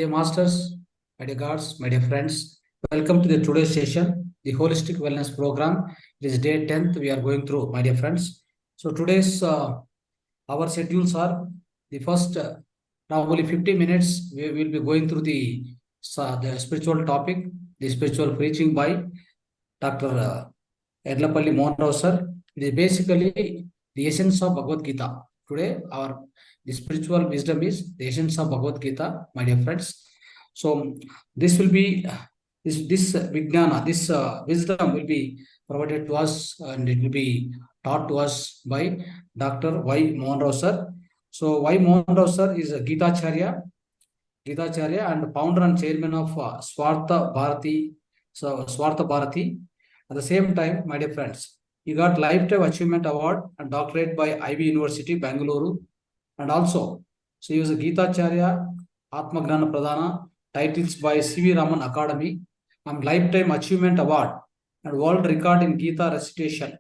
dear masters, my dear gods, my dear friends, welcome to the today's session, the Holistic Wellness Program. It is day 10th we are going through, my dear friends. So today's our schedules are the first probably 50 minutes we will be going through the spiritual topic, the spiritual preaching by Dr. Edlapalli Mohan sir. It is basically the essence of Bhagavad Gita. Today, the spiritual wisdom is the essence of Bhagavad Gita, my dear friends. So this will be this Vijnana, this wisdom will be provided to us and it will be taught to us by Dr. Y. Mohan sir. So Y. Mohan sir is a Gitacharya and founder and chairman of Swartha Bharati. So Swartha Bharati. At the same time, my dear friends, he got Lifetime Achievement Award and doctorate by IB University, Bangalore. And also, so he was a Gitacharya, Atmagnana Pradhana, titles by C.V. Raman Academy, and Lifetime Achievement Award and World Record in Gita Recitation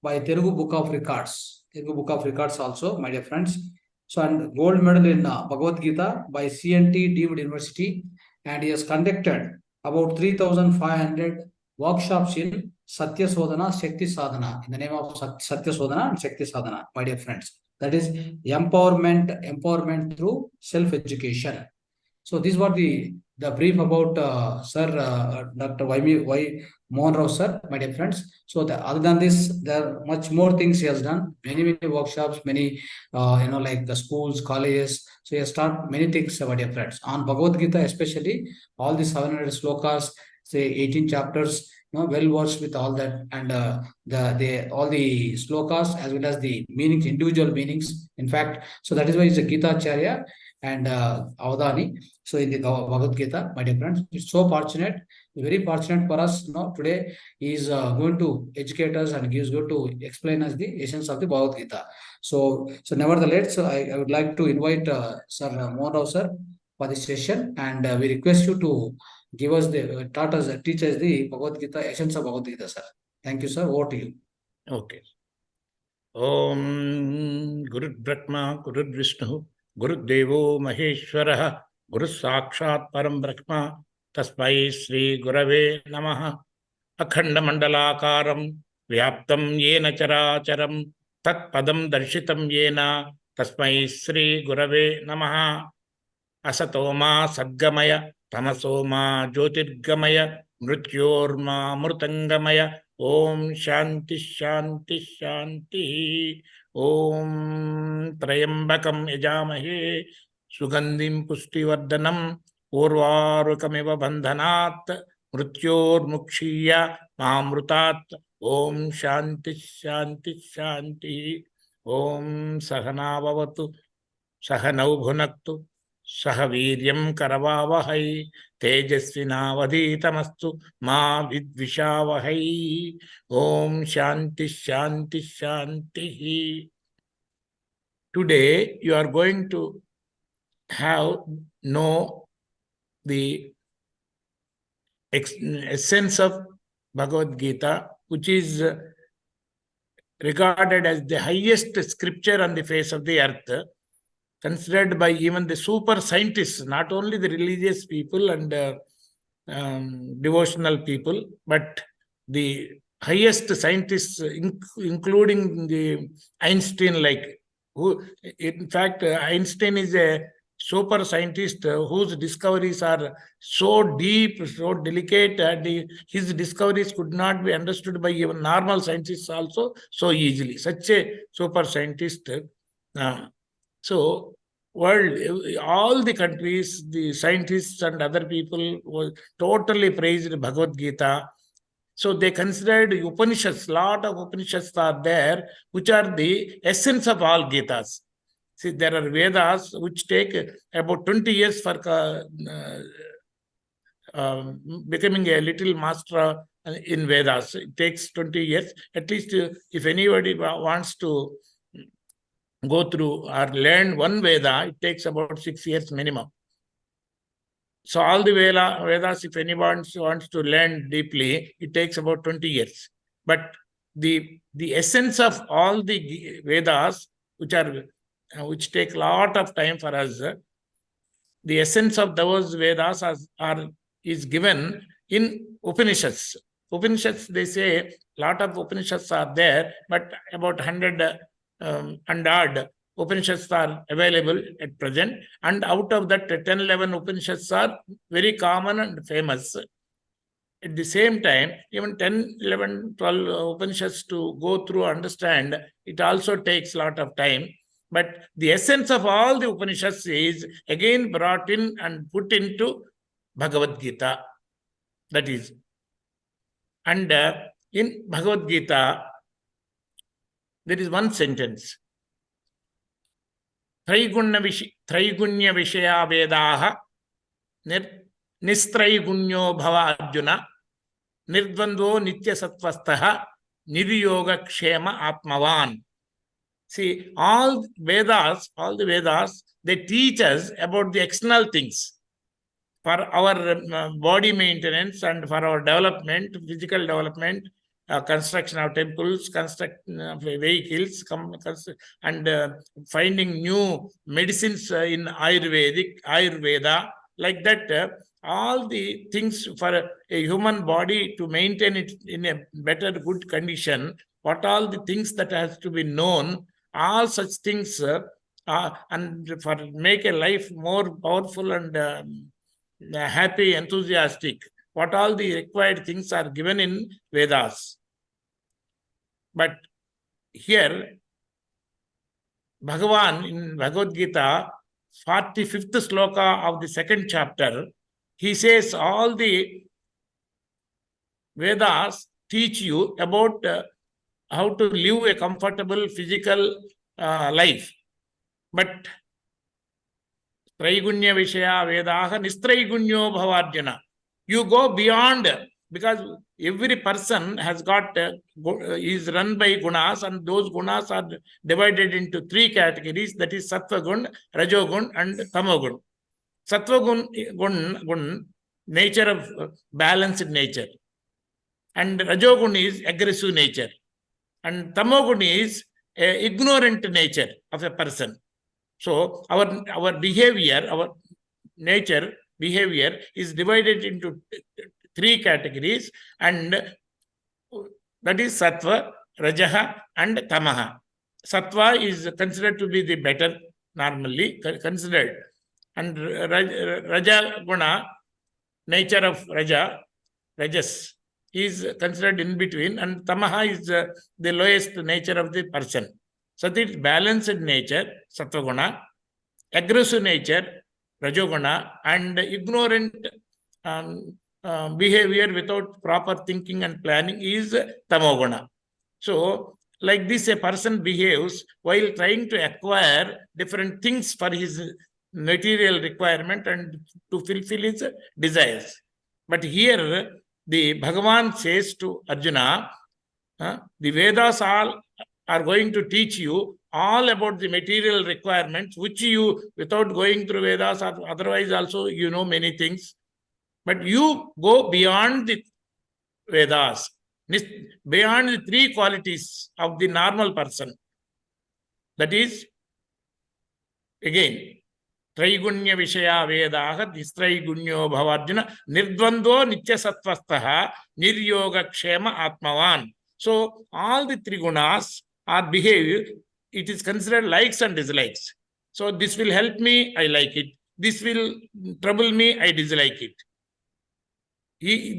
by Telugu Book of Records. Telugu Book of Records also, my dear friends. So, and gold medal in Bhagavad Gita by CNT Deemed University. And he has conducted about 3,500 workshops in Satya Sodhana, Shakti Sadhana, in the name of Satya Sodhana and Shakti Sadhana, my dear friends. That is empowerment through self-education. So this was the brief about Dr. Y. Mohan Rao sir, my dear friends. So other than this, there are much more things he has done. Many workshops, many like the schools, colleges. So he has started many things, my dear friends. On Bhagavad Gita, especially all the 700 slokas, say 18 chapters. Well versed with all that, and all the slokas as well as the meanings, individual meanings. In fact, so that is why he's a Gita Acharya and Avadani. So in the Bhagavad Gita, my dear friends, it's so fortunate, very fortunate for us. Today he is going to educate us and he is going to explain us the essence of the Bhagavad Gita. So nevertheless, I would like to invite Sir Mohan Rao sir for this session, and we request you to give us teach us the Bhagavad Gita, essence of Bhagavad Gita, sir. Thank you, sir. Over to you. Okay. Om Guru Brahma, Guru Vishnu, Guru Devo Maheshwaraha, Guru Sakshat Param Brahma, Tasmai Sri Gurave Namaha, Akhanda Mandalakaram, Vyaptam Yena Characharam, Tat Padam Darshitam Yena, Tasmai Sri Gurave Namaha, Asatoma Sadgamaya, Tamasoma Jyotirgamaya, Mrityorma Murtangamaya, Om Shanti Shanti Shanti. Om Trayambakam Yajamahe, Sugandhim Pushtivardhanam, Urvarukamiva Bandhanat, Mrityormukshiya Mamrutat. Om Shanti Shanti Shanti. Om Sahana Bhavatu, Sahanau Bhunaktu, Sahaviryam Karavavahai, Tejasvinavaditamastu, Ma Vidvishavahai. Om Shanti Shanti Shanti. Today you are going to know the essence of Bhagavad Gita, which is regarded as the highest scripture on the face of the earth, considered by even the super scientists, not only the religious people and devotional people, but the highest scientists, including the Einstein, who, in fact, Einstein is a super scientist whose discoveries are so deep, so delicate, and his discoveries could not be understood by even normal scientists also so easily. Such a super scientist. So, world, all the countries, the scientists and other people were totally praised Bhagavad Gita. So they considered Upanishads, lot of Upanishads are there, which are the essence of all Gitas. See, there are Vedas which take about 20 years for becoming a little master in Vedas. It takes 20 years. At least if anybody wants to go through or learn one Veda, it takes about 6 years minimum. So all the Vedas, if anyone wants to learn deeply, it takes about 20 years. But the essence of all the Vedas, which take a lot of time for us, the essence of those Vedas is given in Upanishads. Upanishads, they say, a lot of Upanishads are there, but about 100 and odd Upanishads are available at present. And out of that, 10, 11 Upanishads are very common and famous. At the same time, even 10, 11, 12 Upanishads to go through, understand, it also takes a lot of time. But the essence of all the Upanishads is again brought in and put into Bhagavadgita. That is. And in Bhagavadgita, there is one sentence. Traigunya Vishaya Vedaha Nistraigunyo Bhava Arjuna Nirdvandvo Nitya Sattvastaha Niryoga Kshema Atmavan. See, all the Vedas, they teach us about the external things for our body maintenance and for our development, physical development, construction of temples, construction of vehicles, and finding new medicines in Ayurveda, like that. All the things for a human body to maintain it in a better, good condition, what all the things that has to be known, all such things, and for make a life more powerful and happy, enthusiastic, what all the required things are given in Vedas. But here, Bhagavan in Bhagavad Gita, 45th sloka of the second chapter, he says all the Vedas teach you about how to live a comfortable physical life. But Traigunya Vishaya Vedaha Nistraigunyo Bhavarjana. You go beyond, because every person has got, is run by gunas, and those gunas are divided into three categories, that is Sattva Gun, Rajogun, and Tamogun. Sattva gun, nature of balanced nature. And Rajogun is aggressive nature. And Tamogun is ignorant nature of a person. So our behavior, our nature, behavior is divided into three categories, and that is Sattva, Rajaha, and Tamaha. Sattva is considered to be the better, normally considered. And Raja Guna, nature of Rajas, is considered in between, and Tamaha is the lowest nature of the person. So it is balanced nature, Sattva Guna, aggressive nature, Rajoguna, and ignorant behavior without proper thinking and planning is Tamoguna. So, like this, a person behaves while trying to acquire different things for his material requirement and to fulfill his desires. But here, the Bhagavan says to Arjuna, the Vedas all are going to teach you all about the material requirements, which you, without going through Vedas or otherwise also, you know many things. But you go beyond the Vedas, beyond the three qualities of the normal person. That is, again, Traigunya Vishaya Vedaha Nistraigunyo Bhavarjuna Nirdvando Nitya Sattvastaha Niryoga Kshema Atmavan. So, all the three gunas are behavior. It is considered likes and dislikes. So, this will help me, I like it. This will trouble me, I dislike it.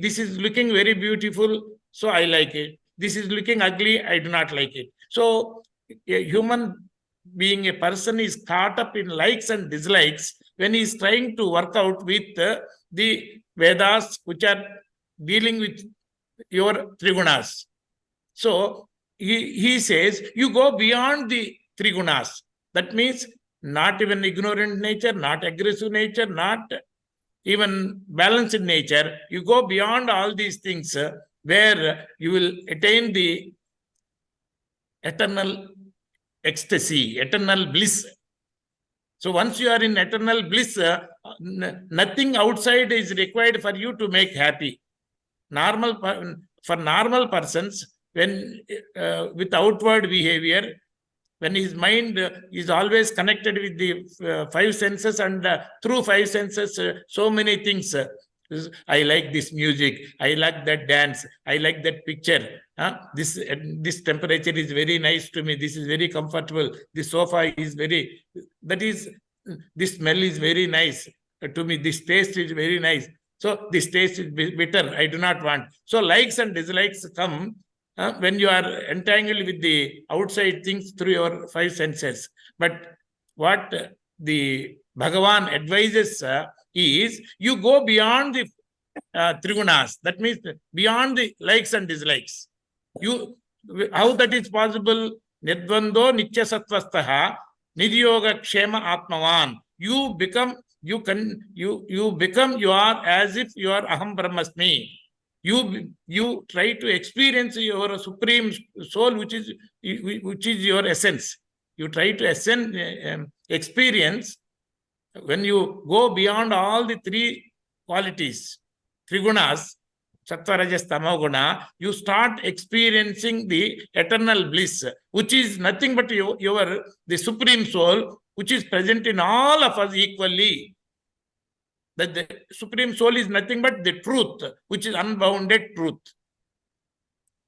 This is looking very beautiful, so I like it. This is looking ugly, I do not like it. So, a human being, a person is caught up in likes and dislikes when he is trying to work out with the Vedas, which are dealing with your Trigunas. So, he says, you go beyond the Trigunas. That means not even ignorant nature, not aggressive nature, not even balanced nature. You go beyond all these things where you will attain the eternal ecstasy, eternal bliss. So once you are in eternal bliss, nothing outside is required for you to make happy. For normal persons, when with outward behavior, when his mind is always connected with the five senses, and through five senses, so many things. I like this music. I like that dance. I like that picture. This temperature is very nice to me. This is very comfortable. The sofa is this smell is very nice to me. This taste is very nice. So this taste is bitter. I do not want. So likes and dislikes come when you are entangled with the outside things through your five senses. But what the Bhagavan advises is you go beyond the trigunas. That means beyond the likes and dislikes. How that is possible? Nirdvando nitya sattvastaha niryoga kshema atmavan. You are as if you are aham brahmasmi. You try to experience your supreme soul, which is your essence. You try to experience when you go beyond all the three qualities, trigunas, sattva, rajas, tamo guna, you start experiencing the eternal bliss, which is nothing but the supreme soul, which is present in all of us equally. That the supreme soul is nothing but the truth, which is unbounded truth,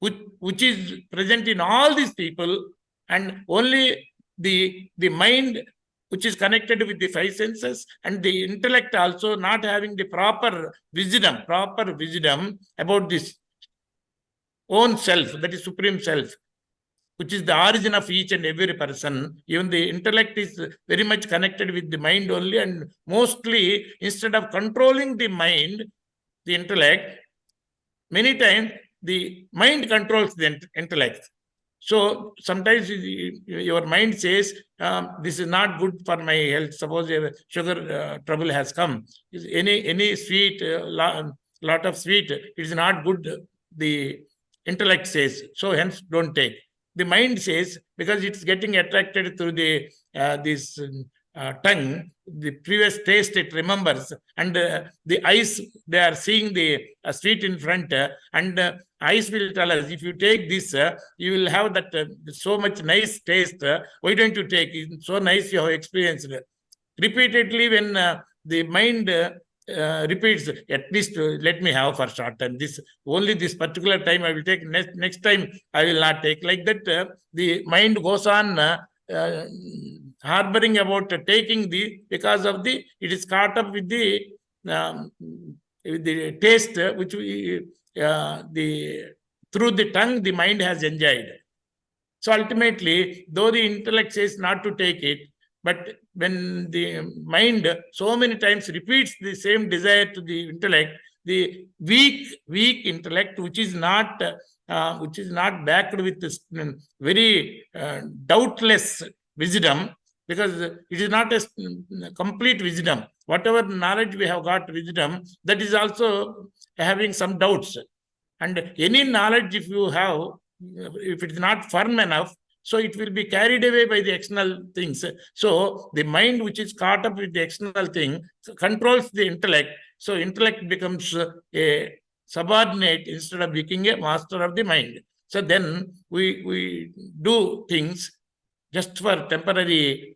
which is present in all these people, and only the mind, which is connected with the five senses, and the intellect also not having the proper wisdom about this own self, that is supreme self, which is the origin of each and every person. Even the intellect is very much connected with the mind only, and mostly instead of controlling the mind, the intellect, many times the mind controls the intellect. So sometimes your mind says, this is not good for my health. Suppose sugar trouble has come. Any sweet, lot of sweet, it is not good, the intellect says. So hence don't take. The mind says, because it's getting attracted through the this tongue, the previous taste it remembers, and the eyes, they are seeing the sweet in front, and eyes will tell us, if you take this, you will have that so much nice taste. Why don't you take it? It's so nice, you have experienced. Repeatedly, when the mind repeats, at least let me have for short time. Only this particular time I will take. Next time I will not take. Like that, the mind goes on harboring about taking because of it is caught up with the taste which through the tongue the mind has enjoyed. So ultimately, though the intellect says not to take it, but when the mind so many times repeats the same desire to the intellect, the weak intellect, which is not backed with this very doubtless wisdom, because it is not a complete wisdom. Whatever knowledge we have got wisdom, that is also having some doubts. And any knowledge, if you have, if it is not firm enough, so it will be carried away by the external things. So the mind, which is caught up with the external thing, controls the intellect. So intellect becomes a subordinate instead of becoming a master of the mind. So then we do things just for temporary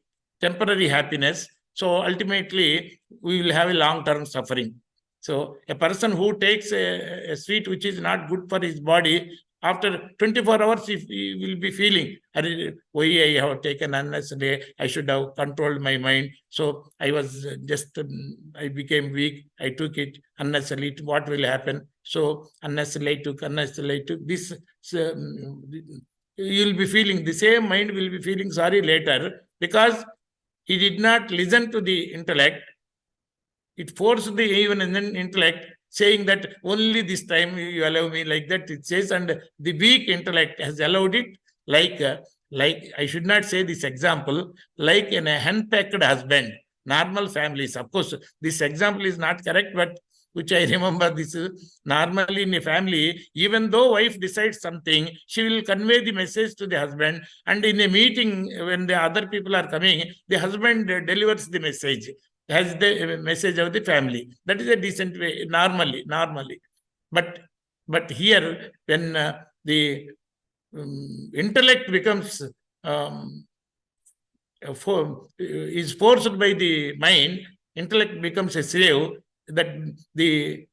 happiness. So ultimately, we will have a long-term suffering. So a person who takes a sweet which is not good for his body, after 24 hours, he will be feeling, why I have taken unnecessarily, I should have controlled my mind. So I was I became weak. I took it unnecessarily. What will happen? So unnecessarily took this. You will be feeling, the same mind will be feeling sorry later, because he did not listen to the intellect. It forced the even intellect, saying that only this time you allow me, like that it says, and the weak intellect has allowed it, like I should not say this example, like in a henpecked husband, normal families. Of course, this example is not correct, but which I remember, this is normally in a family, even though wife decides something, she will convey the message to the husband, and in a meeting, when the other people are coming, the husband delivers the message as the message of the family. That is a decent way, normally. But here, when the intellect becomes is forced by the mind, intellect becomes a slave, that we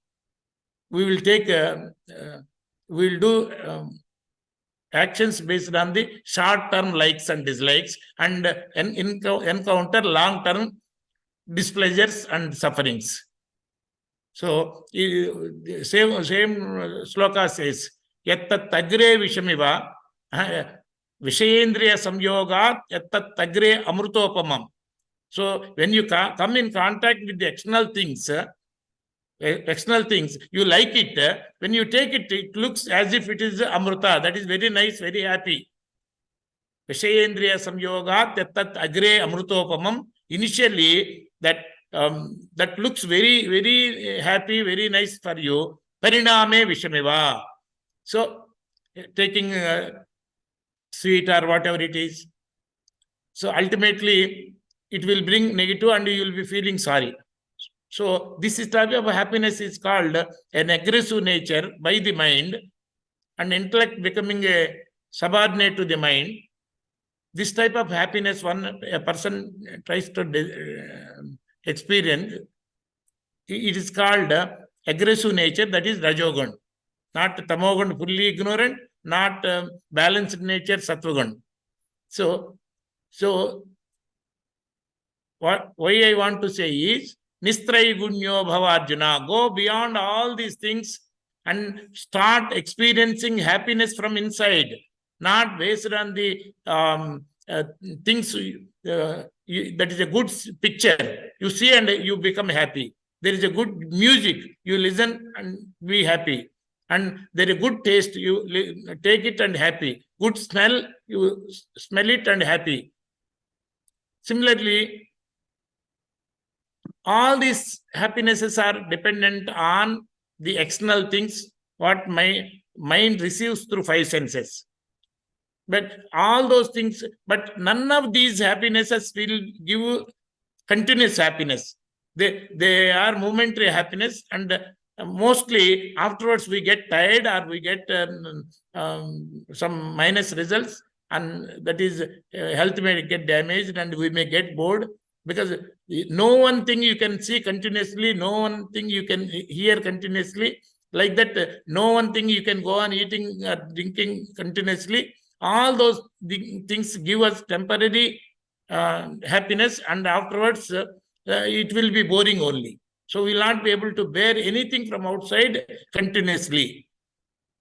will take, we will do actions based on the short-term likes and dislikes, and encounter long-term displeasures and sufferings. So, same sloka says, yattat agre vishamiva, vishendriya samyogat yattat agre amrutopamam. So, when you come in contact with the external things, you like it. When you take it, it looks as if it is amruta. That is very nice, very happy. Vishendriya samyogat yattat agre amrutopamam. Initially, that looks very, very happy, very nice for you. Pariname vishamiva. So, taking sweet or whatever it is. So, ultimately, it will bring negative and you will be feeling sorry. So, this type of happiness is called an aggressive nature by the mind, and intellect becoming a subordinate to the mind. This type of happiness a person tries to experience, it is called aggressive nature, that is Rajogun. Not Tamogun, fully ignorant, not balanced nature, Sattvagun. So why I want to say is, Nistrai Gunyo Bhavarjuna, go beyond all these things and start experiencing happiness from inside, not based on the things that is a good picture. You see and you become happy. There is a good music, you listen and be happy. And there is a good taste, you take it and happy. Good smell, you smell it and happy. Similarly, all these happinesses are dependent on the external things, what my mind receives through five senses. But all those things, but none of these happinesses will give continuous happiness. They are momentary happiness, and mostly afterwards we get tired or we get some minus results, and that is health may get damaged and we may get bored, because no one thing you can see continuously, no one thing you can hear continuously, like that no one thing you can go on eating or drinking continuously. All those things give us temporary happiness, and afterwards it will be boring only. So we will not be able to bear anything from outside continuously.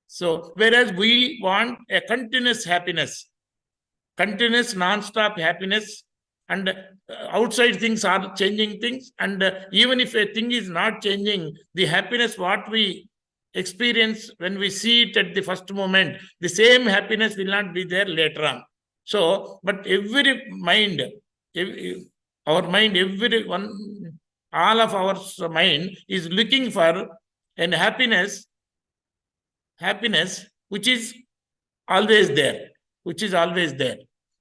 So whereas we want a continuous happiness, continuous non-stop happiness, and outside things are changing things, and even if a thing is not changing, the happiness what we experience when we see it at the first moment, the same happiness will not be there later on. So, but every mind, our mind, everyone, all of our mind is looking for an happiness which is always there,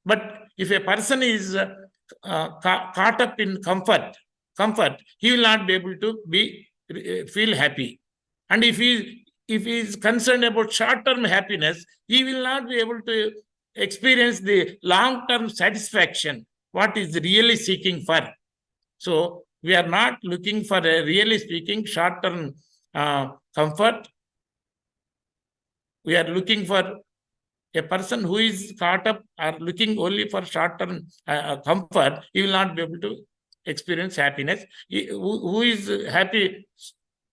But if a person is caught up in comfort, he will not be able to feel happy. And if he is concerned about short-term happiness, he will not be able to experience the long-term satisfaction, what is really seeking for. So we are not looking for a, really speaking, short-term comfort. We are looking for a person who is caught up or looking only for short-term comfort. He will not be able to experience happiness. Who is happy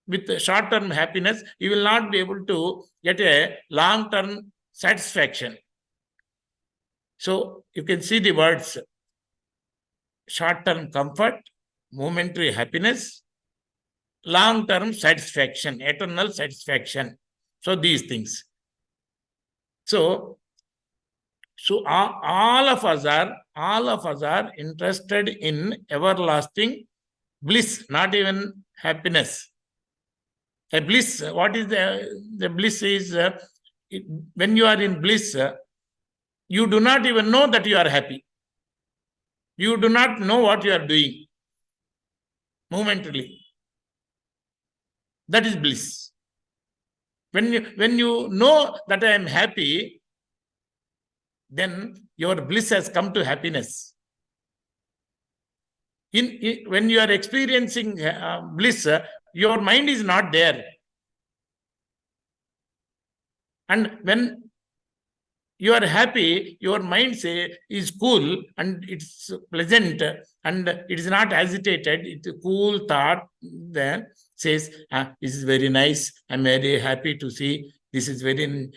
with short-term happiness, he will not be able to get a long-term satisfaction. So you can see the words: short-term comfort, momentary happiness, long-term satisfaction, eternal satisfaction. So these things. So all of us are interested in everlasting bliss, not even happiness. A bliss, what is the bliss is, when you are in bliss, you do not even know that you are happy. You do not know what you are doing momentarily. That is bliss. When you know that I am happy, then your bliss has come to happiness. when you are experiencing bliss, your mind is not there. And when you are happy, your mind is cool and it's pleasant and it is not agitated. It's a cool thought then says, this is very nice. I'm very happy to see. This is very,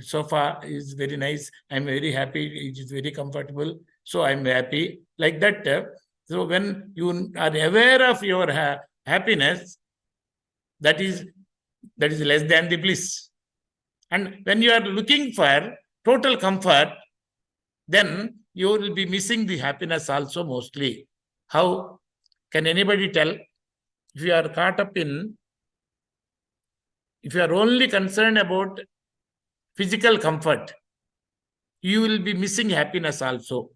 sofa is very nice. I'm very happy. It is very comfortable. So I'm happy. Like that. So when you are aware of your happiness, that is less than the bliss. And when you are looking for total comfort, then you will be missing the happiness also mostly. How can anybody tell? If you are caught up in, if you are only concerned about physical comfort, you will be missing happiness also.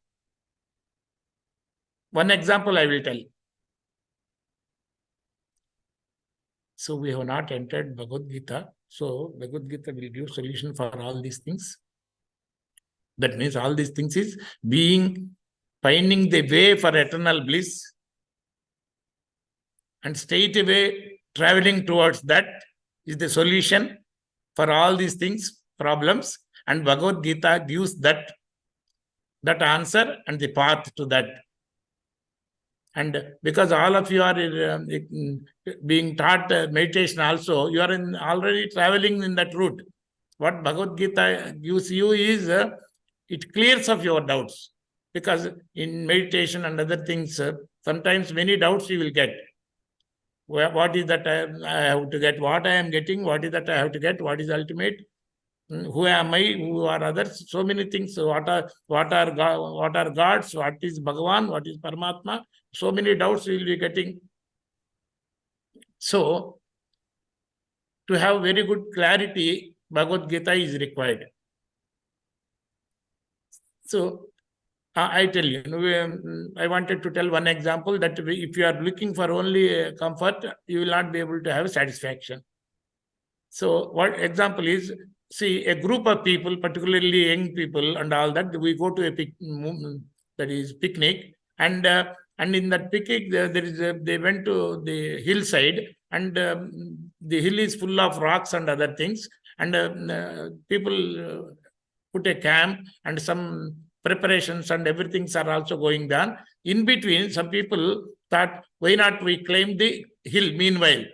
One example I will tell. So we have not entered Bhagavadgita. So Bhagavadgita will give solution for all these things. That means all these things is finding the way for eternal bliss and straight away traveling towards that is the solution for all these things, problems. And Bhagavad Gita gives that answer and the path to that. And because all of you are being taught meditation also, you are already traveling in that route. What Bhagavad Gita gives you is, it clears up your doubts. Because in meditation and other things, sometimes many doubts you will get. What is that I have to get? What I am getting? What is that I have to get? What is ultimate? Who am I? Who are others? So many things. What are gods? What is Bhagavan? What is Paramatma? So many doubts we will be getting. So, to have very good clarity, Bhagavad Gita is required. So, I tell you, I wanted to tell one example that if you are looking for only comfort, you will not be able to have satisfaction. So, what example is, see, a group of people, particularly young people and all that, we go to a picnic, and in that picnic, they went to the hillside, and the hill is full of rocks and other things, and people put a camp, and some preparations and everything are also going down. In between, some people thought, why not we climb the hill meanwhile?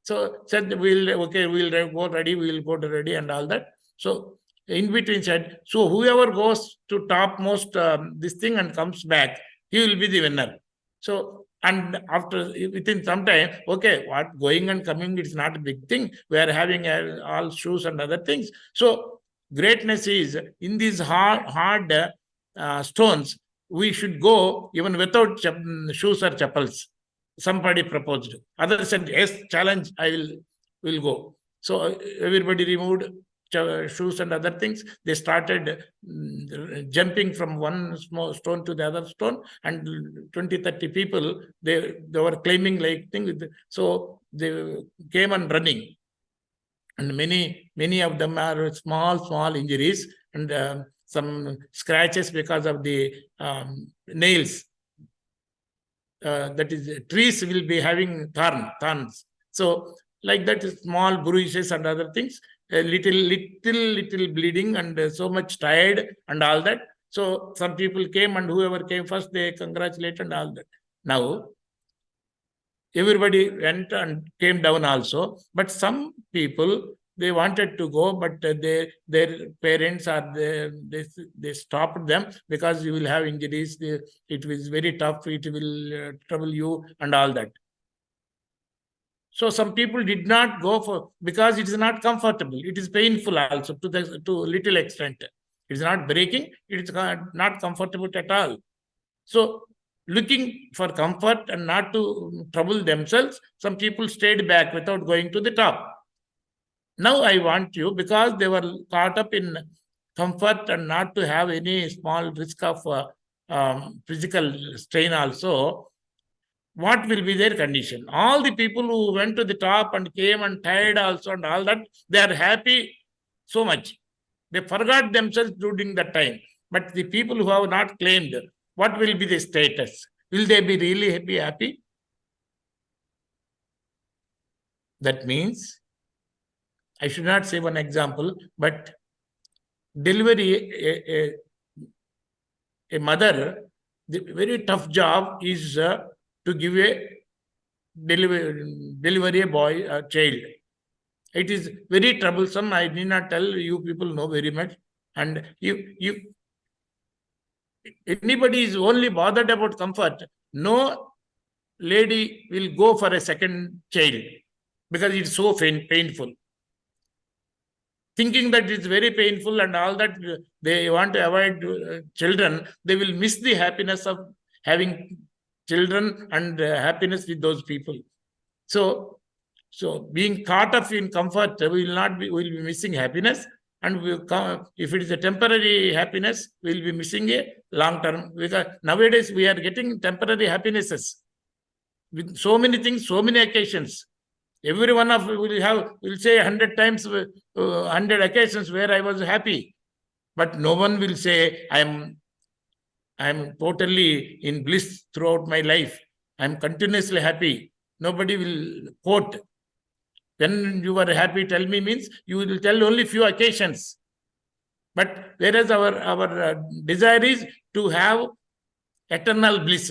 So said, we'll go ready and all that. So in between said, so whoever goes to topmost this thing and comes back, he will be the winner. So, and after, within some time, okay, what going and coming, it's not a big thing. We are having all shoes and other things. So greatness is in these hard stones, we should go even without shoes or chappals. Somebody proposed. Others said, yes, challenge, I will go. So everybody removed shoes and other things. They started jumping from one small stone to the other stone, and 20-30 people, they were climbing like things. So they came and running. And many of them are small injuries, and some scratches because of the nails. That is, trees will be having thorns. So like that, small bruises and other things, a little bleeding, and so much tired and all that. So some people came, and whoever came first, they congratulated and all that. Now, everybody went and came down also, but some people, they wanted to go, but their parents they stopped them, because you will have injuries. It was very tough. It will trouble you and all that. So some people did not go because it is not comfortable. It is painful also to little extent. It is not breaking. It is not comfortable at all. So looking for comfort and not to trouble themselves, some people stayed back without going to the top. Now I want you, because they were caught up in comfort and not to have any small risk of physical strain also, what will be their condition? All the people who went to the top and came and tired also and all that, they are happy so much. They forgot themselves during that time. But the people who have not claimed, what will be the status? will they be really happy? That means, I should not say one example, but delivery, a mother, the very tough job is to give a delivery a boy, a child. It is very troublesome. I need not tell you, people know very much. And if anybody is only bothered about comfort, no lady will go for a second child because it's so painful. Thinking that it's very painful and all that, they want to avoid children, they will miss the happiness of having children and happiness with those people. So being caught up in comfort, we'll be missing happiness. And if it is a temporary happiness, we'll be missing a long term. Because nowadays we are getting temporary happinesses with so many things, so many occasions. Every one of will say 100 times, 100 occasions where I was happy, but no one will say I am totally in bliss throughout my life. I am continuously happy. Nobody will quote. When you are happy, tell me, means you will tell only few occasions. But whereas our desire is to have eternal bliss,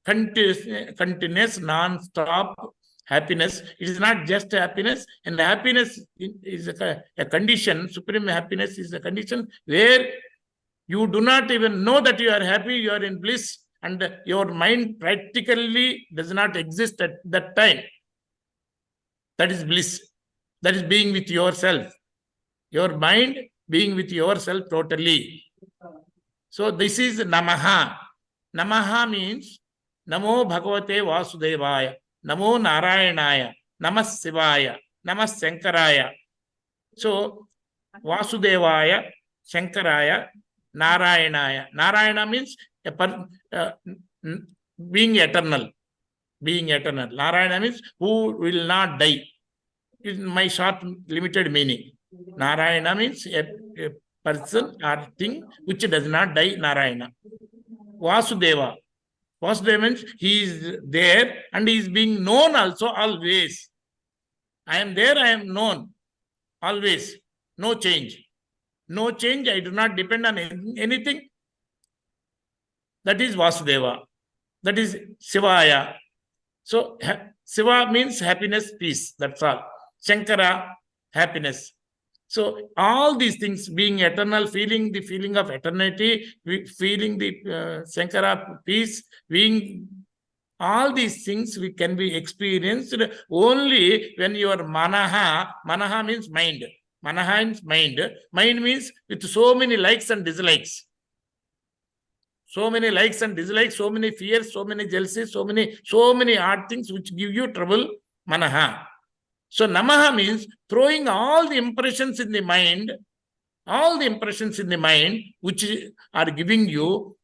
continuous, non-stop happiness. It is not just happiness, and happiness is a condition. Supreme happiness is a condition where you do not even know that you are happy, you are in bliss, and your mind practically does not exist at that time. That is bliss. That is being with yourself. Your mind being with yourself totally. So this is Namaha. Namaha means Namo Bhagavate Vasudevaya, Namo Narayanaya, Namah Sivaya, Namah Sankaraya. So Vasudevaya, Sankaraya, Narayanaya. Narayana means being eternal. Being eternal. Narayana means who will not die. Is my short limited meaning. Narayana means a person or thing which does not die. Narayana. Vasudeva. Vasudeva means he is there and he is being known also always. I am there, I am known always. No change. No change. I do not depend on anything. That is Vasudeva. That is Sivaya. So Siva means happiness, peace. That's all. Shankara, happiness. So all these things, being eternal, feeling the feeling of eternity, feeling the Shankara peace, being all these things we can be experienced only when your manaha means mind. Manaha means mind. Mind means with so many likes and dislikes. So many likes and dislikes, so many fears, so many jealousies, so many odd things which give you trouble. Manaha. So Namaha means throwing all the impressions in the mind, which are giving you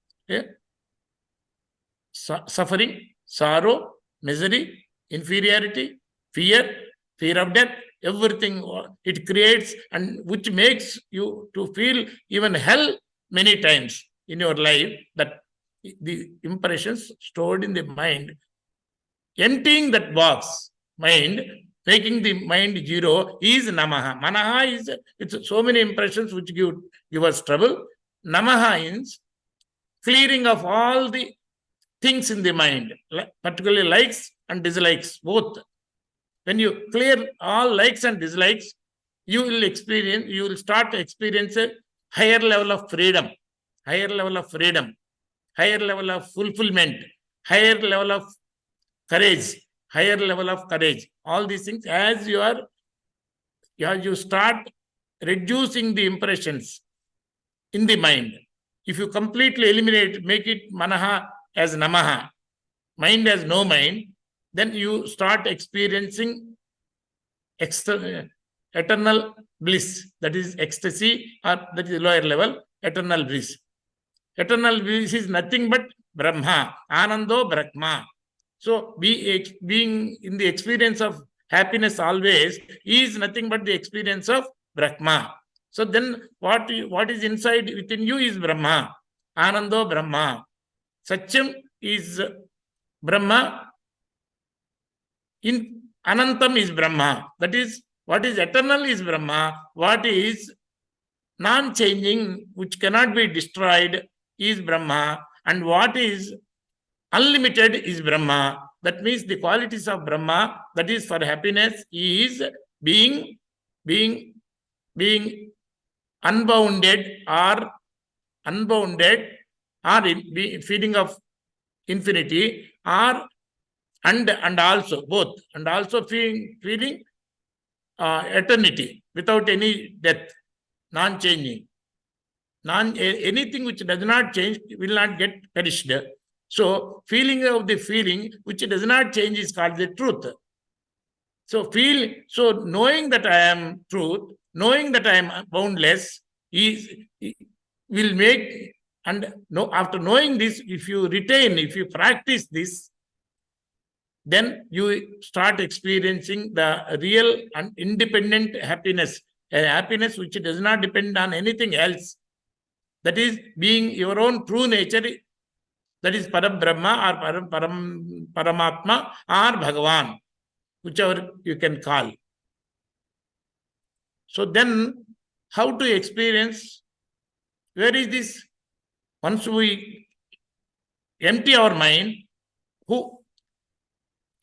suffering, sorrow, misery, inferiority, fear of death, everything it creates, and which makes you to feel even hell many times in your life, that the impressions stored in the mind, emptying that box, mind, making the mind zero is Namaha. Manaha is, it's so many impressions which give us trouble. Namaha is clearing of all the things in the mind, particularly likes and dislikes, both. When you clear all likes and dislikes, you will start to experience a higher level of freedom, higher level of fulfillment, higher level of courage, higher level of courage. All these things, as you start reducing the impressions in the mind. If you completely eliminate, make it manaha as namaha, mind as no mind, then you start experiencing eternal bliss. That is ecstasy, or that is lower level, eternal bliss. Eternal bliss is nothing but Brahma, Anando Brahma. So being in the experience of happiness always is nothing but the experience of Brahma. So then what is inside within you is Brahma, Anando Brahma. Satyam is Brahma. In Anantam is Brahma. That is, what is eternal is Brahma. What is non-changing, which cannot be destroyed, is Brahma. And what is unlimited is Brahma. That means the qualities of Brahma, that is for happiness, is being unbounded or feeling of infinity, or and also both, and also feeling eternity without any death, non-changing. Anything which does not change will not get perished. So feeling of the feeling which does not change is called the truth. So knowing that I am truth, knowing that I am boundless, will make, and after knowing this, if you practice this, then you start experiencing the real and independent happiness, a happiness which does not depend on anything else. That is being your own true nature. That is Parabrahma or Paramatma or Bhagavan, whichever you can call. So then, how to experience? Where is this? Once we empty our mind,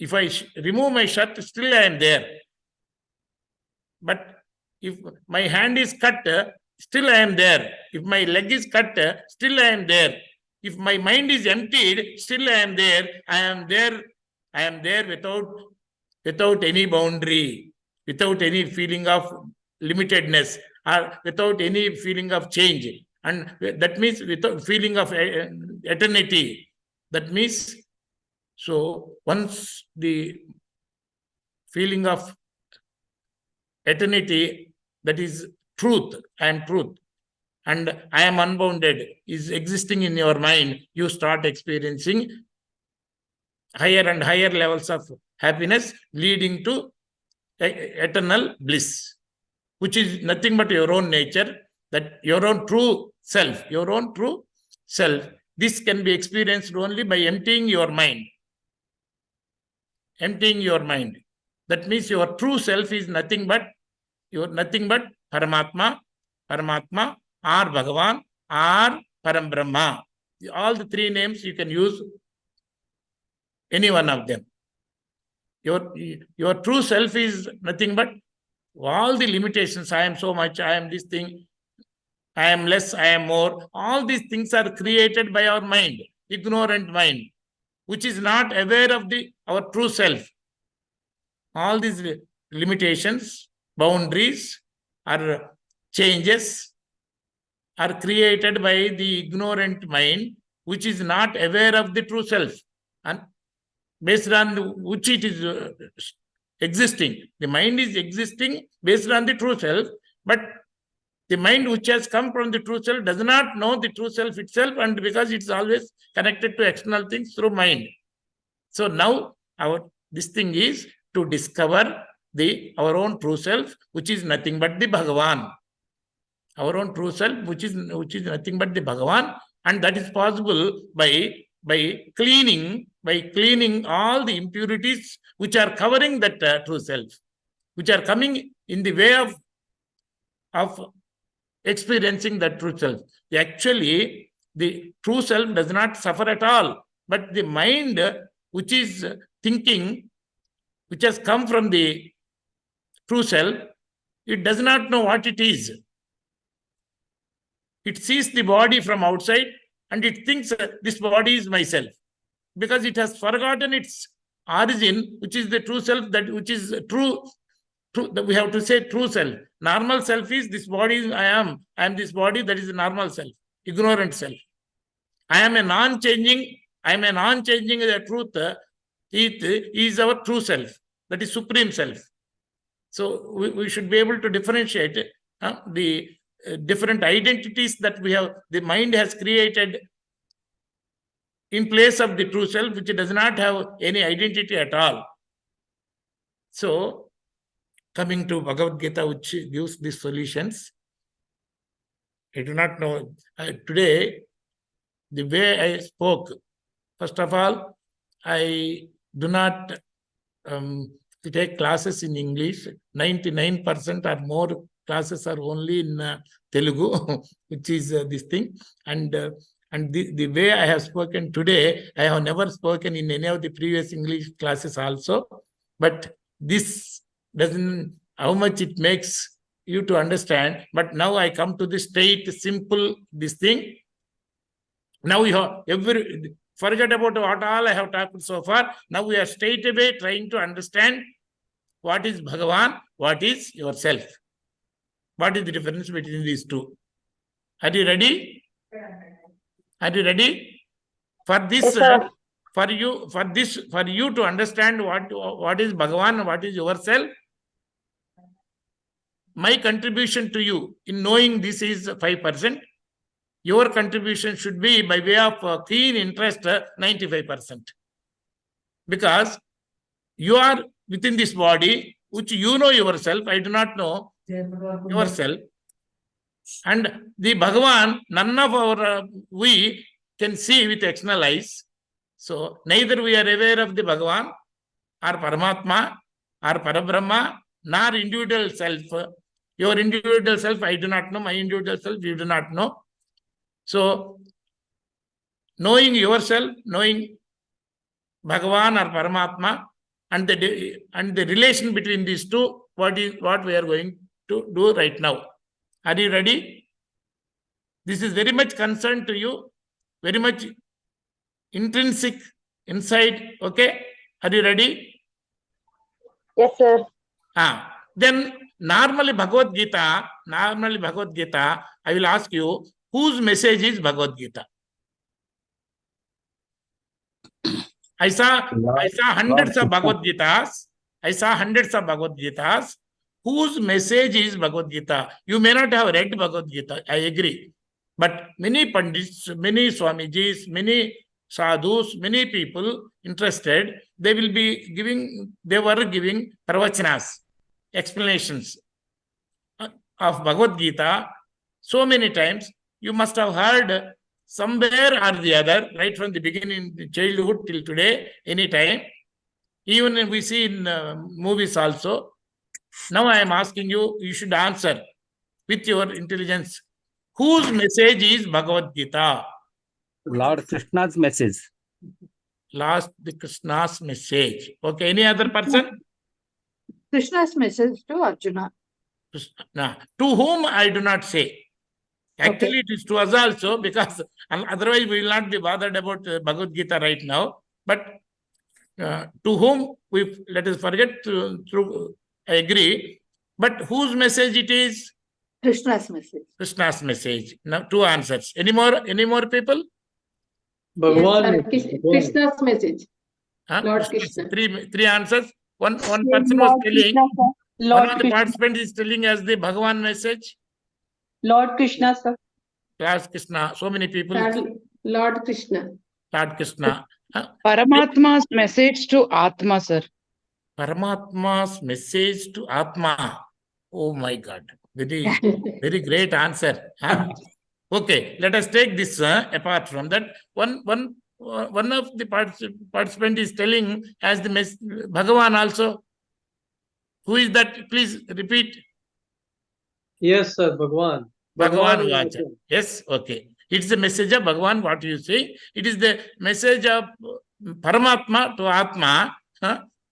if I remove my shirt, still I am there. But if my hand is cut, still I am there. If my leg is cut, still I am there. If my mind is emptied, still I am there. I am there without any boundary, without any feeling of limitedness, or without any feeling of change. And that means without feeling of eternity. That means, so once the feeling of eternity, that is truth, I am truth, and I am unbounded, is existing in your mind, you start experiencing higher and higher levels of happiness, leading to eternal bliss, which is nothing but your own nature, that your own true self, This can be experienced only by emptying your mind. Emptying your mind. That means your true self is nothing but Paramatma, or Bhagavan, or Param Brahma. All the three names you can use any one of them. Your true self is nothing but all the limitations. I am so much, I am this thing, I am less, I am more. All these things are created by our mind, ignorant mind, which is not aware of our true self. All these limitations, boundaries, or changes are created by the ignorant mind, which is not aware of the true self, and based on which it is existing. The mind is existing based on the true self, but the mind which has come from the true self does not know the true self itself, and because it's always connected to external things through mind. So now this thing is to discover our own true self, which is nothing but the Bhagavan. Our own true self, which is nothing but the Bhagavan, and that is possible by cleaning all the impurities which are covering that true self, which are coming in the way of experiencing that true self. Actually, the true self does not suffer at all, but the mind which is thinking, which has come from the true self, it does not know what it is. It sees the body from outside and it thinks this body is myself, because it has forgotten its origin, which is the true self, which is true. We have to say true self. Normal self is this body, I am this body, that is the normal self, ignorant self. I am a non-changing the truth. It is our true self, that is supreme self. So we should be able to differentiate the different identities that we have, the mind has created in place of the true self, which does not have any identity at all. So, coming to Bhagavadgita, which gives these solutions, I do not know. Today, the way I spoke, First of all, I do not take classes in English. 99% or more classes are only in Telugu, which is this thing. And the way I have spoken today, I have never spoken in any of the previous English classes also. But this doesn't, how much it makes you to understand. But now I come to the straight, simple, this thing. Now you have forget about what all I have talked so far. Now we are straight away trying to understand what is Bhagavan, what is yourself. What is the difference between these two? Are you ready? Are you ready? For this, Yes, for you to understand what is Bhagavan and what is yourself, my contribution to you in knowing this is 5%. Your contribution should be by way of keen interest 95%. Because you are within this body, which you know yourself, I do not know yourself. And the Bhagavan, none of our we can see with external eyes. So neither we are aware of the Bhagavan or Paramatma or Parabrahma nor individual self. Your individual self I do not know, my individual self you do not know. So knowing yourself, knowing Bhagavan or Paramatma, and the relation between these two, what we are going to do right now. Are you ready? This is very much concerned to you, very much intrinsic inside. Okay? Are you ready? Yes, sir. Then normally Bhagavad-Gita, I will ask you, whose message is Bhagavad-Gita? I saw hundreds of Bhagavad-Gitas. Whose message is Bhagavad-Gita? You may not have read Bhagavad-Gita, I agree. But many Pandits, many Swamijis, many Sadhus, many people interested, they were giving pravachnas, explanations of Bhagavad-Gita so many times. You must have heard somewhere or the other, right from the beginning, childhood till today, anytime. Even we see in movies also. Now I am asking you, you should answer with your intelligence. Whose message is Bhagavad-Gita? Lord Krishna's message. Last Krishna's message. Okay, any other person? Krishna's message to Arjuna. To whom I do not say. Actually, it is to us also, because otherwise we will not be bothered about Bhagavad-Gita right now. But to whom, let us forget, I agree. But whose message it is? Krishna's message. Krishna's message. Now, two answers. Any more people? Bhagwan. Yes, Krishna's message. Lord Krishna. Three answers. One person was telling, one of the participants is telling us the Bhagavan message. Lord Krishna, sir. Lord Krishna. So many people. Lord Krishna. Lord Krishna. Paramatma's message to Atma, sir. Paramatma's message to Atma. Oh my God. Very great answer. Okay, let us take this apart from that. One of the participant is telling as the Bhagavan also. Who is that? Please repeat. Yes, sir, Bhagwan. Bhagavan Vacha. Yes, okay. It's the message of Bhagavan, what you say. It is the message of Paramatma to Atma.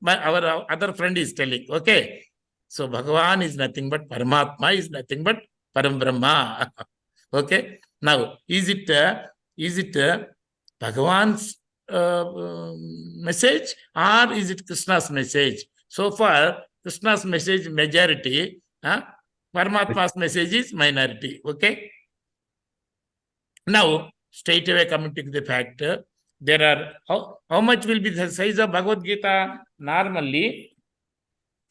Our other friend is telling. Okay. So Bhagavan is nothing but Paramatma is nothing but Param Brahma. Okay. Now, is it Bhagavan's message or is it Krishna's message? So far, Krishna's message majority, Paramatma's message is minority. Okay. Now, straight away coming to the fact, there are how much will be the size of Bhagavad Gita? Normally,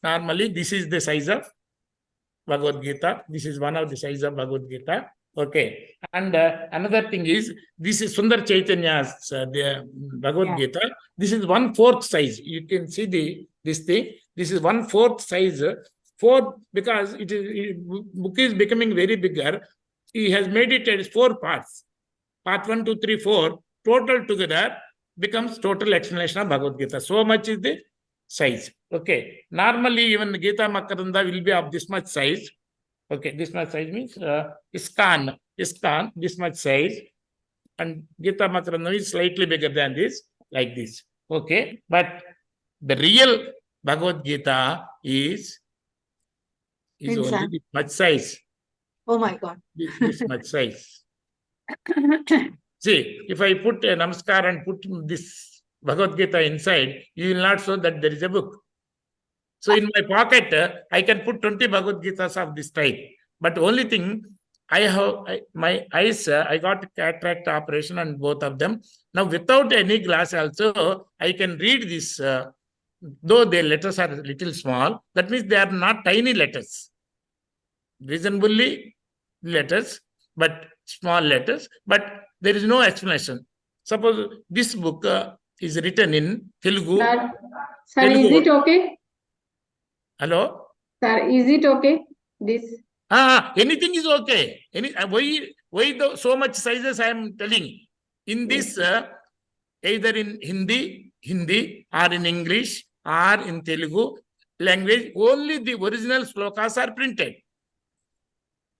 this is the size of Bhagavad Gita. This is one of the size of Bhagavad Gita. Okay. And another thing is, this is Sundar Chaitanya's the Bhagavad Gita. This is 1/4 size. You can see this thing. This is 1/4 size. Because book is becoming very bigger. He has made it as 4 parts. Part 1, 2, 3, 4. Total together becomes total explanation of Bhagavad Gita. So much is the size. Okay. Normally, even Gita Makaranda will be of this much size. Okay, this much size means ISKCON, this much size. And Gita Makaranda is slightly bigger than this, like this. Okay. But the real Bhagavad Gita is only this much size. Oh my God. This much size. See, if I put a namaskar and put this Bhagavad Gita inside, you will not show that there is a book. So in my pocket, I can put 20 Bhagavad Gitas of this type. But only thing, my eyes, I got cataract operation on both of them. Now without any glass also, I can read this, though the letters are a little small. That means they are not tiny letters. Reasonably letters, but small letters. But there is no explanation. Suppose this book is written in Telugu. Sir, is it okay? Hello? Sir, is it okay? This. Anything is okay. Why so much sizes I am telling? In this, either in Hindi or in English or in Telugu language, only the original slokas are printed.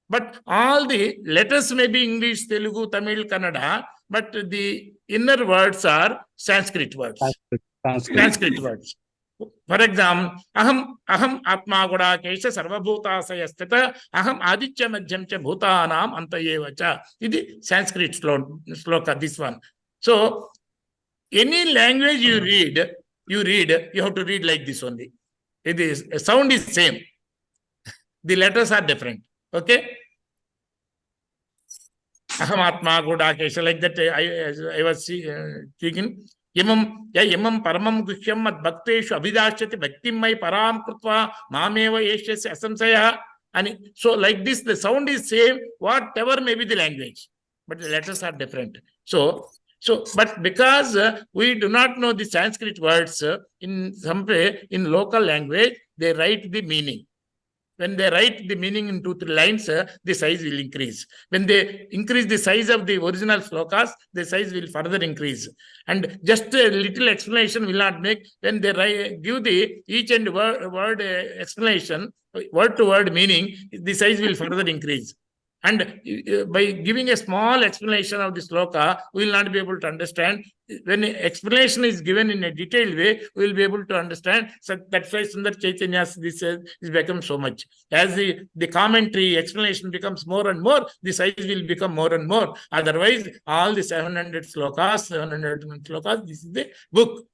But all the letters may be English, Telugu, Tamil, Kannada, but the inner words are Sanskrit words. Sanskrit words. For example, aham atma goda kesha sarvabhutasaya sthita aham aditya madhyam cha bhutanam antayeva cha. This is Sanskrit sloka, this one. So, any language you read, you have to read like this only. It is, sound is same. The letters are different. Okay? Aham atma goda kesha, like that I was speaking. Yamam paramam guhyam mad bhakteshu abhidashyati bhaktim mai param krutva mameva eshyasya asamsaya. And so like this, the sound is same, whatever may be the language, but the letters are different. So but because we do not know the Sanskrit words, in some way, in local language, they write the meaning. When they write the meaning in 2-3 lines, the size will increase. When they increase the size of the original slokas, the size will further increase. And just a little explanation will not make. When they give the each and word explanation, word to word meaning, the size will further increase. And by giving a small explanation of the sloka, we will not be able to understand. When explanation is given in a detailed way, we will be able to understand. So that's why Sundar Chaitanya's this is become so much. As the commentary explanation becomes more and more, the size will become more and more. Otherwise, all the 700 slokas, this is the book.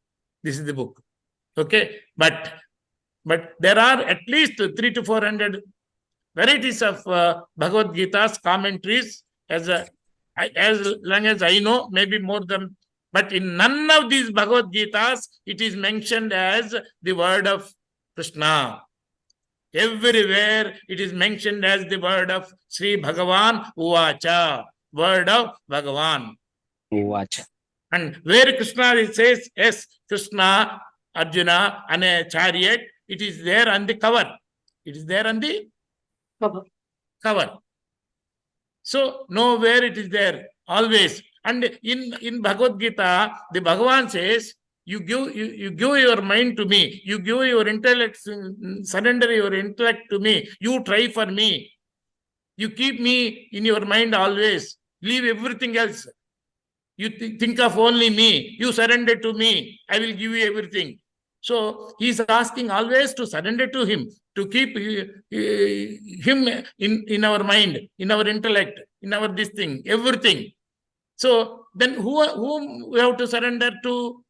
This is the book. Okay, but there are at least 300 to 400 varieties of Bhagavad Gita's commentaries, as long as I know, maybe more than. But in none of these Bhagavad Gitas, it is mentioned as the word of Krishna. Everywhere it is mentioned as the word of Sri Bhagavan Uvacha, word of Bhagavan. Uvacha. And where Krishna says, yes, Krishna, Arjuna, and a chariot, it is there on the cover. It is there on the cover. So nowhere it is there, always. And in Bhagavad Gita, the Bhagavan says, you give your mind to me, you give your intellect, surrender your intellect to me, you try for me, you keep me in your mind always, leave everything else. You think of only me, you surrender to me, I will give you everything. So he is asking always to surrender to him, to keep him in our mind, in our intellect, in our this thing, everything. So then whom we have to surrender to?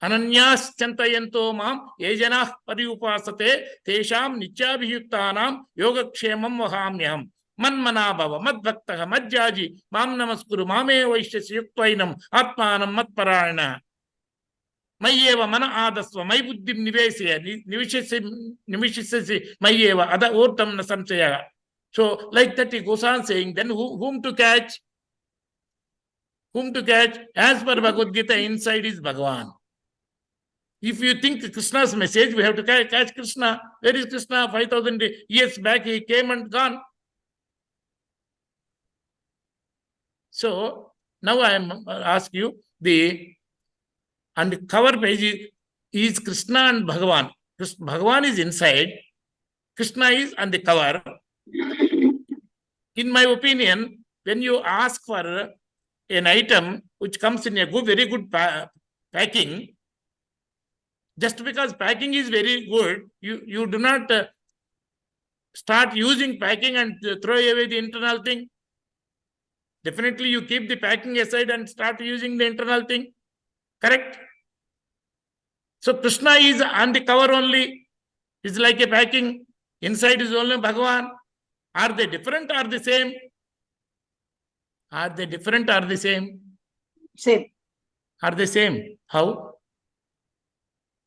Ananyas chantayanto mam yejanah pariupasate tesham nityabhiyuktanam yogakshemam vahamyam manmana bhava madbhaktaha madjaji mam namaskuru mame vaishyasi yuktvainam atmanam matparayana Mayeva mana adasva may buddhim nivesya nimishisi mayeva ada urtam nasamchaya. So like that he goes on saying, then whom to catch? Whom to catch? As per Bhagavad Gita, inside is Bhagavan. If you think Krishna's message, we have to catch Krishna. Where is Krishna? 5,000 years back he came and gone. So now I am ask you, and the cover page is Krishna and Bhagavan. Bhagavan is inside, Krishna is on the cover. In my opinion, when you ask for an item which comes in a very good packing, just because packing is very good, you do not start using packing and throw away the internal thing. Definitely you keep the packing aside and start using the internal thing. Correct? So Krishna is on the cover only. It's like a packing. Inside is only Bhagavan. Are they different or the same? Are they different or the same? Same. Are they same? How?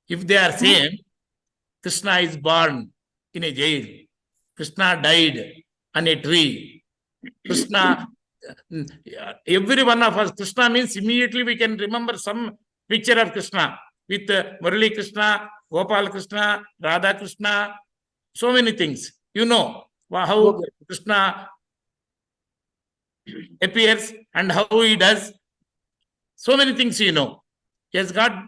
If they are same, Krishna is born in a jail. Krishna died on a tree. Krishna, every one of us, Krishna means immediately we can remember some picture of Krishna with Murali Krishna, Gopal Krishna, Radha Krishna, so many things. You know how Krishna appears and how he does. So many things you know. He has got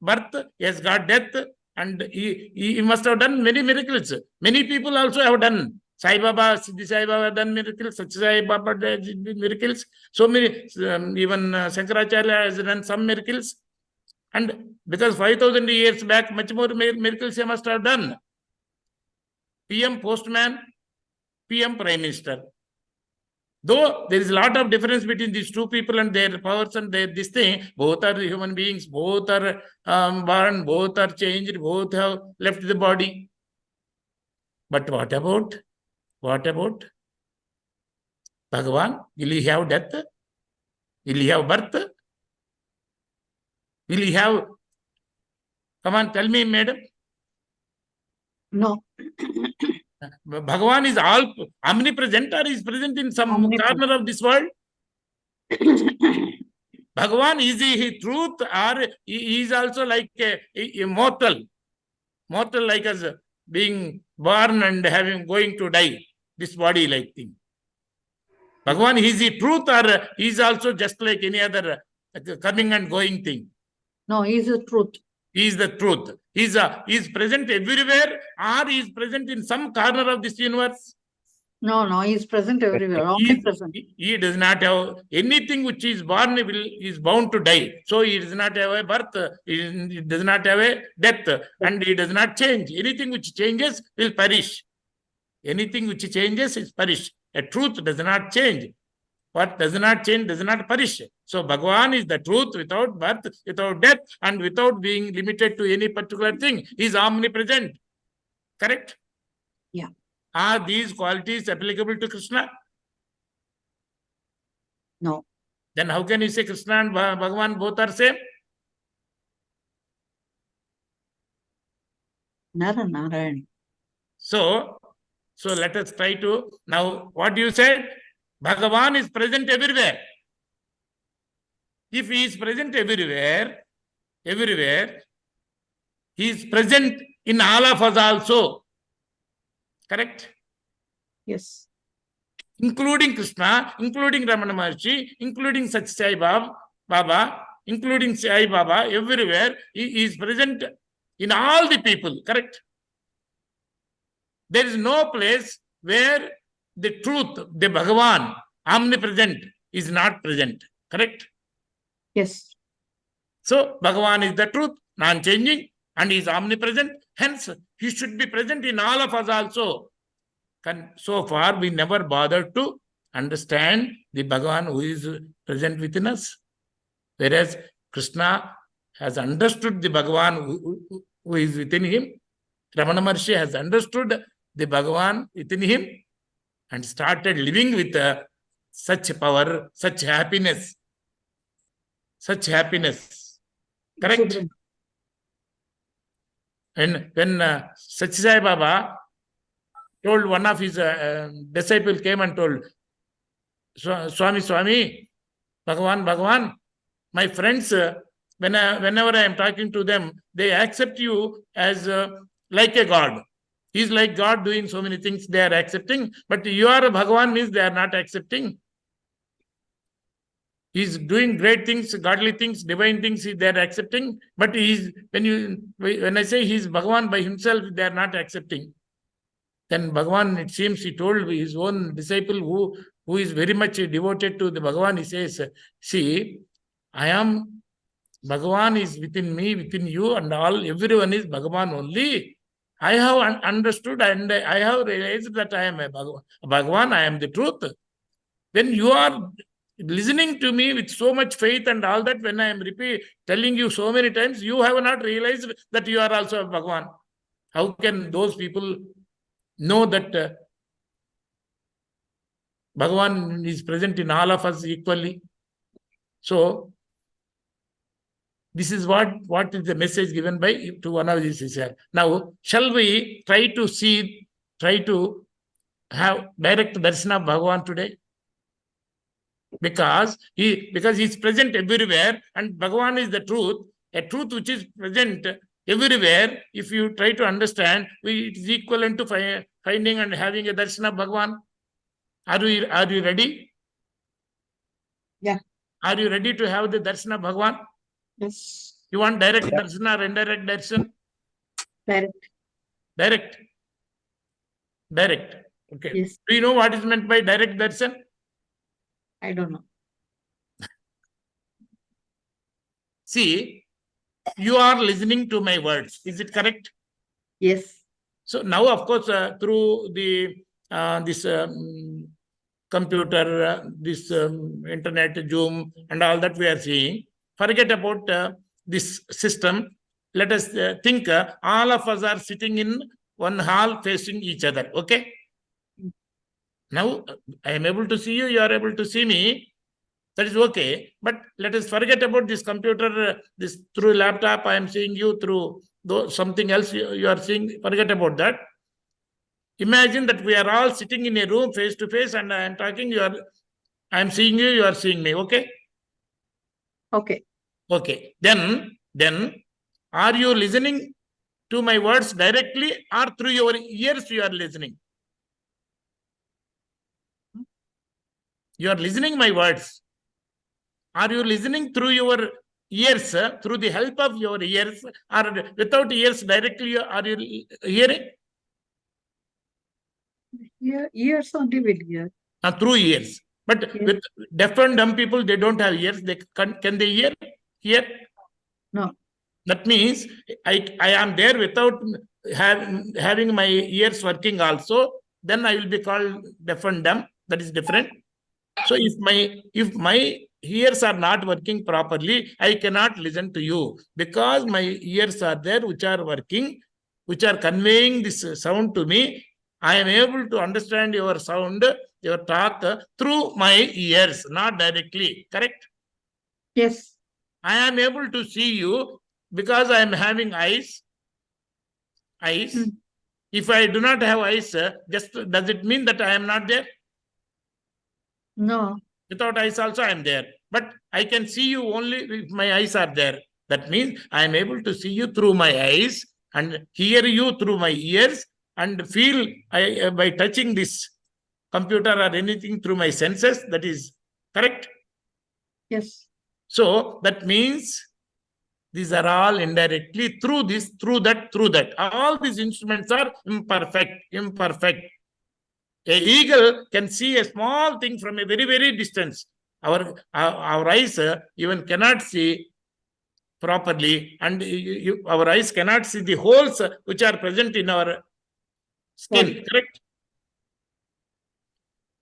birth, he has got death, and he must have done many miracles. Many people also have done. Sai Baba, Siddhi Sai Baba have done miracles, Satya Sai Baba did miracles. So many, even Shankaracharya has done some miracles. And because 5,000 years back, much more miracles he must have done. PM Postman, PM Prime Minister. Though there is a lot of difference between these two people and their powers and this thing, both are human beings, both are born, both are changed, both have left the body. But what about Bhagavan? Will he have death? Will he have birth? Will he have... Come on, tell me, madam. No. Bhagavan is all omnipresent or is present in some corner of this world? Bhagavan, is he truth or he is also like a mortal? Mortal like us, being born and going to die, this body like thing. Bhagavan, is he truth or he is also just like any other coming and going thing? No, he is the truth. He is the truth. He is present everywhere or he is present in some corner of this universe? No, he is present everywhere, omnipresent. He does not have anything which is born is bound to die. So he does not have a birth, he does not have a death, and he does not change. Anything which changes will perish. Anything which changes is perish. A truth does not change. What does not change does not perish. So Bhagavan is the truth without birth, without death, and without being limited to any particular thing. He is omnipresent. Correct? Yeah. Are these qualities applicable to Krishna? No. Then how can you say Krishna and Bhagavan both are same? Narayan. So let us try to, now what you said, Bhagavan is present everywhere. If he is present everywhere, he is present in all of us also. Correct? Yes. Including Krishna, including Ramana Maharshi, including Satya Sai Baba, including Sai Baba, everywhere, he is present in all the people. Correct? There is no place where the truth, the Bhagavan, omnipresent, is not present. Correct? Yes. So, Bhagavan is the truth, non-changing, and he is omnipresent. Hence, he should be present in all of us also. So far, we never bothered to understand the Bhagavan who is present within us. Whereas, Krishna has understood the Bhagavan who is within him. Ramana Maharshi has understood the Bhagavan within him and started living with such power, such happiness. Such happiness. Correct? And when Satya Sai Baba told one of his disciples, came and told, Swami, Bhagavan, my friends, whenever I am talking to them, they accept you as like a God. He is like God doing so many things they are accepting, but you are a Bhagavan means they are not accepting. He's doing great things, godly things, divine things, they are accepting. But when I say he's Bhagavan by himself, they are not accepting. Then Bhagavan, it seems, he told his own disciple who is very much devoted to the Bhagavan, he says, see, I am, Bhagavan is within me, within you, and everyone is Bhagavan only. I have understood and I have realized that I am a Bhagavan, I am the truth. When you are listening to me with so much faith and all that, when I am telling you so many times, you have not realized that you are also a Bhagavan. How can those people know that Bhagavan is present in all of us equally? So, this is what is the message given to one of these here. Now, shall we try to have direct darshan of Bhagavan today? Because he is present everywhere, and Bhagavan is the truth, a truth which is present everywhere. If you try to understand, it is equivalent to finding and having a darshan of Bhagavan. Are you ready? Yeah. Are you ready to have the darshan of Bhagavan? Yes. You want direct darshan or indirect darshan? Direct. Direct. Okay. Yes. Do you know what is meant by direct darshan? I don't know. See, you are listening to my words. Is it correct? Yes. So now, of course, through the this computer, this internet, Zoom, and all that we are seeing, forget about this system. Let us think all of us are sitting in one hall facing each other. Okay? Now, I am able to see you, you are able to see me. That is okay. But let us forget about this computer, this through laptop, I am seeing you, through something else you are seeing. Forget about that. Imagine that we are all sitting in a room face to face, and I am talking, I am seeing you, you are seeing me. Okay? Okay. Okay. Then, are you listening to my words directly, or through your ears you are listening? You are listening my words. Are you listening through your ears, through the help of your ears, or without ears directly are you hearing? Ears only will hear. Through ears. But Yes. with deaf and dumb people, they don't have ears. Can they hear? Hear? No. That means I am there without having my ears working also. Then I will be called deaf and dumb. That is different. So if my ears are not working properly, I cannot listen to you, because my ears are there which are working, which are conveying this sound to me. I am able to understand your sound, your talk through my ears, not directly. Correct? Yes. I am able to see you because I am having eyes. If I do not have eyes, does it mean that I am not there? No. Without eyes also I am there. But I can see you only if my eyes are there. That means I am able to see you through my eyes and hear you through my ears and feel by touching this computer or anything through my senses. That is correct? Yes. So that means these are all indirectly through this, through that, through that. All these instruments are imperfect. A eagle can see a small thing from a very, very distance. Our eyes even cannot see properly, and our eyes cannot see the holes which are present in our skin. Correct?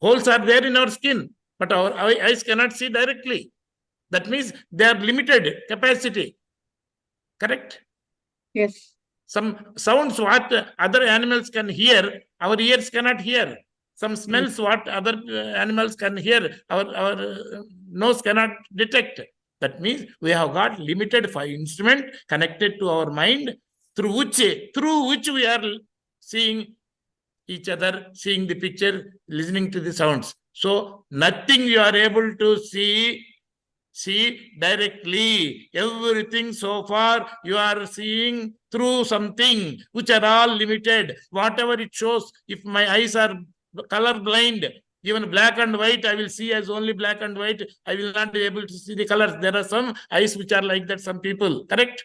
Holes are there in our skin, but our eyes cannot see directly. That means they are limited capacity. Correct? Yes. Some sounds what other animals can hear, our ears cannot hear. Some smells what other animals can hear, our nose cannot detect. That means we have got limited instrument connected to our mind, through which we are seeing each other, seeing the picture, listening to the sounds. So nothing you are able to see directly. Everything so far you are seeing through something, which are all limited. Whatever it shows, if my eyes are color blind, Even black and white, I will see as only black and white. I will not be able to see the colors. There are some eyes which are like that, some people. Correct?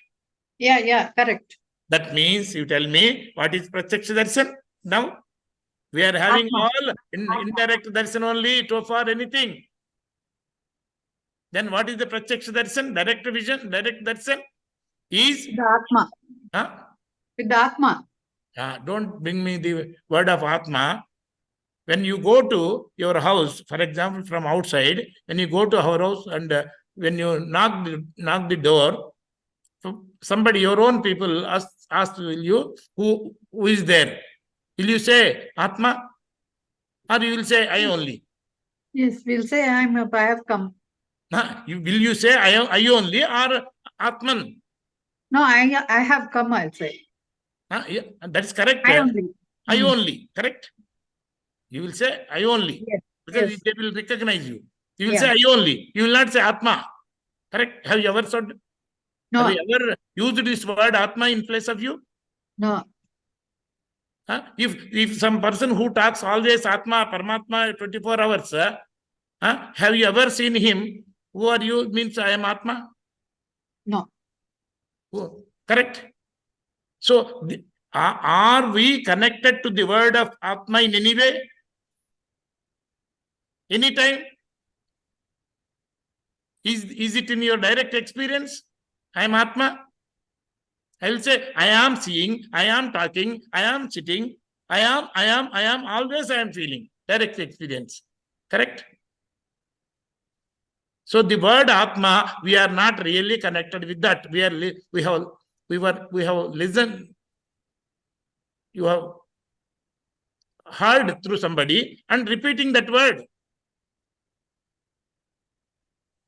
Yeah, correct. That means you tell me what is Pratyaksha Darshan now? We are having Atma. all indirect darshan only so far anything. Then what is the Pratyaksha Darshan? Direct vision, direct darshan is The Atma. huh? With the Atma. Don't bring me the word of Atma. When you go to your house, for example, from outside, when you go to our house and when you knock the door, somebody, your own people ask you, who is there? Will you say Atma? Or you will say I only? Yes, we'll say I have come. Will you say I only or Atman? No, I have come, I'll say. Yeah, that's correct. I only. I only, correct? You will say I only. Yes. Because Yes. they will recognize you. You will Yeah. say I only. You will not say Atma. Correct? Have you ever said? No, Have you ever used this word Atma in place of you? no. If some person who talks always Atma, Paramatma 24 hours, have you ever seen him? Who are you? Means I am Atma? No. Correct? So, are we connected to the word of Atma in any way? Anytime? Is it in your direct experience? I am Atma. I will say, I am seeing, I am talking, I am sitting, I am, always I am feeling. Direct experience. Correct? So the word Atma, we are not really connected with that. We have listened. You have heard through somebody and repeating that word.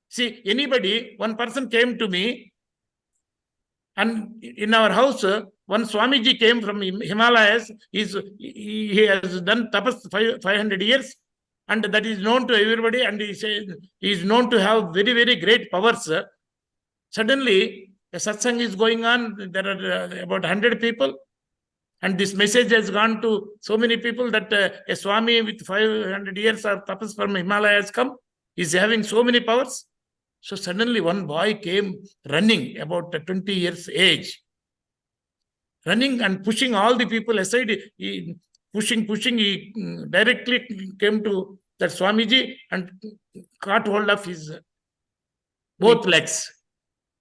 See, one person came to me, and in our house, one Swamiji came from Himalayas. He has done tapas 500 years, and that is known to everybody, and he is known to have very, very great powers. Suddenly, a satsang is going on. There are about 100 people, and this message has gone to so many people that a Swami with 500 years of tapas from Himalayas come. Is having so many powers. So suddenly one boy came running, about 20 years age, running and pushing all the people aside. Pushing, he directly came to that Swamiji and caught hold of his both legs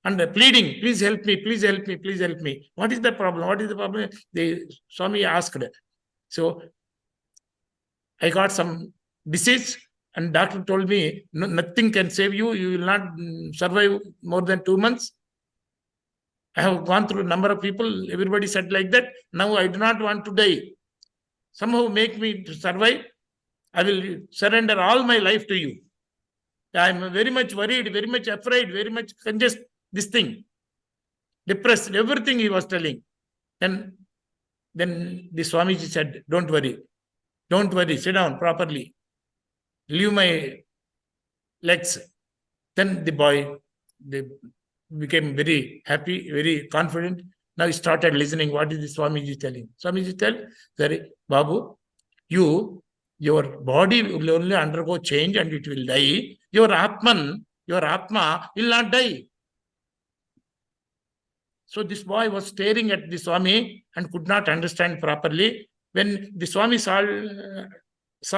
and pleading, please help me, please help me, please help me. What is the problem? What is the problem? The Swami asked. So I got some disease. And doctor told me, nothing can save you. You will not survive more than 2 months. I have gone through a number of people. Everybody said like that. Now I do not want to die. Somehow make me to survive. I will surrender all my life to you. I am very much worried, very much afraid, very much congested. This thing. Depressed. Everything he was telling. Then the Swamiji said, don't worry. Don't worry. Sit down properly. Leave my legs. Then the boy became very happy, very confident. Now he started listening. What is the Swamiji telling? Swamiji tell, sorry, Babu, your body will only undergo change and it will die. Your Atma will not die. So this boy was staring at the Swami and could not understand properly. When the Swami saw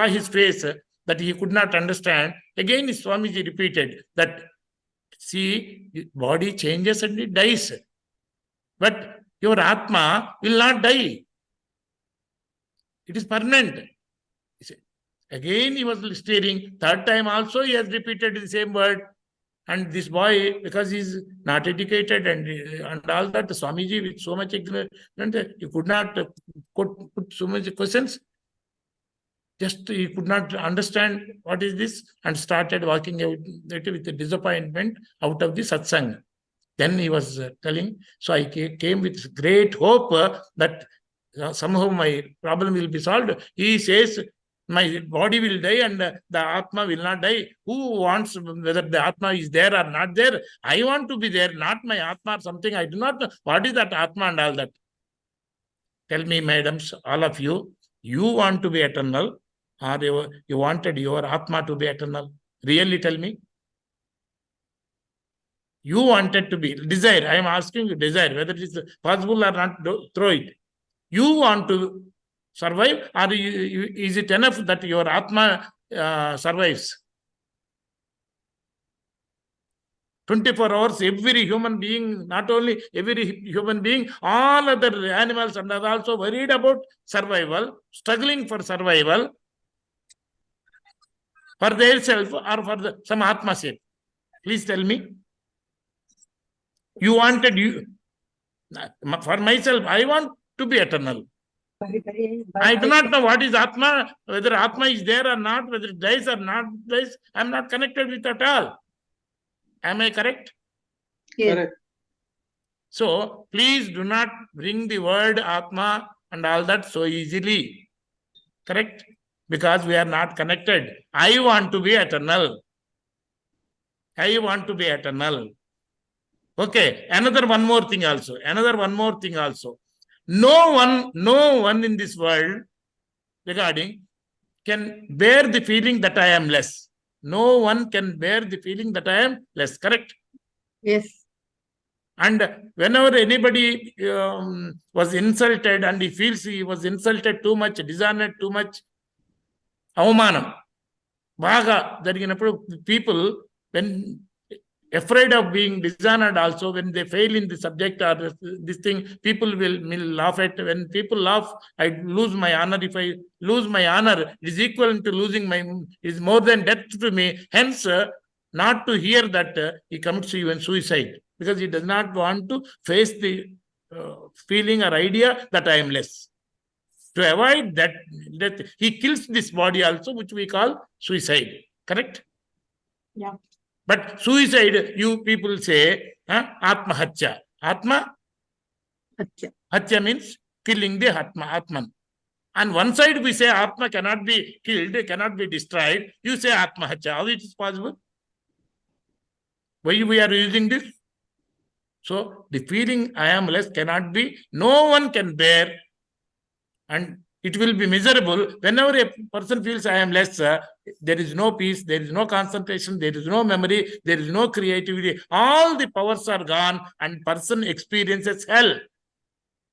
his face, that he could not understand. Again, Swamiji repeated that, see, body changes and it dies. But your Atma will not die. It is permanent. Again, he was staring. Third time also, he has repeated the same word. And this boy, because he is not educated and all that, Swamiji with so much ignorance, he could not put so much questions. Just he could not understand what is this and started walking out with a disappointment out of the satsang. Then he was telling, so I came with great hope that somehow my problem will be solved. He says, my body will die and the Atma will not die. Who wants whether the Atma is there or not there? I want to be there, not my Atma or something. I do not know. What is that Atma and all that? Tell me, madams, all of you, you want to be eternal. Or you wanted your Atma to be eternal? Really tell me. You wanted to be. Desire. I am asking you desire. Whether it is possible or not, throw it. You want to survive, or is it enough that your Atma survives? 24 hours, every human being, not only every human being, all other animals and are also worried about survival, struggling for survival, for their self or for some Atma sake. Please tell me. You wanted you. For myself, I want to be eternal. I do not know what is Atma, whether Atma is there or not, whether it dies or not dies. I am not connected with it at all. Am I correct? Yes. Correct. So, please do not bring the word Atma and all that so easily. Correct? Because we are not connected. I want to be eternal. I want to be eternal. Okay, another one more thing also. No one in this world regarding can bear the feeling that I am less. No one can bear the feeling that I am less. Correct? Yes. And whenever anybody was insulted and he feels he was insulted too much, dishonored too much, avamanam, baga, people, when afraid of being dishonored also, when they fail in the subject or this thing, people will laugh at. When people laugh, I lose my honor. If I lose my honor, it is equal to losing my, is more than death to me. Hence, not to hear that he commits even suicide, because he does not want to face the feeling or idea that I am less. To avoid that, he kills this body also, which we call suicide. Correct? Yeah. But suicide, you people say, Atma Hatya. Atma? Hatya. Hatya means killing the Atman. On one side, we say Atma cannot be killed, cannot be destroyed. You say Atma Hatya. How it is possible? Why we are using this? So, the feeling I am less cannot be, no one can bear, and it will be miserable. Whenever a person feels I am less, there is no peace, there is no concentration, there is no memory, there is no creativity. All the powers are gone and person experiences hell.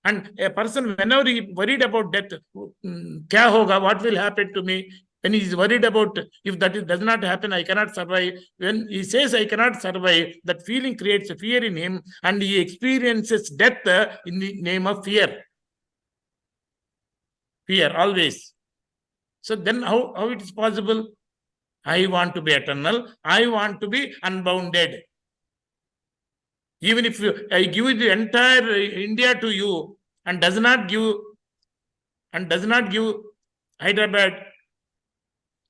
And a person, whenever he is worried about death, kya hoga, what will happen to me? When he is worried about, if that does not happen, I cannot survive. When he says I cannot survive, that feeling creates a fear in him and he experiences death in the name of fear. Fear, always. So then how it is possible? I want to be eternal. I want to be unbounded. Even if I give the entire India to you and does not give Hyderabad,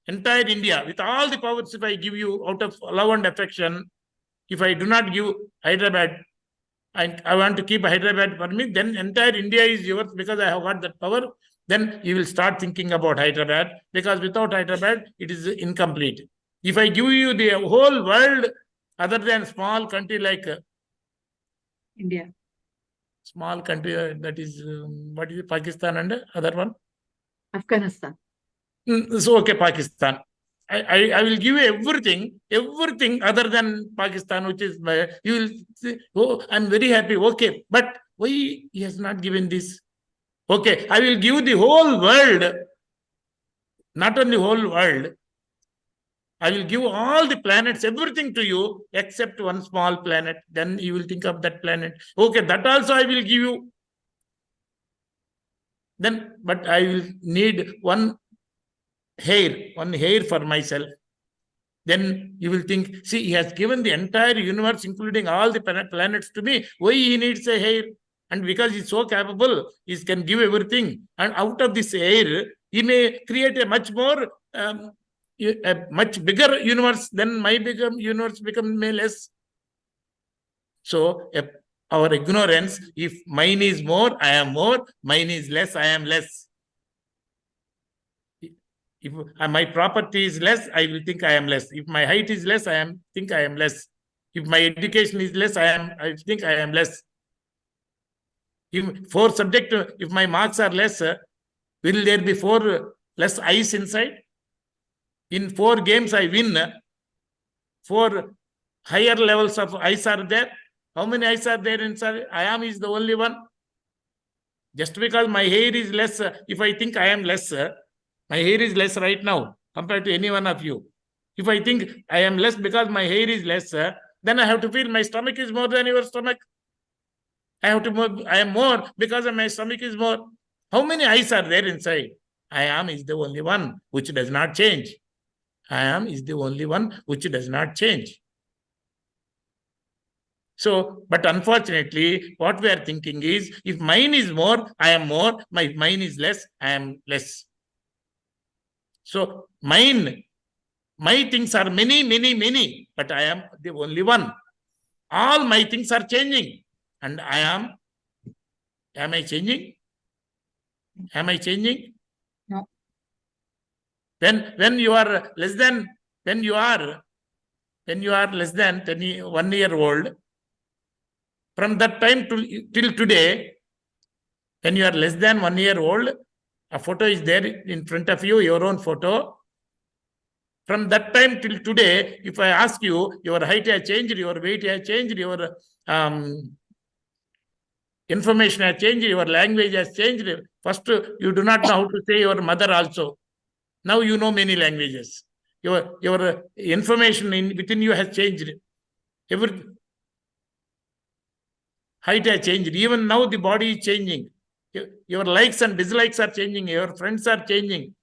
entire India, with all the powers, if I give you out of love and affection, if I do not give Hyderabad, I want to keep Hyderabad for me, then entire India is yours because I have got that power. Then you will start thinking about Hyderabad, because without Hyderabad, it is incomplete. If I give you the whole world, other than small country like India. Small country, that is, what is it, Pakistan and other one? Afghanistan. So, okay, Pakistan. I will give you everything other than Pakistan, which is, you will say, oh, I'm very happy. Okay, but why he has not given this? Okay, I will give the whole world, not only whole world, I will give all the planets, everything to you, except one small planet. Then you will think of that planet. Okay, that also I will give you. Then, but I will need one hair for myself. Then you will think, see, he has given the entire universe, including all the planets to me. Why he needs a hair? And because he's so capable, he can give everything. And out of this hair, he may create a much more, a much bigger universe. Then my bigger universe becomes less. So, our ignorance, if mine is more, I am more. Mine is less, I am less. If my property is less, I will think I am less. If my height is less, think I am less. If my education is less, I think I am less. If my marks are less, will there be 4 less eyes inside? In 4 games, I win. 4 higher levels of ice are there. How many ice are there inside? I am is the only one. Just because my hair is less, if I think I am less, my hair is less right now compared to any one of you. If I think I am less because my hair is less, then I have to feel my stomach is more than your stomach. I am more because my stomach is more. How many eyes are there inside? I am is the only one which does not change. I am is the only one which does not change. So, but unfortunately, what we are thinking is, if mine is more, I am more. Mine is less, I am less. So, my things are many, many, many, but I am the only one. All my things are changing. And I am I changing? Am I changing? No. When you are less than, when you are less than 1 year old, from that time till today, when you are less than 1 year old, a photo is there in front of you, your own photo. From that time till today, if I ask you, your height has changed, your weight has changed, your information has changed, your language has changed. First, you do not know how to say your mother also. Now you know many languages. Your information within you has changed. Every height has changed. Even now the body is changing. Your likes and dislikes are changing. Your friends are changing.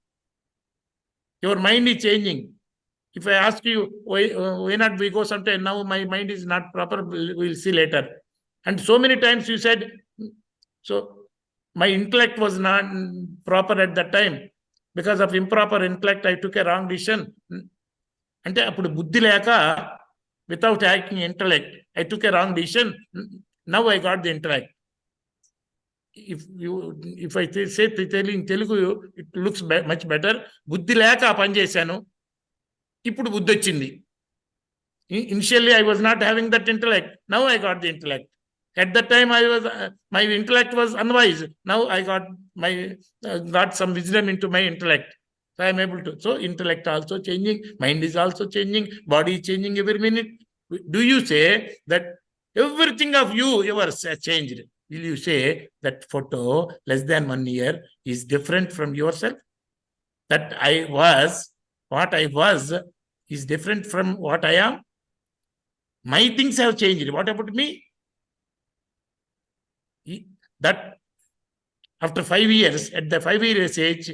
Your mind is changing. If I ask you, why not we go sometime? Now my mind is not proper. We'll see later. And so many times you said, so my intellect was not proper at that time. Because of improper intellect, I took a wrong decision. Ante appudu buddhi leka, without acting intellect, I took a wrong decision. Now I got the intellect. If I say in Telugu, it looks much better. Buddhi leka pani chesanu. Ippudu buddhi vachindi. Initially, I was not having that intellect. Now I got the intellect. At that time, my intellect was unwise. Now I got some wisdom into my intellect. So I am able to. So intellect also changing, mind is also changing, body is changing every minute. Do you say that everything of yours has changed? Will you say that photo less than 1 year is different from yourself? That what I was is different from what I am? My things have changed. What about me? That after 5 years, at the 5 years age,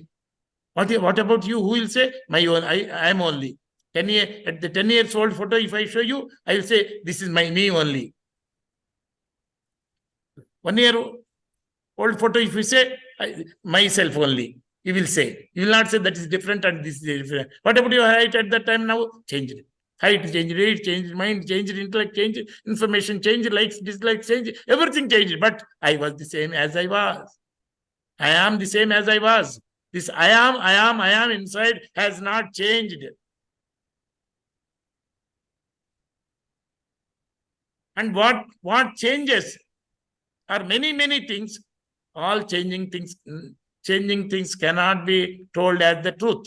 what about you? Who will say, my own, I am only. 10 year, at the 10 years old photo, if I show you, I will say, this is me only. 1 year old photo, if you say, myself only, you will say. You will not say that is different and this is different. What about your height at that time now? Changed. Height changed, age changed, mind changed, intellect changed, information changed, likes, dislikes changed, everything changed. But I was the same as I was. I am the same as I was. This I am inside has not changed. And what changes are many, many things. All changing things cannot be told as the truth.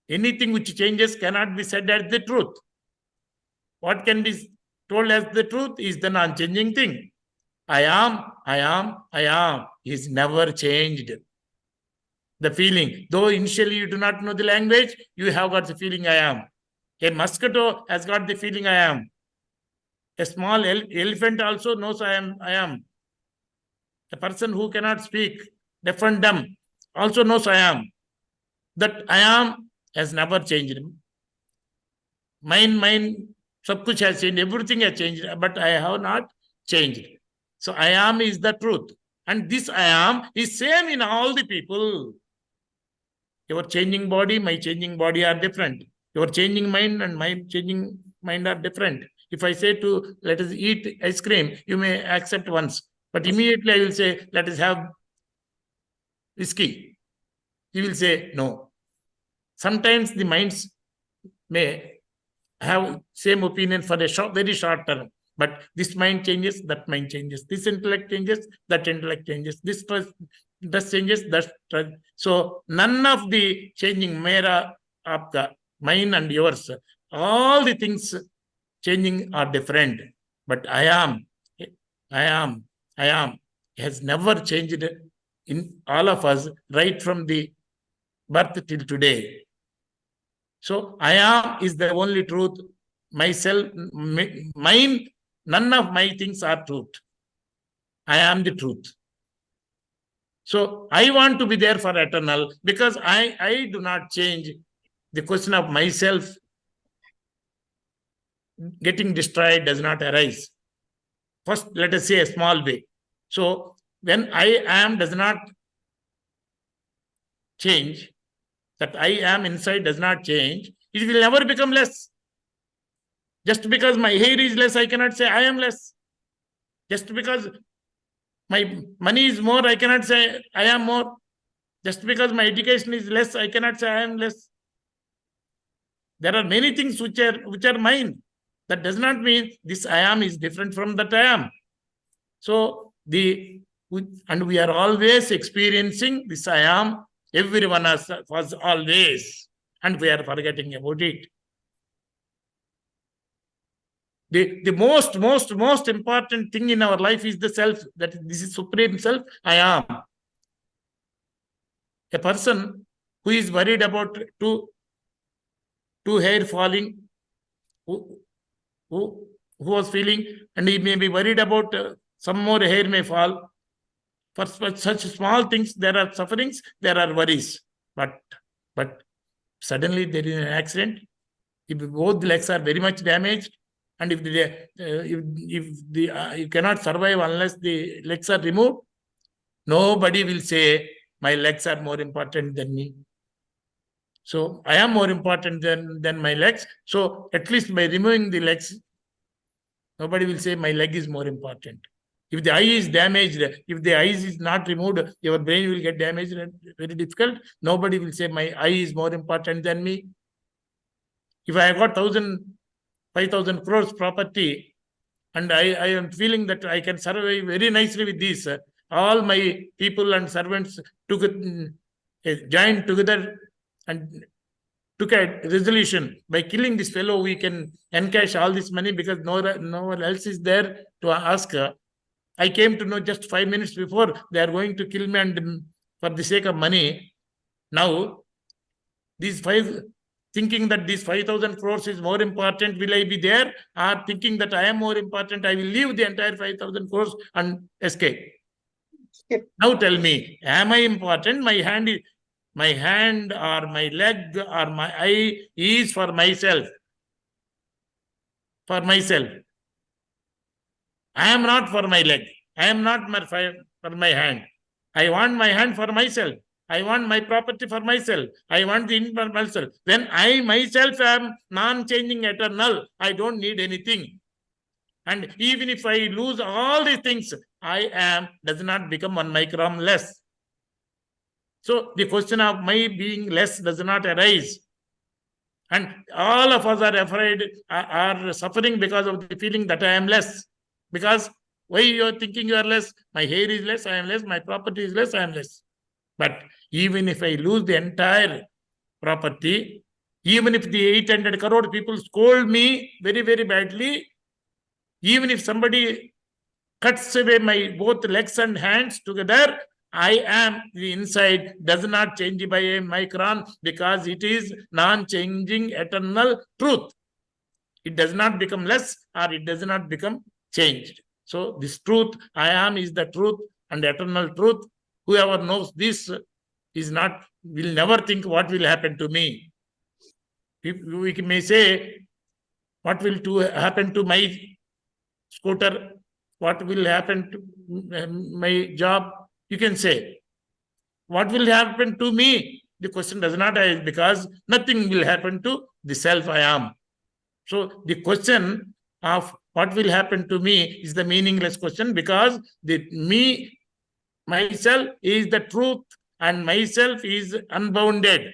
Anything which changes cannot be said as the truth. What can be told as the truth is the non-changing thing. I am is never changed. The feeling, though initially you do not know the language, you have got the feeling I am. A mosquito has got the feeling I am. A small elephant also knows I am. A person who cannot speak, deaf and dumb, also knows I am. That I am has never changed. Mine, sab kuch has changed, everything has changed, but I have not changed. So I am is the truth. And this I am is same in all the people. Your changing body, my changing body are different. Your changing mind and my changing mind are different. If I say to let us eat ice cream, you may accept once. But immediately I will say, let us have whiskey. You will say, no. Sometimes the minds may have same opinion for a very short term. But this mind changes, that mind changes. This intellect changes, that intellect changes. This dress changes, so none of the changing, mera, aapka, mine and yours, all the things changing are different. But I am has never changed in all of us right from the birth till today. So I am is the only truth. Myself, mine, none of my things are truth. I am the truth. So I want to be there for eternal because I do not change. The question of myself getting destroyed does not arise. First, let us say a small way. So when I am does not change, that I am inside does not change, it will never become less. Just because my hair is less, I cannot say I am less. Just because my money is more, I cannot say I am more. Just because my education is less, I cannot say I am less. There are many things which are mine. That does not mean this I am is different from that I am. So and we are always experiencing this I am. Everyone was always, and we are forgetting about it. The most important thing in our life is the self, that this is supreme self, I am. A person who is worried about two hair falling, who was feeling, and he may be worried about some more hair may fall. For such small things, there are sufferings, there are worries. But suddenly there is an accident. If both the legs are very much damaged, and if you cannot survive unless the legs are removed, nobody will say my legs are more important than me. So I am more important than my legs. So at least by removing the legs, nobody will say my leg is more important. If the eye is damaged, if the eye is not removed, your brain will get damaged and very difficult. Nobody will say my eye is more important than me. If I have got 5,000 crores property, and I am feeling that I can survive very nicely with this, all my people and servants joined together and took a resolution. By killing this fellow, we can encash all this money because no one else is there to ask. I came to know just 5 minutes before they are going to kill me, and for the sake of money. Now, thinking that this 5,000 crores is more important, will I be there? Or thinking that I am more important, I will leave the entire 5,000 crores and escape. Now tell me, am I important? My hand or my leg or my eye is for myself. For myself. I am not for my leg. I am not for my hand. I want my hand for myself. I want my property for myself. I want the for myself. When I myself am non-changing eternal, I don't need anything. And even if I lose all these things, does not become 1 micron less. So the question of my being less does not arise. And all of us are afraid, are suffering because of the feeling that I am less. Because why you are thinking you are less? My hair is less, I am less. My property is less, I am less. But even if I lose the entire property, even if the 800 crore people scold me very, very badly, even if somebody cuts away my both legs and hands together, I am the inside does not change by a micron because it is non-changing eternal truth. It does not become less or it does not become changed. So this truth, I am, is the truth and eternal truth. Whoever knows this will never think what will happen to me. We may say, what will happen to my scooter? What will happen to my job? You can say, what will happen to me? The question does not arise because nothing will happen to the self I am. So the question of what will happen to me is the meaningless question because myself is the truth and myself is unbounded.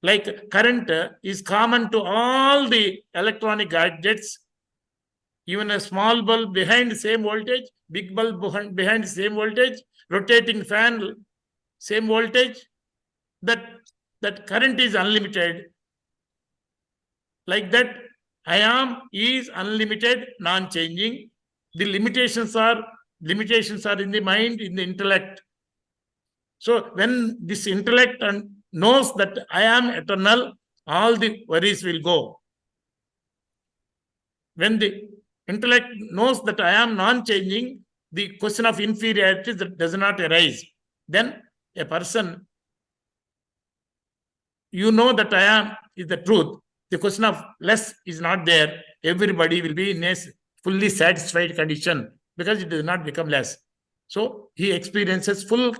Like current is common to all the electronic gadgets. Even a small bulb behind the same voltage, big bulb behind the same voltage, rotating fan, same voltage, that current is unlimited. Like that, I am is unlimited, non-changing. The limitations are in the mind, in the intellect. So when this intellect knows that I am eternal, all the worries will go. When the intellect knows that I am non-changing, the question of inferiority does not arise. Then a person, you know that I am is the truth. The question of less is not there. Everybody will be in a fully satisfied condition because it does not become less. So he experiences full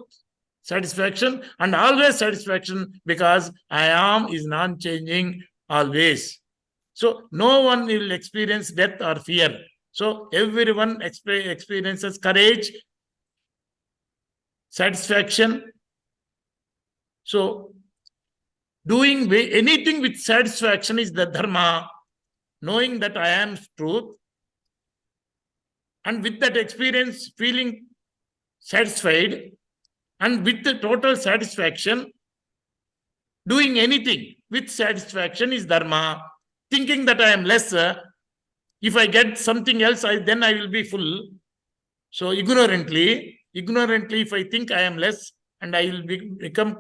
satisfaction and always satisfaction because I am is non-changing always. So no one will experience death or fear. So everyone experiences courage, satisfaction. So doing anything with satisfaction is the dharma, knowing that I am truth, and with that experience feeling satisfied, and with the total satisfaction, doing anything with satisfaction is dharma. Thinking that I am lesser, if I get something else, then I will be full. So ignorantly, if I think I am less and I will become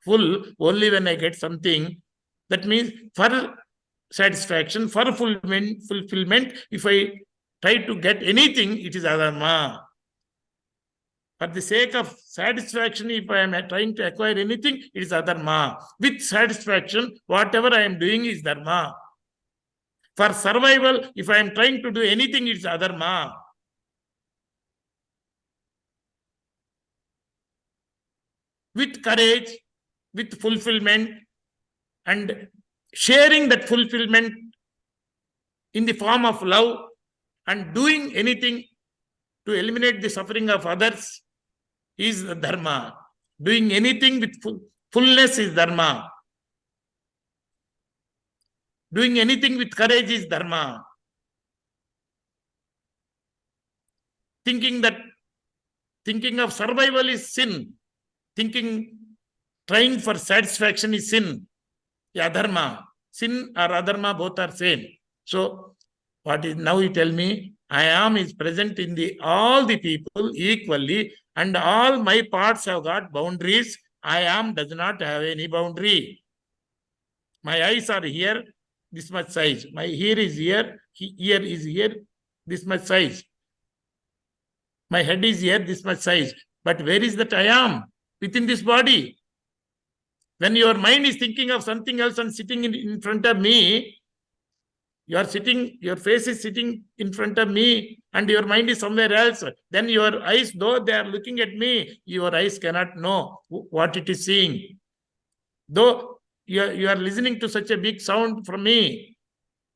full only when I get something, that means for satisfaction, for fulfillment, if I try to get anything, it is adharma. For the sake of satisfaction, if I am trying to acquire anything, it is adharma. With satisfaction, whatever I am doing is dharma. For survival, if I am trying to do anything, it is adharma. With courage, with fulfillment, and sharing that fulfillment in the form of love, and doing anything to eliminate the suffering of others is dharma. Doing anything with fullness is dharma. Doing anything with courage is dharma. Thinking of survival is sin. Trying for satisfaction is sin. Adharma. Sin or adharma both are same. So what is now you tell me? I am is present in all the people equally, and all my parts have got boundaries. I am does not have any boundary. My eyes are here, this much size. My ear is here, ear is here, this much size. My head is here, this much size. But where is that I am? Within this body. When your mind is thinking of something else and sitting in front of me, your face is sitting in front of me and your mind is somewhere else. Then your eyes, though they are looking at me, your eyes cannot know what it is seeing. Though you are listening to such a big sound from me,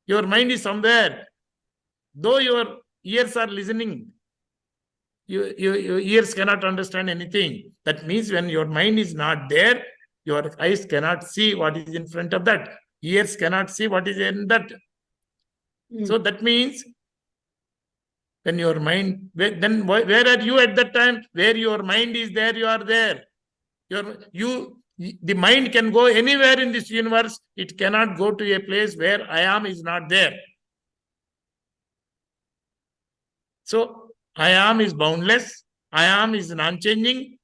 your mind is somewhere. Though your ears are listening, your ears cannot understand anything. That means when your mind is not there, your eyes cannot see what is in front of that. Ears cannot see what is in that. So that means when your mind, then where are you at that time? Where your mind is there, you are there. The mind can go anywhere in this universe. It cannot go to a place where I am is not there. So I am is boundless. I am is non-changing.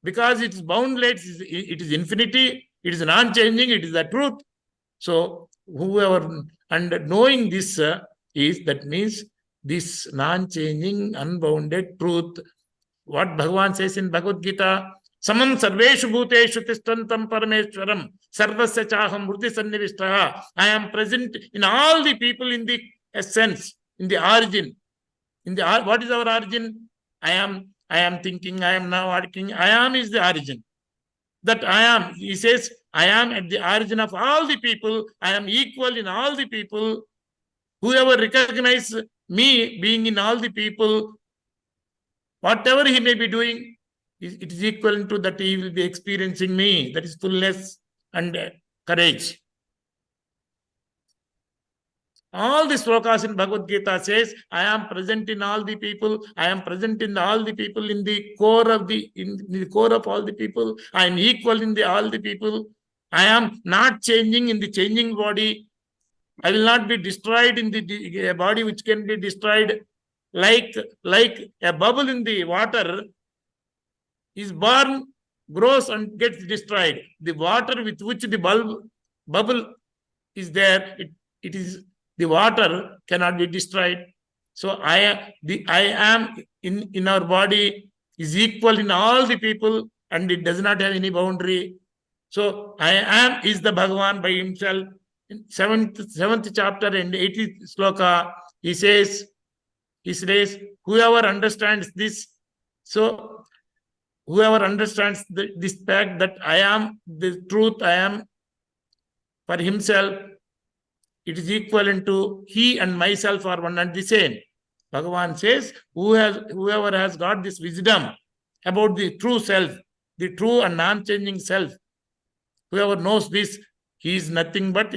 Because it is boundless, it is infinity, it is non-changing, it is the truth. So whoever, and knowing this that means this non-changing, unbounded truth. What Bhagavan says in Bhagavadgita, Samam sarveshu bhuteshu tishtantam parameshwaram sarvasya chaham murti sannivishtaha. I am present in all the people in the essence, in the origin. What is our origin? I am thinking, I am now working. I am is the origin. That I am, he says, I am at the origin of all the people. I am equal in all the people. Whoever recognizes me being in all the people, whatever he may be doing, it is equal to that he will be experiencing me. That is fullness and courage. All the slokas in Bhagavad Gita says, I am present in all the people. I am present in all the people in the core of all the people. I am equal in all the people. I am not changing in the changing body. I will not be destroyed in the body which can be destroyed. Like a bubble in the water is born, grows and gets destroyed. The water with which the bubble is there, it is the water cannot be destroyed. So I am in our body is equal in all the people and it does not have any boundary. So I am is the Bhagavan by himself. In 7th chapter and 80th sloka, he says, whoever understands this, so whoever understands this fact that I am the truth, I am for himself, it is equivalent to he and myself are one and the same. Bhagavan says, whoever has got this wisdom about the true self, the true and non-changing self, whoever knows this, he is nothing but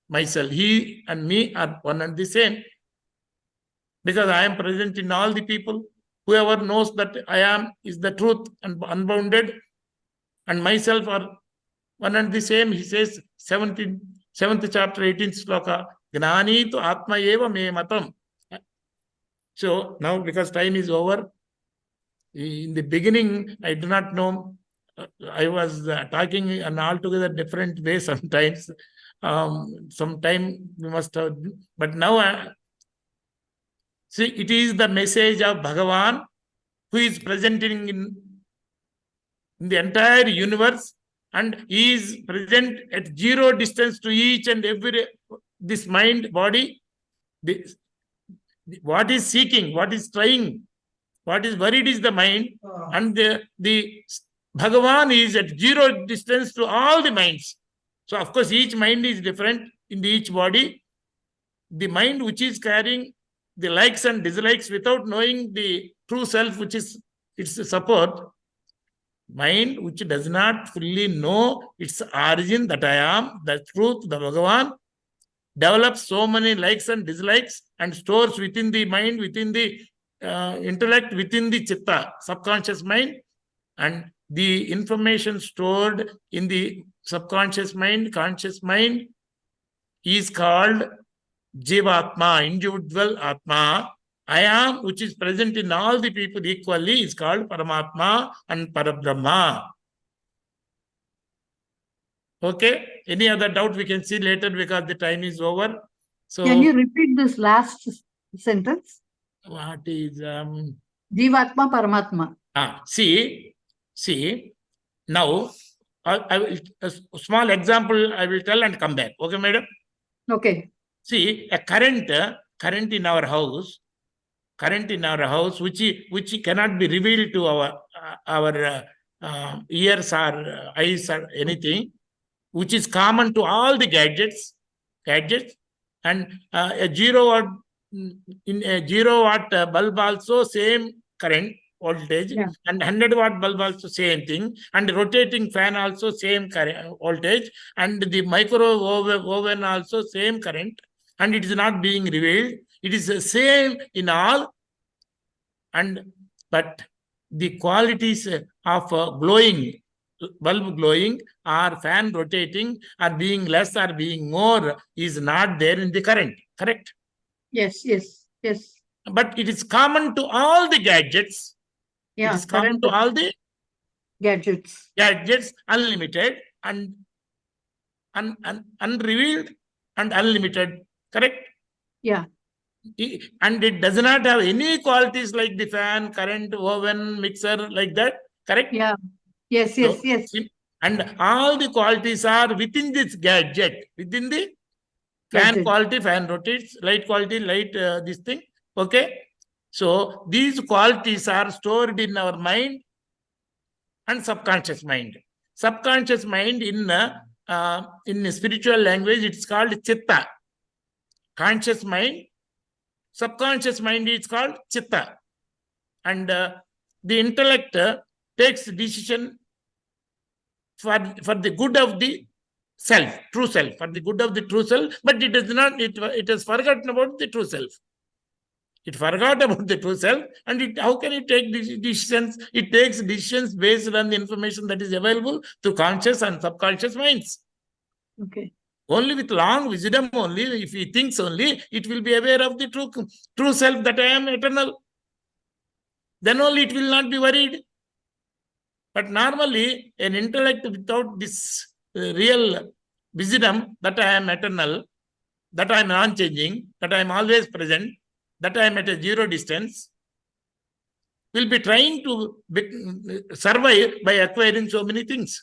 myself. He and me are one and the same. Because I am present in all the people. Whoever knows that I am is the truth and unbounded, and myself are one and the same. He says, 7th chapter, 18th sloka, Gnani tu Atma eva me matam. So now, because time is over, in the beginning, I do not know. I was talking in altogether different way sometimes. Sometime we must have, but now see, it is the message of Bhagavan who is present in the entire universe, and he is present at zero distance to each and every this mind body. What is seeking, what is trying, what is worried is the mind, and the Bhagavan is at zero distance to all the minds. So, of course, each mind is different in each body. The mind which is carrying the likes and dislikes without knowing the true self, which is its support, mind which does not fully know its origin, that I am, the truth, the Bhagavan, develops so many likes and dislikes and stores within the mind, within the intellect, within the chitta, subconscious mind, and the information stored in the subconscious mind, conscious mind is called Jivatma, individual Atma. I am, which is present in all the people equally, is called Paramatma and Parabrahma. Okay? Any other doubt we can see later because the time is over. So, Can you repeat this last sentence? what is Jivatma Paramatma. See, now I will a small example I will tell and come back. Okay, madam? Okay. See, a current in our house, which cannot be revealed to our ears or eyes or anything, which is common to all the gadgets, and a 0 watt bulb also same current voltage, Yeah. and 100 watt bulb also same thing, and rotating fan also same current voltage, and the microwave oven also same current, and it is not being revealed. It is the same in all, but the qualities of glowing, bulb glowing or fan rotating or being less or being more is not there in the current, correct? Yes. But it is common to all the gadgets. Yeah. It is common to all the gadgets. Unlimited and unrevealed and unlimited, correct? Yeah. And it does not have any qualities like the fan, current, oven, mixer, like that, correct? Yeah. Yes. So, and all the qualities are within this gadget, within the fan Gadget. quality, fan rotates, light quality, light this thing. Okay. So these qualities are stored in our mind and subconscious mind. Subconscious mind in spiritual language, it's called chitta. Conscious mind, subconscious mind is called chitta. And the intellect takes decision for the good of the self, true self, for the good of the true self, but it is not, it has forgotten about the true self. It forgot about the true self, and how can it take decisions? It takes decisions based on the information that is available to conscious and subconscious minds. Okay. Only with long wisdom only, if he thinks only, it will be aware of the true self, that I am eternal. Then only it will not be worried. But normally, an intellect without this real wisdom, that I am eternal, that I am non-changing, that I am always present, that I am at a zero distance, will be trying to survive by acquiring so many things.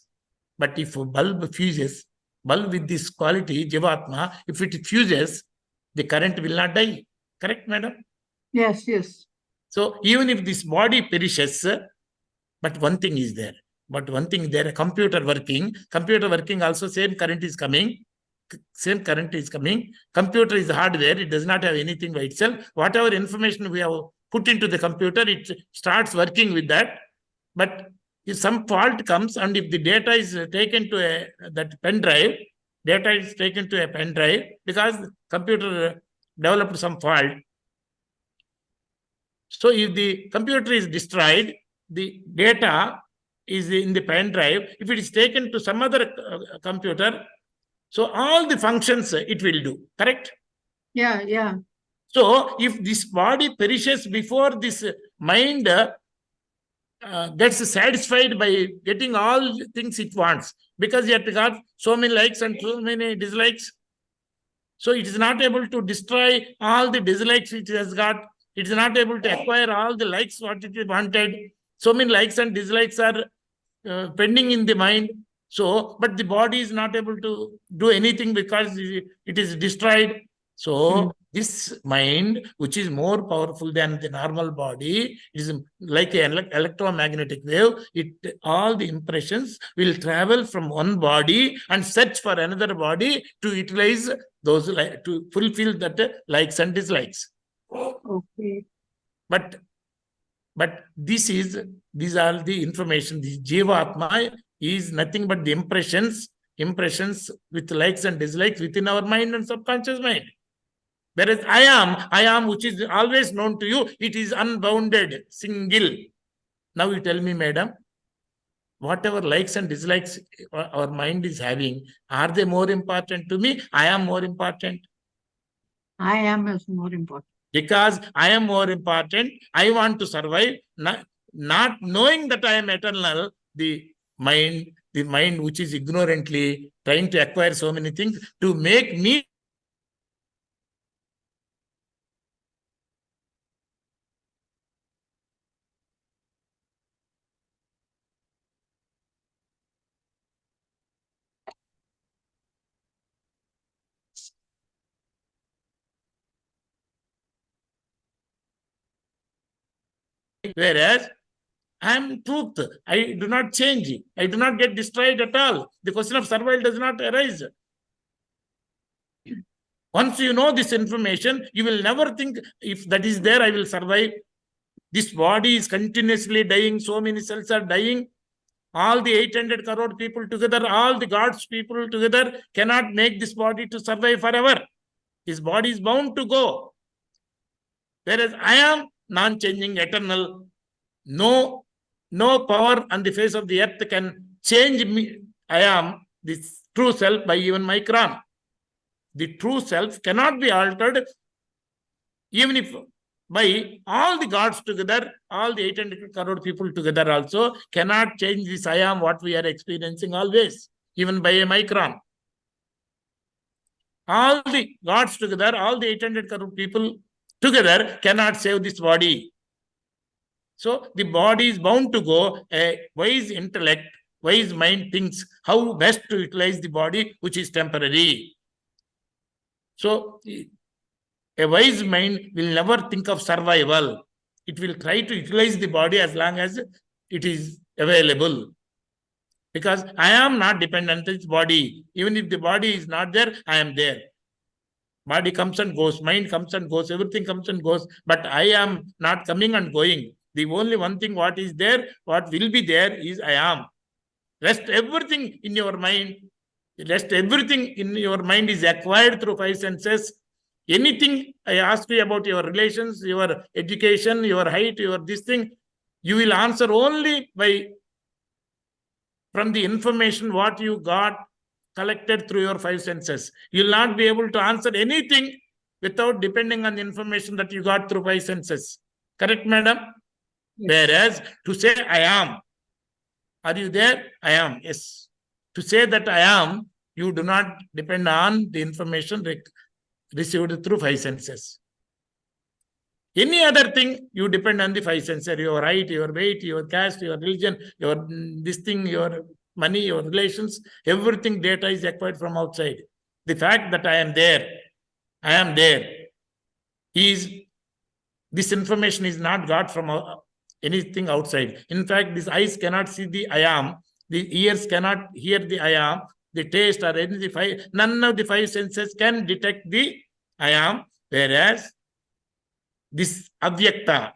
But if a bulb fuses, bulb with this quality, Jivatma, if it fuses, the current will not die. Correct, madam? Yes, yes. So even if this body perishes, but one thing is there. But one thing there, computer working also, same current is coming. Same current is coming. Computer is hardware. It does not have anything by itself. Whatever information we have put into the computer, it starts working with that. But if some fault comes, and if the data is taken to that pen drive, because computer developed some fault. So if the computer is destroyed, the data is in the pen drive. If it is taken to some other computer, so all the functions it will do. Correct? Yeah, yeah. So if this body perishes before this mind gets satisfied by getting all things it wants, because it got so many likes and so many dislikes, so it is not able to destroy all the dislikes it has got. It is not able to acquire all the likes what it wanted. So many likes and dislikes are pending in the mind. So, but the body is not able to do anything because it is destroyed. So, this mind, which is more powerful than the normal body, is like an electromagnetic wave. All the impressions will travel from one body and search for another body to utilize those, to fulfill that likes and dislikes. Okay. But these are the information. The Jivatma is nothing but the impressions with likes and dislikes within our mind and subconscious mind. Whereas I am, which is always known to you, it is unbounded, single. Now you tell me, madam, whatever likes and dislikes our mind is having, are they more important to me? I am more important. I am is more important. Because I am more important, I want to survive, not knowing that I am eternal. The mind which is ignorantly trying to acquire so many things to make me whereas I am truth. I do not change. I do not get destroyed at all. The question of survival does not arise. Once you know this information, you will never think, if that is there, I will survive. This body is continuously dying. So many cells are dying. All the 800 crore people together, all the God's people together cannot make this body to survive forever. This body is bound to go. Whereas I am non-changing, eternal. No power on the face of the earth can change me. I am this true self by even micron. The true self cannot be altered, even if by all the gods together, all the 800 crore people together also cannot change this I am what we are experiencing always, even by a micron. All the gods together, all the 800 crore people together cannot save this body. So the body is bound to go. A wise intellect, wise mind thinks how best to utilize the body, which is temporary. So a wise mind will never think of survival. It will try to utilize the body as long as it is available. Because I am not dependent on this body. Even if the body is not there, I am there. Body comes and goes, mind comes and goes, everything comes and goes. But I am not coming and going. The only one thing what is there, what will be there is I am. Rest everything in your mind Rest everything in your mind is acquired through five senses. Anything I ask you about your relations, your education, your height, your this thing, you will answer only from the information what you got collected through your five senses. You will not be able to answer anything without depending on the information that you got through five senses. Correct, madam? Yes. Whereas to say I am, are you there? I am, yes. To say that I am, you do not depend on the information received through five senses. Any other thing, you depend on the five senses, your height, your weight, your caste, your religion, your this thing, your money, your relations, everything data is acquired from outside. The fact that I am there, this information is not got from anything outside. In fact, these eyes cannot see the I am, the ears cannot hear the I am, the taste or any none of the five senses can detect the I am, whereas this avyakta,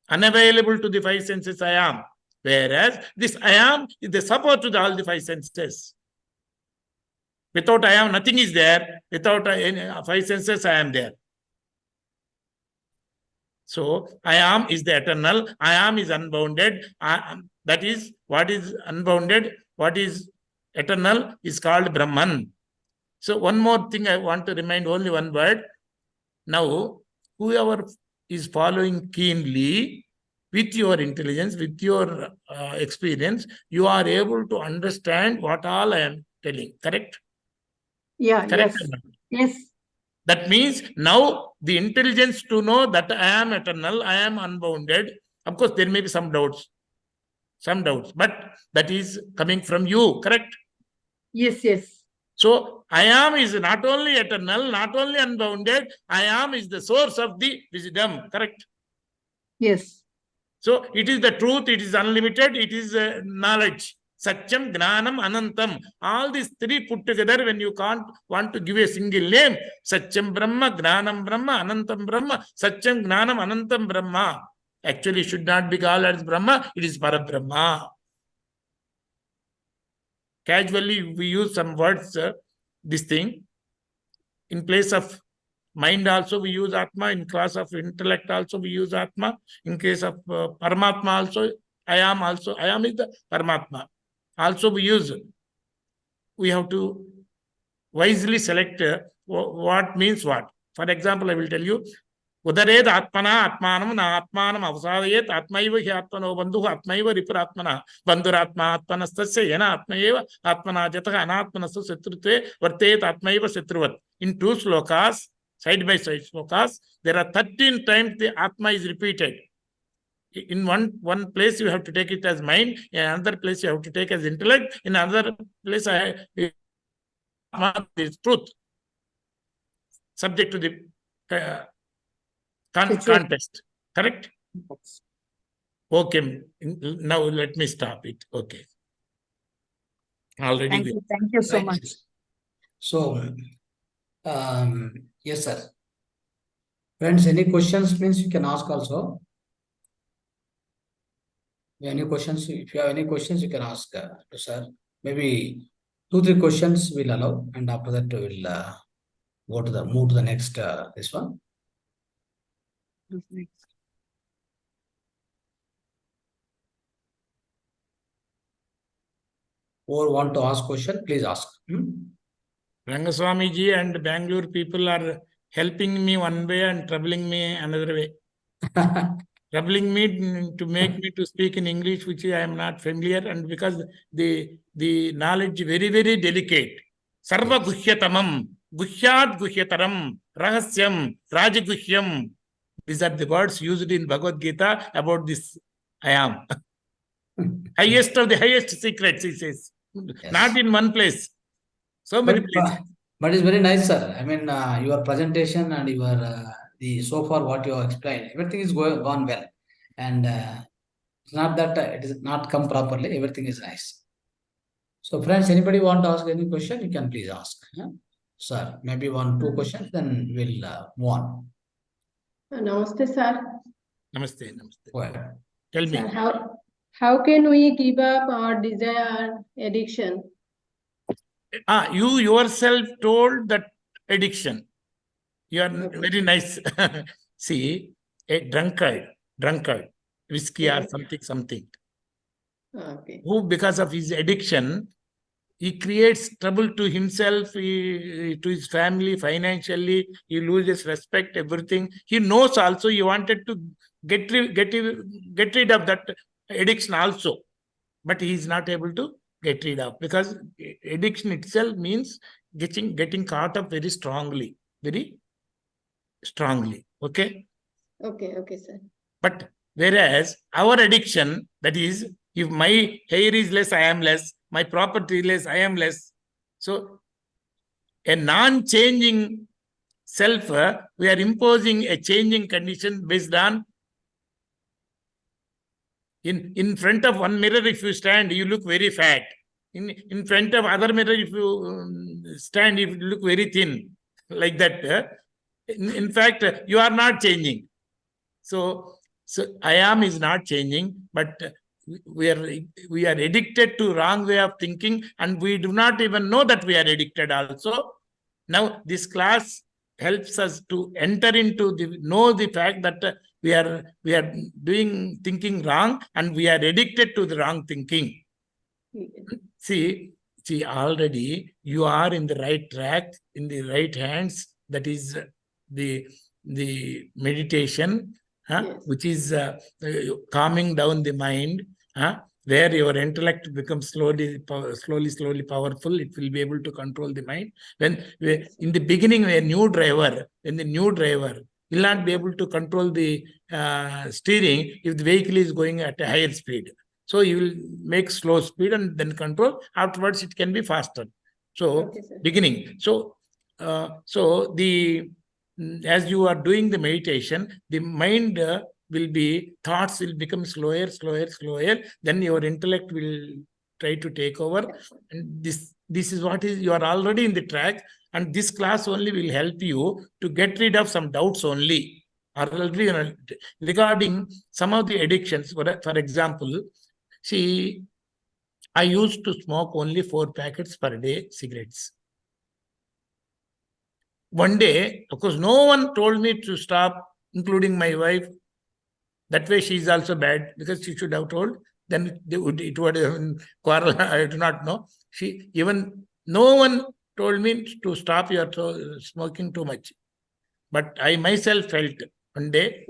unavailable to the five senses I am, whereas this I am is the support to all the five senses. Without I am, nothing is there. Without five senses, I am there. So, I am is the eternal. I am is unbounded. That is, what is unbounded, what is eternal is called Brahman. So, one more thing I want to remind, only one word. Now, whoever is following keenly with your intelligence, with your experience, you are able to understand what all I am telling. Correct? Yeah, Correct? yes. That means now the intelligence to know that I am eternal, I am unbounded. Of course, there may be some doubts, but that is coming from you. Correct? Yes, yes. So, I am is not only eternal, not only unbounded, I am is the source of the wisdom. Correct? Yes. So, it is the truth, it is unlimited, it is knowledge. Satyam, Gnanam, Anantam. All these three put together, when you can't want to give a single name, Satyam Brahma, Gnanam Brahma, Anantam Brahma, Satyam, Gnanam, Anantam Brahma. Actually, should not be called as Brahma, it is Parabrahma. Casually, we use some words, this thing. In place of mind also, we use Atma. In class of intellect also, we use Atma. In case of Paramatma also, I am also. I am is the Paramatma. Also, we use. We have to wisely select what means what. For example, I will tell you. Udared Atmana Atmanam na Atmanam avsadayet Atmaiva hi Atmano bandhu Atmaiva ripuratmana bandhuratma Atmanastasya yena Atmaeva Atmana jataha anatmanastu satrutve vartet Atmaiva satruvat. In two slokas, side by side slokas, there are 13 times the Atma is repeated. In one place you have to take it as mind, in another place you have to take as intellect, in another place Atma is truth, subject to the context. Correct? Okay. Now let me stop it. Okay. Already. Thank you so Right. much. So, yes, sir. Friends, any questions means you can ask also. Any questions? If you have any questions, you can ask to sir. Maybe 2-3 questions we'll allow, and after that we will move to the next this one. Or want to ask question, please ask. Rangaswami ji and Bangalore people are helping me one way and troubling me another way. Troubling me to make me to speak in English, which I am not familiar, and because the knowledge very, very delicate. Sarva guhyatamam, guhyat guhyataram, rahasyam, rajaguhyam. These are the words used in Bhagavadgita about this I am. Highest of the highest secrets, he says. Yes. Not in one place. So many places. But it's very nice, sir. I mean, your presentation and your so far what you have explained, everything is gone well, and it's not that it is not come properly. Everything is nice. So, friends, anybody want to ask any question, you can please ask. Sir, maybe 1-2 questions, then we'll move on. Namaste, sir. Namaste, namaste. Go ahead. Tell me. Sir, how can we give up our desire addiction? You yourself told that addiction. You are Okay. very nice. See, a drunkard, whiskey or something, Okay. who because of his addiction, he creates trouble to himself, to his family, financially, he loses respect, everything. He knows also he wanted to get rid of that addiction also, but he is not able to get rid of, because addiction itself means getting caught up very strongly. Okay. Okay, sir. But whereas our addiction, that is, if my hair is less, I am less, my property is less, I am less. So a non-changing self, we are imposing a changing condition based on, in front of one mirror, if you stand, you look very fat. In front of other mirror, if you stand, you look very thin. Like that. In fact, you are not changing. So I am is not changing, but we are addicted to wrong way of thinking, and we do not even know that we are addicted also. Now this class helps us to enter into know the fact that we are doing thinking wrong, and we are addicted to the wrong thinking. See, already you are in the right track, in the right hands. That is the meditation, Yes. which is calming down the mind, where your intellect becomes slowly powerful. It will be able to control the mind. In the beginning, when the new driver will not be able to control the steering if the vehicle is going at a higher speed. So you will make slow speed and then control. Afterwards, it can be faster. So Okay, sir. beginning. So as you are doing the meditation, the mind thoughts will become slower. Then your intellect will try to take over. And this is what is, you are already in the track. And this class only will help you to get rid of some doubts only. Regarding some of the addictions. For example, see, I used to smoke only 4 packets per day, cigarettes. One day, of course, no one told me to stop, including my wife. That way, she is also bad, because she should have told. Then it would quarrel. I do not know. No one told me to stop your smoking too much. But I myself felt one day,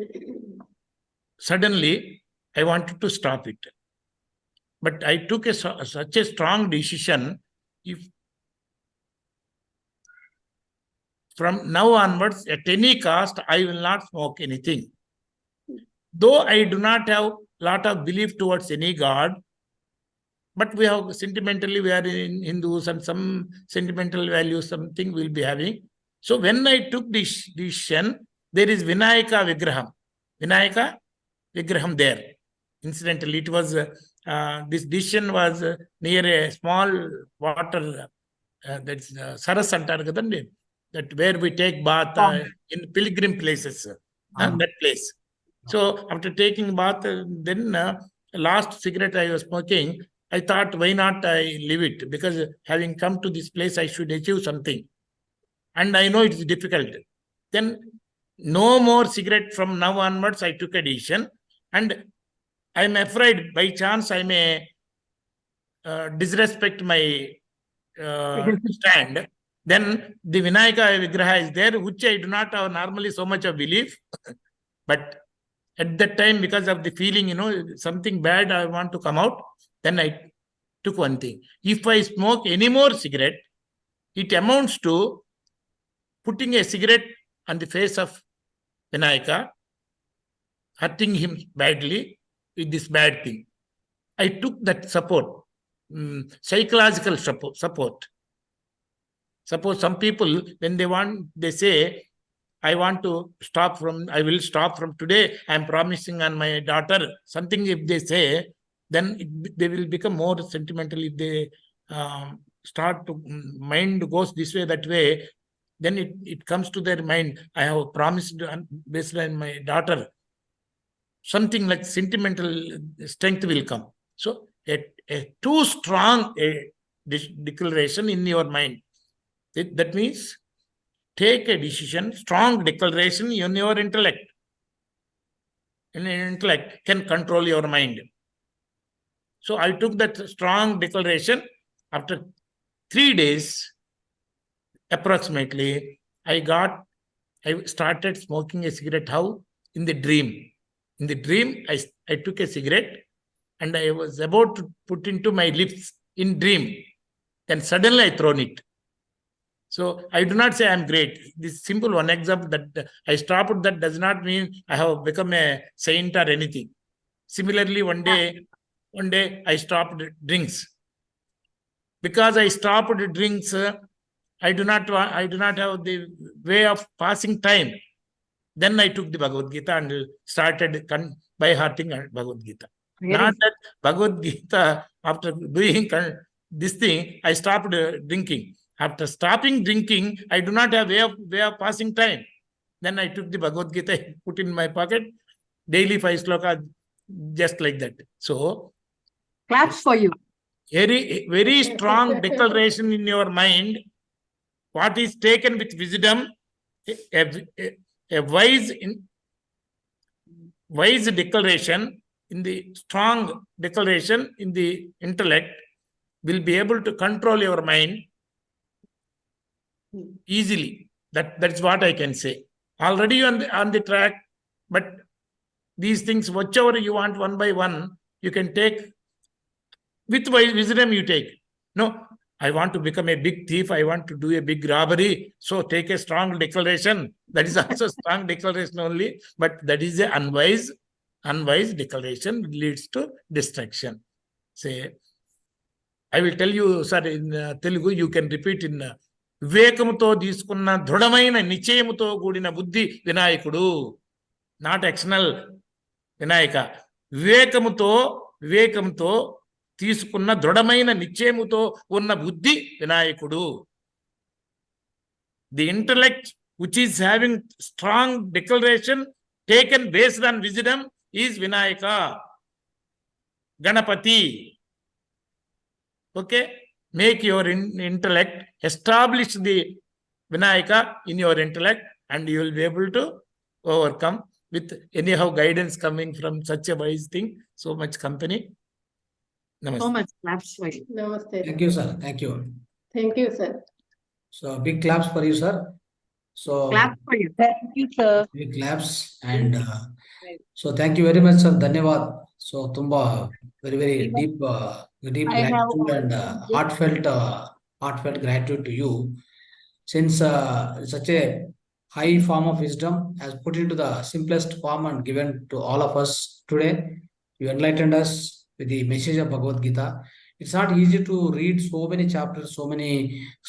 suddenly, I wanted to stop it. But I took such a strong decision. If from now onwards, at any cost, I will not smoke anything. Though I do not have a lot of belief towards any God, but we are in Hindus, and some sentimental values, something we'll be having. So when I took this decision, there is Vinayaka Vigraham there. Incidentally, it was this decision was near a small water, that's Saras antaru kadandi, that where we take bath in pilgrim places, that place. So after taking bath, then last cigarette I was smoking, I thought, why not I leave it? Because having come to this place, I should achieve something. And I know it's difficult. Then no more cigarette from now onwards, I took a decision. And I'm afraid by chance I may disrespect my stand. Then the Vinayaka Vigraha is there, which I do not have normally so much of belief. But at that time, because of the feeling, something bad I want to come out, then I took one thing. If I smoke any more cigarette, it amounts to putting a cigarette on the face of Vinayaka, hurting him badly with this bad thing. I took that support, psychological support. Suppose some people, when they say, I will stop from today, I am promising on my daughter, something if they say, then they will become more sentimental. If they start to, mind goes this way, that way, then it comes to their mind, I have promised based on my daughter. Something like sentimental strength will come. So a too strong declaration in your mind. That means take a decision, strong declaration in your intellect. And intellect can control your mind. So I took that strong declaration. After 3 days, approximately, I started smoking a cigarette. How? In the dream. In the dream, I took a cigarette and I was about to put into my lips in dream. Then suddenly I thrown it. So I do not say I'm great. This simple one example that I stopped, that does not mean I have become a saint or anything. Similarly, one day I stopped drinks. Because I stopped drinks, I do not have the way of passing time. Then I took the Bhagavadgita and started by hearting Bhagavadgita. Not that Bhagavadgita, after doing this thing, I stopped drinking. After stopping drinking, I do not have way of passing time. Then I took the Bhagavadgita, put in my pocket, daily 5 slokas, just like that. So, Claps for you. very strong declaration in your mind. What is taken with wisdom, a wise declaration, in the strong declaration in the intellect, will be able to control your mind easily. That's what I can say. Already on the track, but these things, whichever you want, one by one, you can take. With wisdom you take. No, I want to become a big thief. I want to do a big robbery. So take a strong declaration. That is also strong declaration only. But that is an unwise declaration, leads to destruction. Say, I will tell you, sir, in Telugu, you can repeat in వివేకముతో తీసుకున్న దృఢమైన నిశ్చయముతో కూడిన బుద్ధి వినాయకుడు. Not external Vinayaka. వివేకముతో తీసుకున్న దృఢమైన నిశ్చయముతో ఉన్న బుద్ధి వినాయకుడు. The intellect which is having strong declaration taken based on wisdom is Vinayaka, Ganapati. Okay, make your intellect, establish the Vinayaka in your intellect, and you will be able to overcome with anyhow guidance coming from such a wise thing. So much company. Namaste. So much claps for you. Namaste. Thank you, sir. Thank you. Thank you, sir. So big claps for you, sir. So Claps for you. Thank you, sir. big claps and so thank you very much, sir. Dhanyavad. So tumba very deep gratitude and heartfelt gratitude to you, since such a high form of wisdom has put into the simplest form and given to all of us today. You enlightened us with the message of Bhagavad Gita. It's not easy to read so many chapters, so many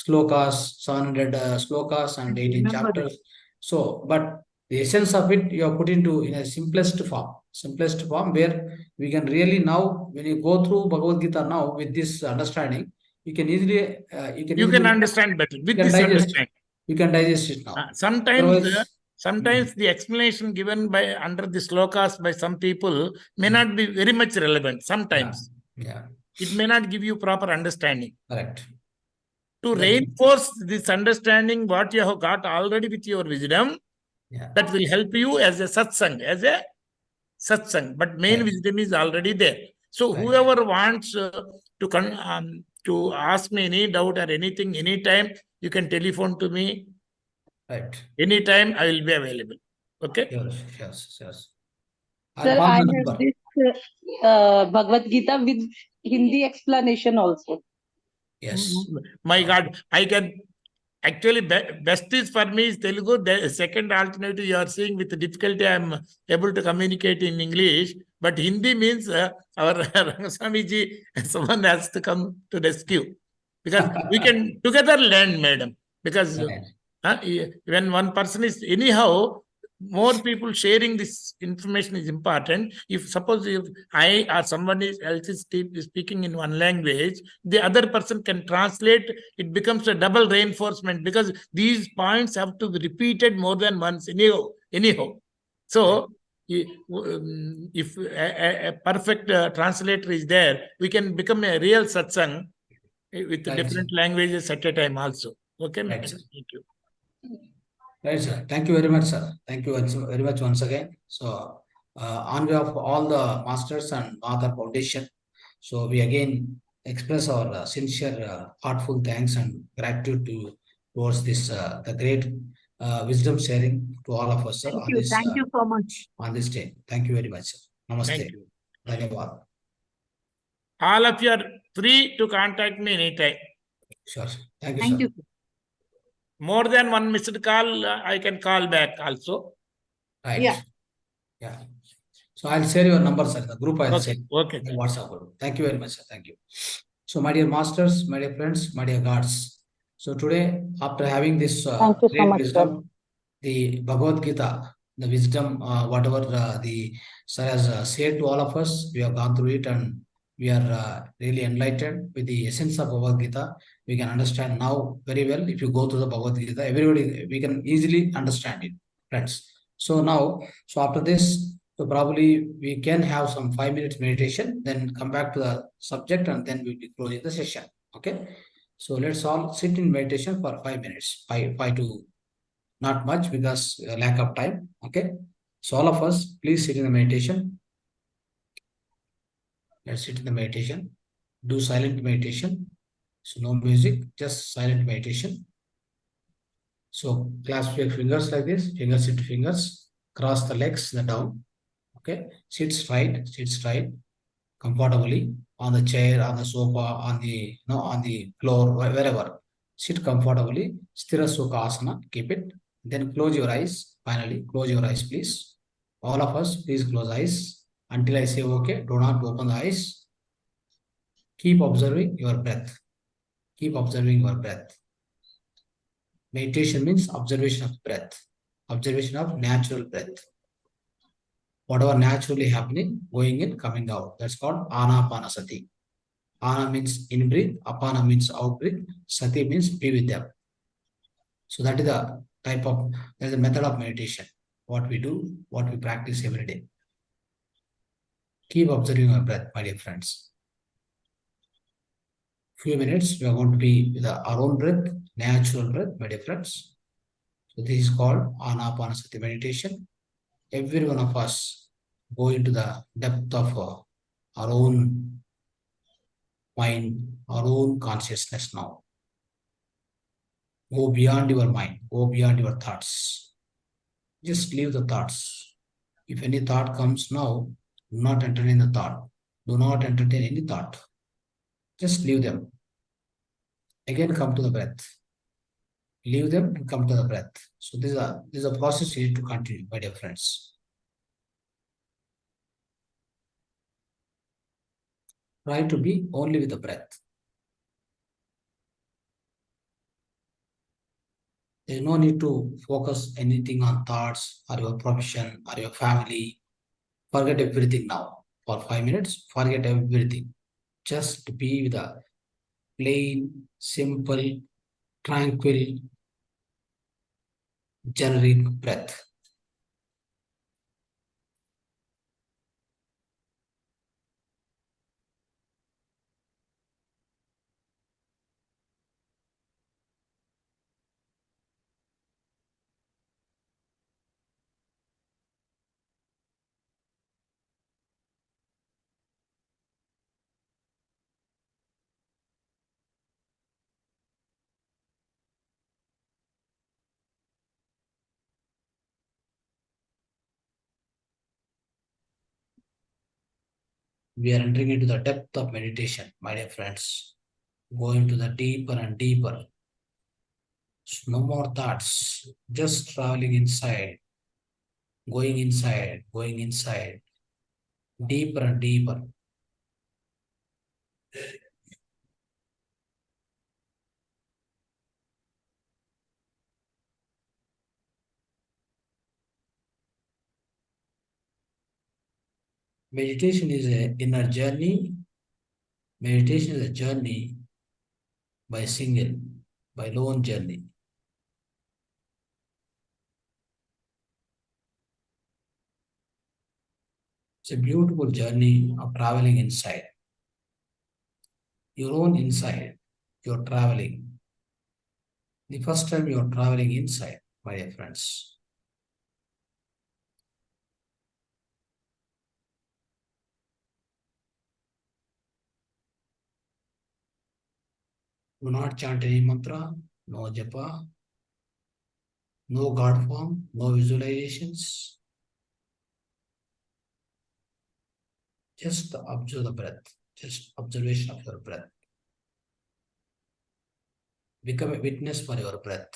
slokas, 700 slokas and 18 chapters. So, but the essence of it you have put into in a simplest form where we can really now, when you go through Bhagavad Gita now with this understanding, you can easily You can understand better with this understanding. You can digest it now. Sometimes the explanation given by under the slokas by some people may not be very much relevant. Sometimes it may not give you proper understanding. Correct. To reinforce this understanding, what you have got already with your wisdom, that will help you as a satsang. But main wisdom is already there. So whoever wants to ask me any doubt or anything, anytime, you can telephone to me. Right. Anytime I will be available. Okay? Yes. Sir, I have this Bhagavad Gita with Hindi explanation also. Yes. My God, I can actually best is for me is Telugu. The second alternative you are seeing with difficulty, I am able to communicate in English. But Hindi means our Rangaswamiji, someone has to come to rescue. Because we can together learn, madam. Because when one person is anyhow, more people sharing this information is important. If suppose if I or someone else is speaking in one language, the other person can translate, it becomes a double reinforcement, because these points have to be repeated more than once anyhow. So if a perfect translator is there, we can become a real satsang with Right, different languages at a time also. Okay, Right, madam. sir. Thank you. Right, sir. Thank you very much, sir. Thank you very much once again. So, on behalf of all the masters and Mahavatar Foundation, so we again express our sincere, heartful thanks and gratitude towards this the great wisdom sharing to all of us, sir, Thank you. Thank you so much. on this day. Thank you very much, sir. Namaste. Thank you. Dhanyavad. All of you are free to contact me anytime. Sure, sir. Thank you, Thank sir. you. More than one missed call, I can call back also. Right. Yeah. Yeah. So I'll share your number, sir. The group I'll Okay. share. Okay. In WhatsApp group. Thank you very much, sir. Thank you. So, my dear masters, my dear friends, my dear gods. So today, after having this Thank you so great much, sir. wisdom, the Bhagavad Gita, the wisdom, whatever the sir has said to all of us, we have gone through it and we are really enlightened with the essence of Bhagavad Gita. We can understand now very well. If you go to the Bhagavad Gita, everybody, we can easily understand it, friends. So now, so after this, so probably we can have some 5 minutes meditation, then come back to the subject and then we'll be closing the session. Okay. So let's all sit in meditation for 5 minutes, five to not much because lack of time. Okay. So all of us, please sit in the meditation. Let's sit in the meditation. Do silent meditation. So no music, just silent meditation. So clasp your fingers like this, fingers into fingers, cross the legs, the down. Okay. Sit straight, comfortably on the chair, on the sofa, on the on the floor, wherever. Sit comfortably. Sthira Sukha Asana. Keep it. Then close your eyes. Finally, close your eyes, please. All of us, please close eyes. Until I say okay, do not open the eyes. Keep observing your breath. Keep observing your breath. Meditation means observation of breath. Observation of natural breath. Whatever naturally happening, going in, coming out. That's called Anapanasati. Ana means in breath, apana means out breath, sati means be with them. So that is the type of, that is the method of meditation. What we do, what we practice every day. Keep observing your breath, my dear friends. Few minutes, we are going to be with our own breath, natural breath, my dear friends. So this is called Anapanasati meditation. Every one of us go into the depth of our own mind, our own consciousness now. Go beyond your mind, go beyond your thoughts. Just leave the thoughts. If any thought comes now, do not entertain the thought. Do not entertain any thought. Just leave them. Again, come to the breath. Leave them and come to the breath. So this is a process you need to continue, my dear friends. Try to be only with the breath. There is no need to focus anything on thoughts or your profession or your family. Forget everything now. For 5 minutes, forget everything. Just be with a plain, simple, tranquil, generic breath. We are entering into the depth of meditation, my dear friends. Go into the deeper and deeper. So no more thoughts, just traveling inside, going inside, deeper and deeper. Meditation is an inner journey. Meditation is a journey by single, by lone journey. It's a beautiful journey of traveling inside, your own inside. you're traveling. The first time you're traveling inside, my dear friends. Do not chant any mantra, no japa, no God form, no visualizations. Just observe the breath, just observation of your breath. Become a witness for your breath.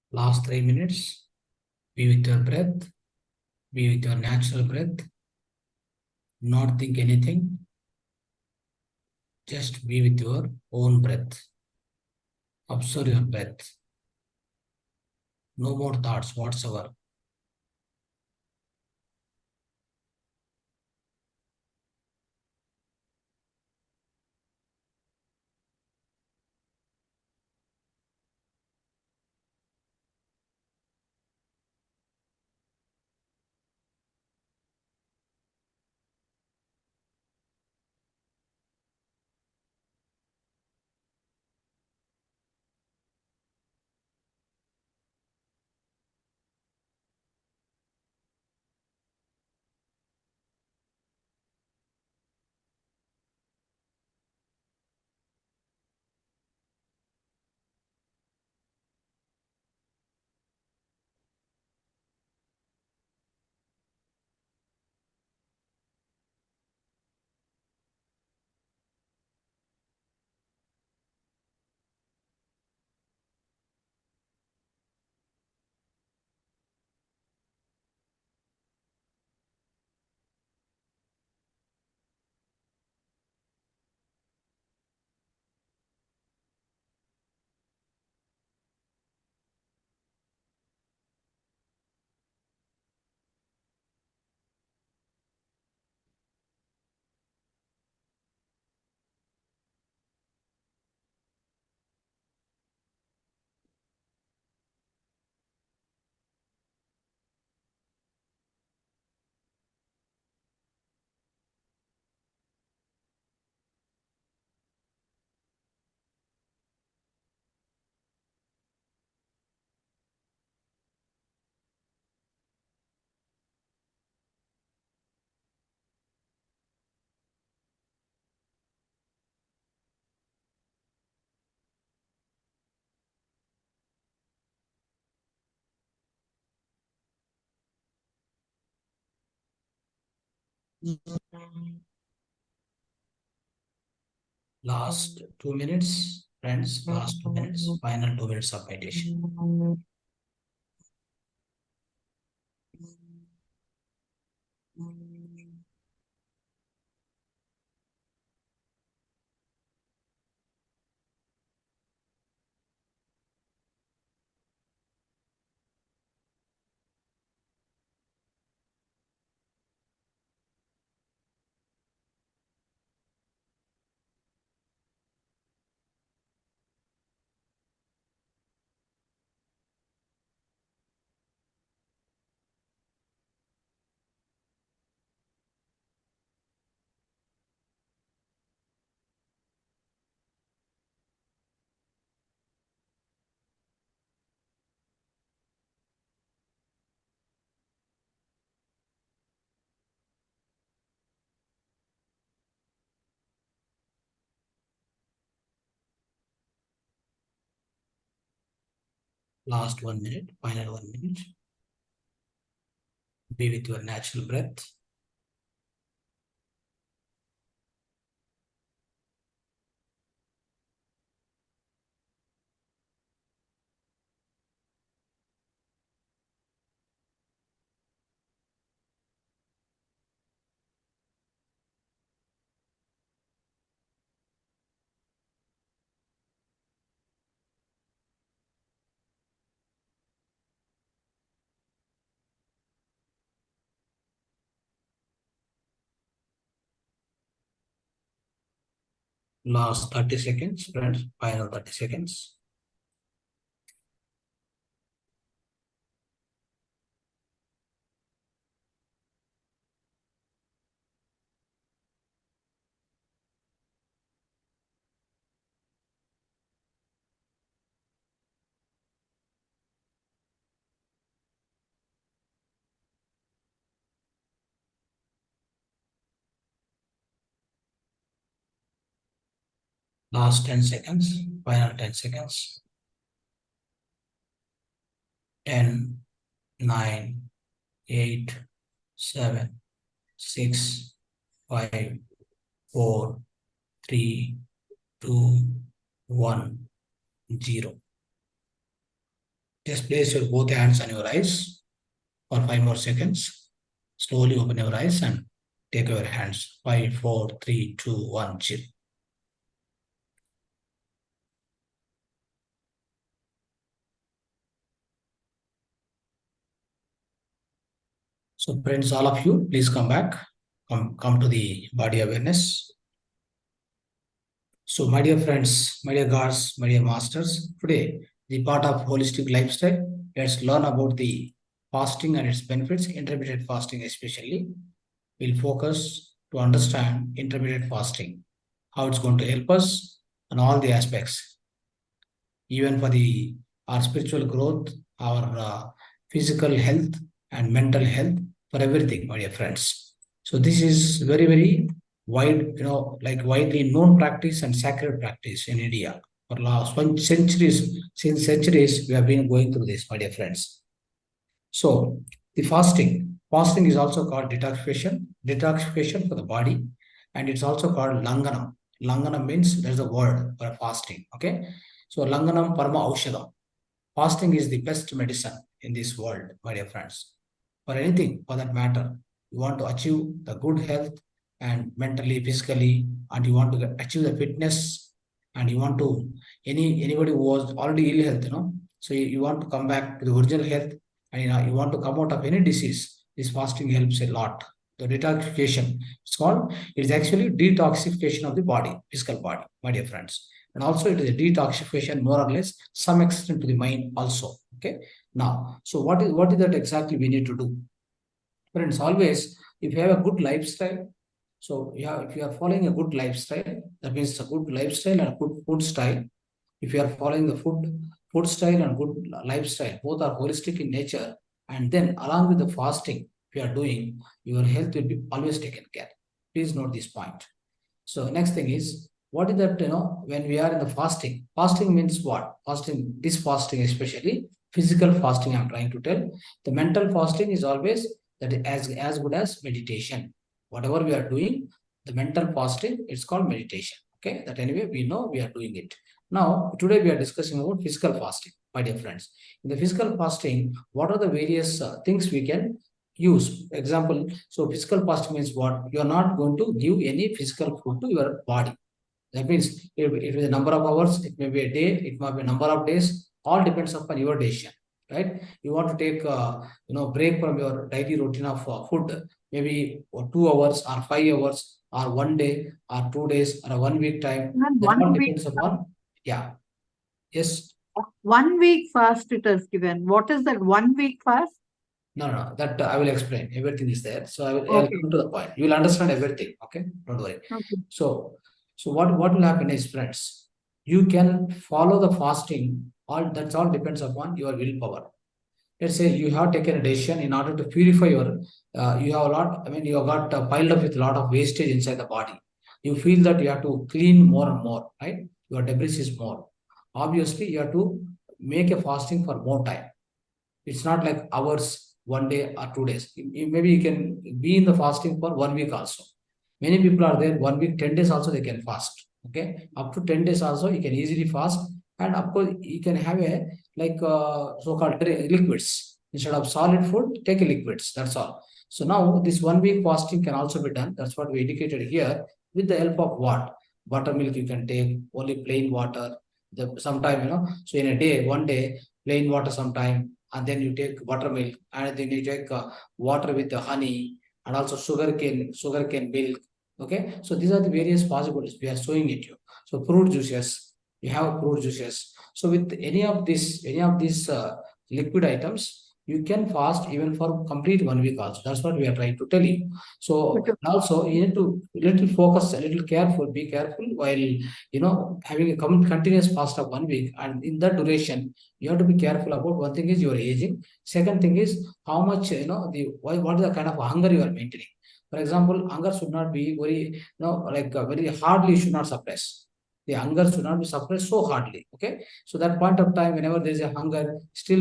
Last 3 minutes, be with your breath, be with your natural breath, not think anything, just be with your own breath. Observe your breath. No more thoughts whatsoever. Last 2 minutes, friends, last 2 minutes, final 2 minutes of meditation. Last 1 minute, final 1 minute. Be with your natural breath. Last 30 seconds, friends. Final 30 seconds. Last 10 seconds. Final 10 seconds. 10, 9, 8, 7, 6, 5, 4, 3, 2, 1, 0. Just place your both hands on your eyes for 5 more seconds. Slowly open your eyes and take your hands. 5, 4, 3, 2, 1, 0. So friends, all of you, please come back. Come to the body awareness. So my dear friends, my dear gods, my dear masters, today the part of holistic lifestyle, let's learn about the fasting and its benefits, intermittent fasting especially. We'll focus to understand intermittent fasting, how it's going to help us on all the aspects, even for our spiritual growth, our physical health and mental health, for everything, my dear friends. So this is very, very wide, like widely known practice and sacred practice in India. For last centuries, since centuries, we have been going through this, my dear friends. So the fasting is also called detoxification for the body, and it's also called langanam. Langanam means there's a word for fasting. Okay, so langanam parama aushadam. Fasting is the best medicine in this world, my dear friends. For anything, for that matter, you want to achieve the good health and mentally, physically, and you want to achieve the fitness, and you want to anybody who was already ill health, so you want to come back to the original health, and you want to come out of any disease. This fasting helps a lot. The detoxification, it is actually detoxification of the body, physical body, my dear friends. And also it is a detoxification more or less, some extent to the mind also. Okay. Now, so what is that exactly we need to do? Friends, always, if you have a good lifestyle, so yeah, if you are following a good lifestyle, that means a good lifestyle and a good food style. If you are following the food style and good lifestyle, both are holistic in nature, and then along with the fasting, if you are doing, your health will be always taken care. Please note this point. So next thing is, what is that, when we are in the fasting means what? This fasting especially, physical fasting I'm trying to tell. The mental fasting is always that as good as meditation. Whatever we are doing, the mental fasting, it's called meditation. Okay, that anyway, we know we are doing it. Now, today we are discussing about physical fasting, my dear friends. In the physical fasting, what are the various things we can use? Example, so physical fasting means what? You are not going to give any physical food to your body. That means it is a number of hours, it may be a day, it might be a number of days, all depends upon your decision, right? You want to take break from your daily routine of food, maybe 2 hours or 5 hours or 1 day or 2 days or a 1 week time. And That all 1 week, depends upon, yeah. Yes. 1 week fast it is given. What is that 1 week fast? No, that I will explain. Everything is there. So I'll Okay. come to the point. You will understand everything. Okay, don't worry. Okay. So what will happen is, friends, you can follow the fasting. That's all depends upon your willpower. Let's say you have taken a decision in order to purify your. You have a lot. I mean, you have got piled up with a lot of wastage inside the body. You feel that you have to clean more and more, right? Your debris is more. Obviously, you have to make a fasting for more time. It's not like hours, 1 day or 2 days. Maybe you can be in the fasting for 1 week also. Many people are there 1 week, 10 days also they can fast. Okay, up to 10 days also you can easily fast, and of course you can have a like so-called liquids instead of solid food. Take a liquids. That's all. So now this 1 week fasting can also be done. That's what we indicated here with the help of what? Buttermilk you can take, only plain water. Sometime so in a day, 1 day plain water sometime, and then you take buttermilk, and then you take water with the honey, and also sugarcane milk. Okay, so these are the various possibilities we are showing it you. So fruit juices, you have fruit juices. So with any of these liquid items, you can fast even for complete 1 week also. That's what we are trying to tell you. So also you need to little focus, a little careful, be careful while having a continuous fast of 1 week, and in that duration you have to be careful about. One thing is your aging. Second thing is how much what is the kind of hunger you are maintaining. For example, hunger should not be very very hardly, you should not suppress. The hunger should not be suppressed so hardly. Okay, so that point of time, whenever there is a hunger, still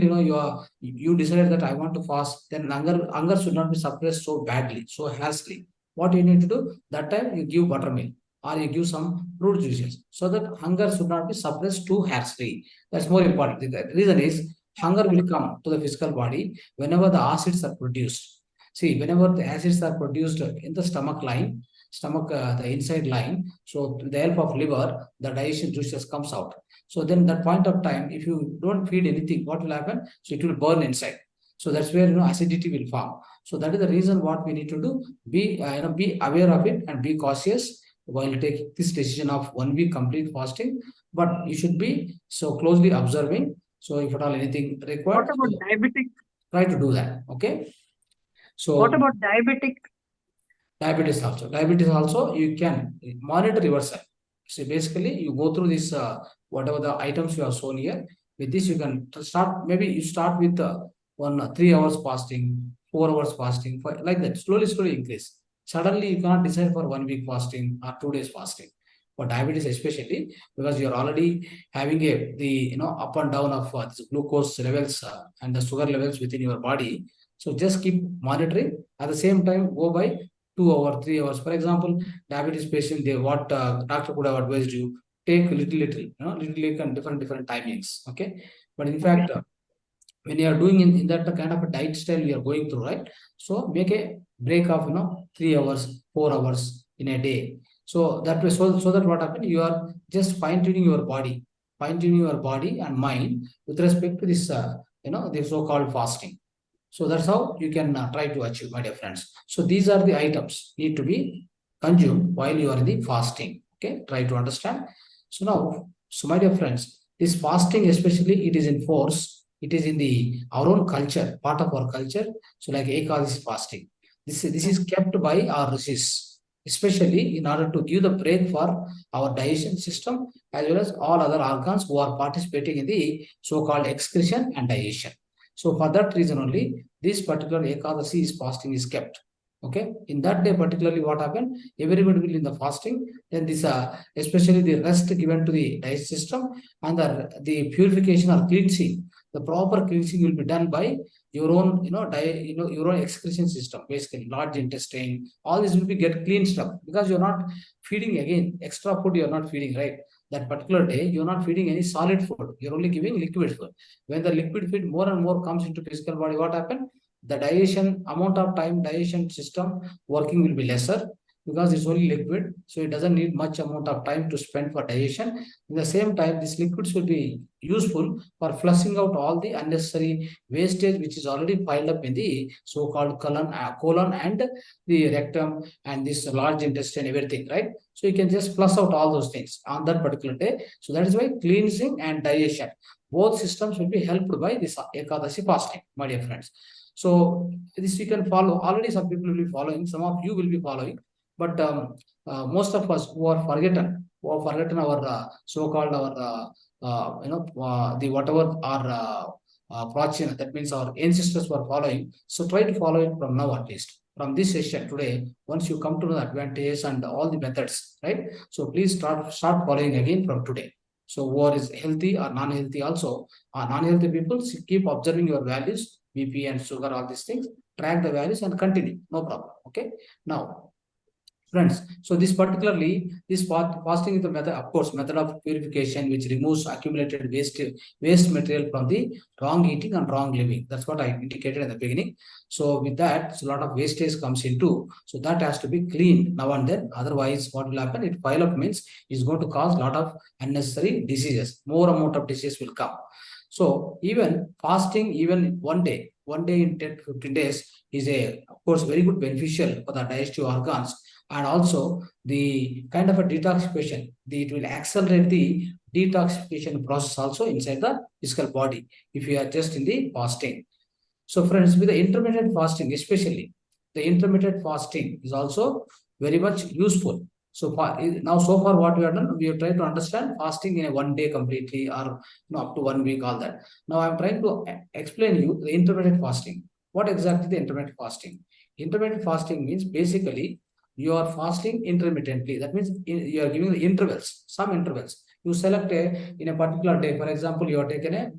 you decided that I want to fast, then hunger should not be suppressed so badly, so hastily. What you need to do that time, you give buttermilk or you give some fruit juices, so that hunger should not be suppressed too hastily. That's more important. The reason is hunger will come to the physical body whenever the acids are produced. See, whenever the acids are produced in the stomach, the inside line, so with the help of liver, the digestion juices comes out. So then that point of time, if you don't feed anything, what will happen? So it will burn inside. So that's where acidity will form. So that is the reason what we need to do. Be aware of it and be cautious while taking this decision of 1 week complete fasting. But you should be so closely observing. So if at all anything required, What about diabetic? try to do that. Okay. So What about diabetic? Diabetes also you can monitor yourself. So basically you go through this whatever the items you have shown here. With this you can start. Maybe you start with 3 hours fasting, 4 hours fasting, like that. Slowly increase. Suddenly you cannot decide for 1 week fasting or 2 days fasting. For diabetes especially, because you are already having the up and down of this glucose levels and the sugar levels within your body. So just keep monitoring. At the same time, go by 2 hours, 3 hours. For example, diabetes patient, what doctor could have advised you, take little and different timings. Okay, but in fact, when you are doing in that kind of a diet style you are going through, right? So make a break of 3 hours, 4 hours in a day. So that way, so that what happens, you are just fine-tuning your body and mind with respect to this the so-called fasting. So that's how you can try to achieve, my dear friends. So these are the items need to be consumed while you are in the fasting. Okay, try to understand. So now, my dear friends, this fasting especially, it is in force. It is in our own culture, part of our culture. So like Ekadasi fasting, this is kept by our rishis, especially in order to give the break for our digestion system as well as all other organs who are participating in the so-called excretion and digestion. So for that reason only, this particular Ekadasi fasting is kept. Okay, in that day particularly what happened, everybody will in the fasting, then this especially the rest given to the digestive system and the purification or cleansing, the proper cleansing will be done by your own your own excretion system, basically large intestine, all this will be get cleansed up, because you're not feeding again extra food, you're not feeding, right? That particular day you're not feeding any solid food, you're only giving liquid food. When the liquid feed more and more comes into physical body, what happened? The digestion system working will be lesser, because it's only liquid, so it doesn't need much amount of time to spend for digestion. In the same time, these liquids will be useful for flushing out all the unnecessary wastage which is already piled up in the so-called colon and the rectum and this large intestine, everything, right? So you can just flush out all those things on that particular day. So that is why cleansing and digestion, both systems will be helped by this Ekadasi fasting, my dear friends. So this you can follow. Already some people will be following, some of you will be following, but most of us who have forgotten our so-called the whatever our prachina, that means our ancestors were following. So try to follow it from now, at least from this session today. Once you come to know the advantages and all the methods, right? So please start following again from today. So who is healthy or non-healthy also, non-healthy people, keep observing your values, BP and sugar, all these things, track the values and continue, no problem. Okay. Now, friends, so this fasting is the method, of course, method of purification which removes accumulated waste material from the wrong eating and wrong living. That's what I indicated in the beginning. So with that, so a lot of wastage comes into, so that has to be cleaned now and then. Otherwise, what will happen? It pile up means it's going to cause a lot of unnecessary diseases. More amount of disease will come. So even fasting, even one day in 10 to 15 days is of course, very good beneficial for the digestive organs. And also the kind of a detoxification, it will accelerate the detoxification process also inside the physical body if you are just in the fasting. So friends, with the intermittent fasting, especially the intermittent fasting is also very much useful. So far, so far what we have done, we have tried to understand fasting in a one day completely, or up to 1 week, all that. Now I'm trying to explain you the intermittent fasting. What exactly the intermittent fasting? Intermittent fasting means basically you are fasting intermittently. That means you are giving the intervals, some intervals. You select in a particular day. For example, you are taking a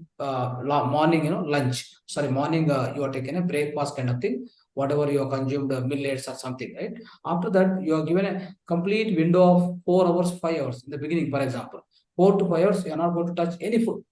morning, lunch. Sorry, morning you are taking a breakfast kind of thing. Whatever you have consumed, millets or something, right? After that, you are given a complete window of 4 hours, 5 hours in the beginning. For example, 4 to 5 hours, you are not going to touch any food,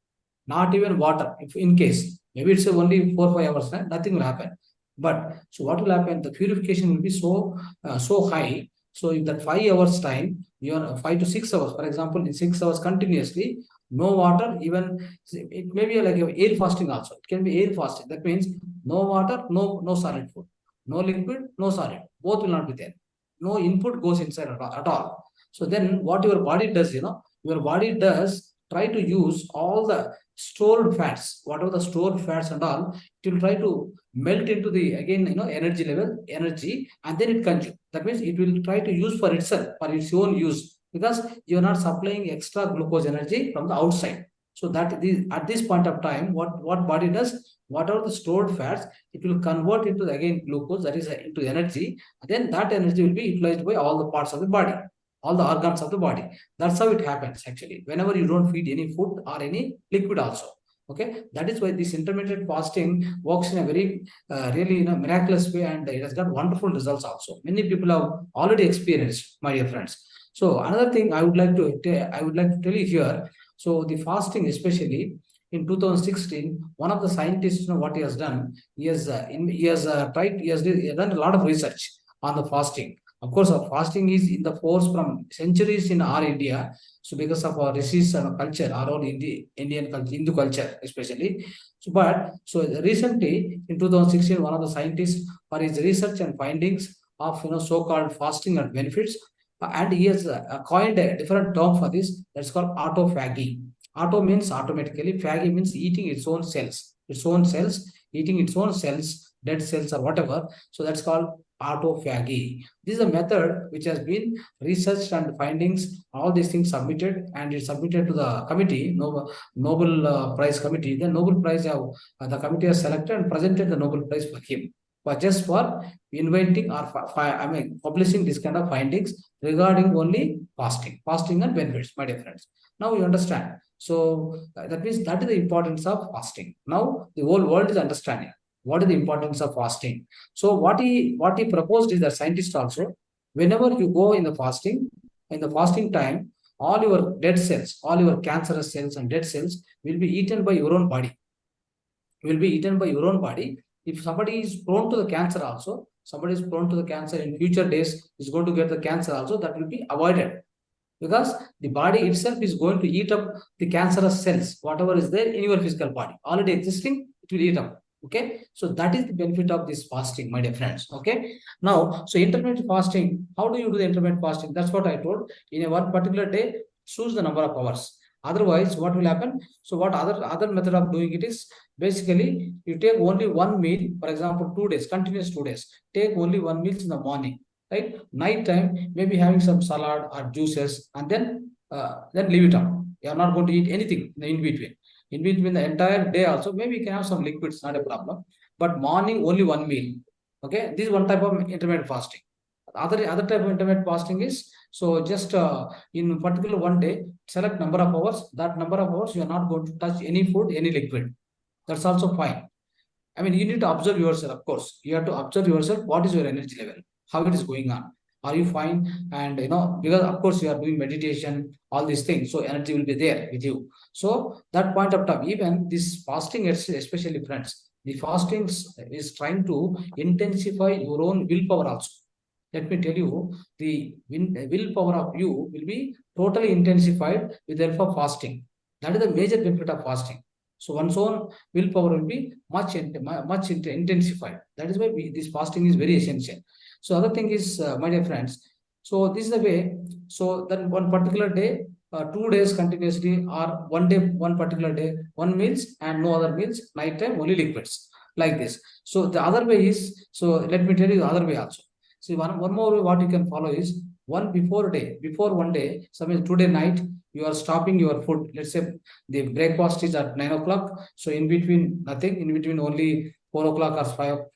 not even water. If in case maybe it's only 4 5 hours, right? Nothing will happen. But so what will happen? The purification will be so high. So if that 5 hours time, you are 5 to 6 hours, for example, in 6 hours continuously, no water, even it may be like air fasting also. It can be air fasting. That means no water, no solid food, no liquid, no solid. Both will not be there. No input goes inside at all. So then what your body does, your body does try to use all the stored fats, whatever the stored fats and all, it will try to melt into the energy, and then it consumes. That means it will try to use for itself, for its own use, because you are not supplying extra glucose energy from the outside. So that at this point of time, what body does, whatever the stored fats, it will convert into glucose, that is into energy. Then that energy will be utilized by all the parts of the body, all the organs of the body. That's how it happens actually. Whenever you don't feed any food or any liquid also. Okay, that is why this intermittent fasting works in a very really miraculous way, and it has got wonderful results also. Many people have already experienced, my dear friends. So another thing I would like to tell you here. So the fasting, especially in 2016, one of the scientists, what he has done, he has done a lot of research on the fasting. Of course, fasting is in the force from centuries in our India. So because of our rishis and culture, our own Indian culture, Hindu culture especially. So recently in 2016, one of the scientists, for his research and findings of so-called fasting and benefits, and he has coined a different term for this. That's called autophagy. Auto means automatically, phagy means eating its own cells, eating its own cells, dead cells or whatever. So that's called autophagy. This is a method which has been researched and findings, all these things submitted, and it's submitted to the committee, Nobel Prize committee. The Nobel Prize the committee has selected and presented the Nobel Prize for him, but just for inventing or publishing this kind of findings regarding only fasting and benefits, my dear friends. Now you understand. So that means that is the importance of fasting. Now the whole world is understanding what is the importance of fasting. So what he proposed is that scientist also, whenever you go in the fasting time, all your dead cells, all your cancerous cells and dead cells will be eaten by your own body. If somebody is prone to the cancer also, in future days is going to get the cancer also, that will be avoided, because the body itself is going to eat up the cancerous cells, whatever is there in your physical body already existing, it will eat up. Okay, so that is the benefit of this fasting, my dear friends. Okay, now so intermittent fasting, how do you do the intermittent fasting? That's what I told. In a one particular day, choose the number of hours. Otherwise, what will happen? So what other method of doing it is, basically you take only one meal. For example, 2 days, continuous 2 days, take only one meal in the morning, right? Night time, maybe having some salad or juices, and then leave it up. You are not going to eat anything in between. In between the entire day also, maybe you can have some liquids, not a problem. But morning only one meal. Okay, this is one type of intermittent fasting. Other type of intermittent fasting is, so just in particular one day, select number of hours. That number of hours, you are not going to touch any food, any liquid. That's also fine. I mean, you need to observe yourself, of course. You have to observe yourself. What is your energy level? How it is going on? Are you fine? And because of course you are doing meditation, all these things, so energy will be there with you. So that point of time, even this fasting, especially friends, the fasting is trying to intensify your own willpower also. Let me tell you, the willpower of you will be totally intensified with the help of fasting. That is the major benefit of fasting. So one's own willpower will be much intensified. That is why this fasting is very essential. So other thing is, my dear friends, so this is the way. So then one particular day, 2 days continuously, or one day, one particular day, one meals and no other meals, night time only liquids, like this. So the other way is, so let me tell you the other way also. See, one more way what you can follow is before one day, sometimes today night, you are stopping your food. Let's say the breakfast is at 9 o'clock. So in between, nothing, in between only 4 o'clock or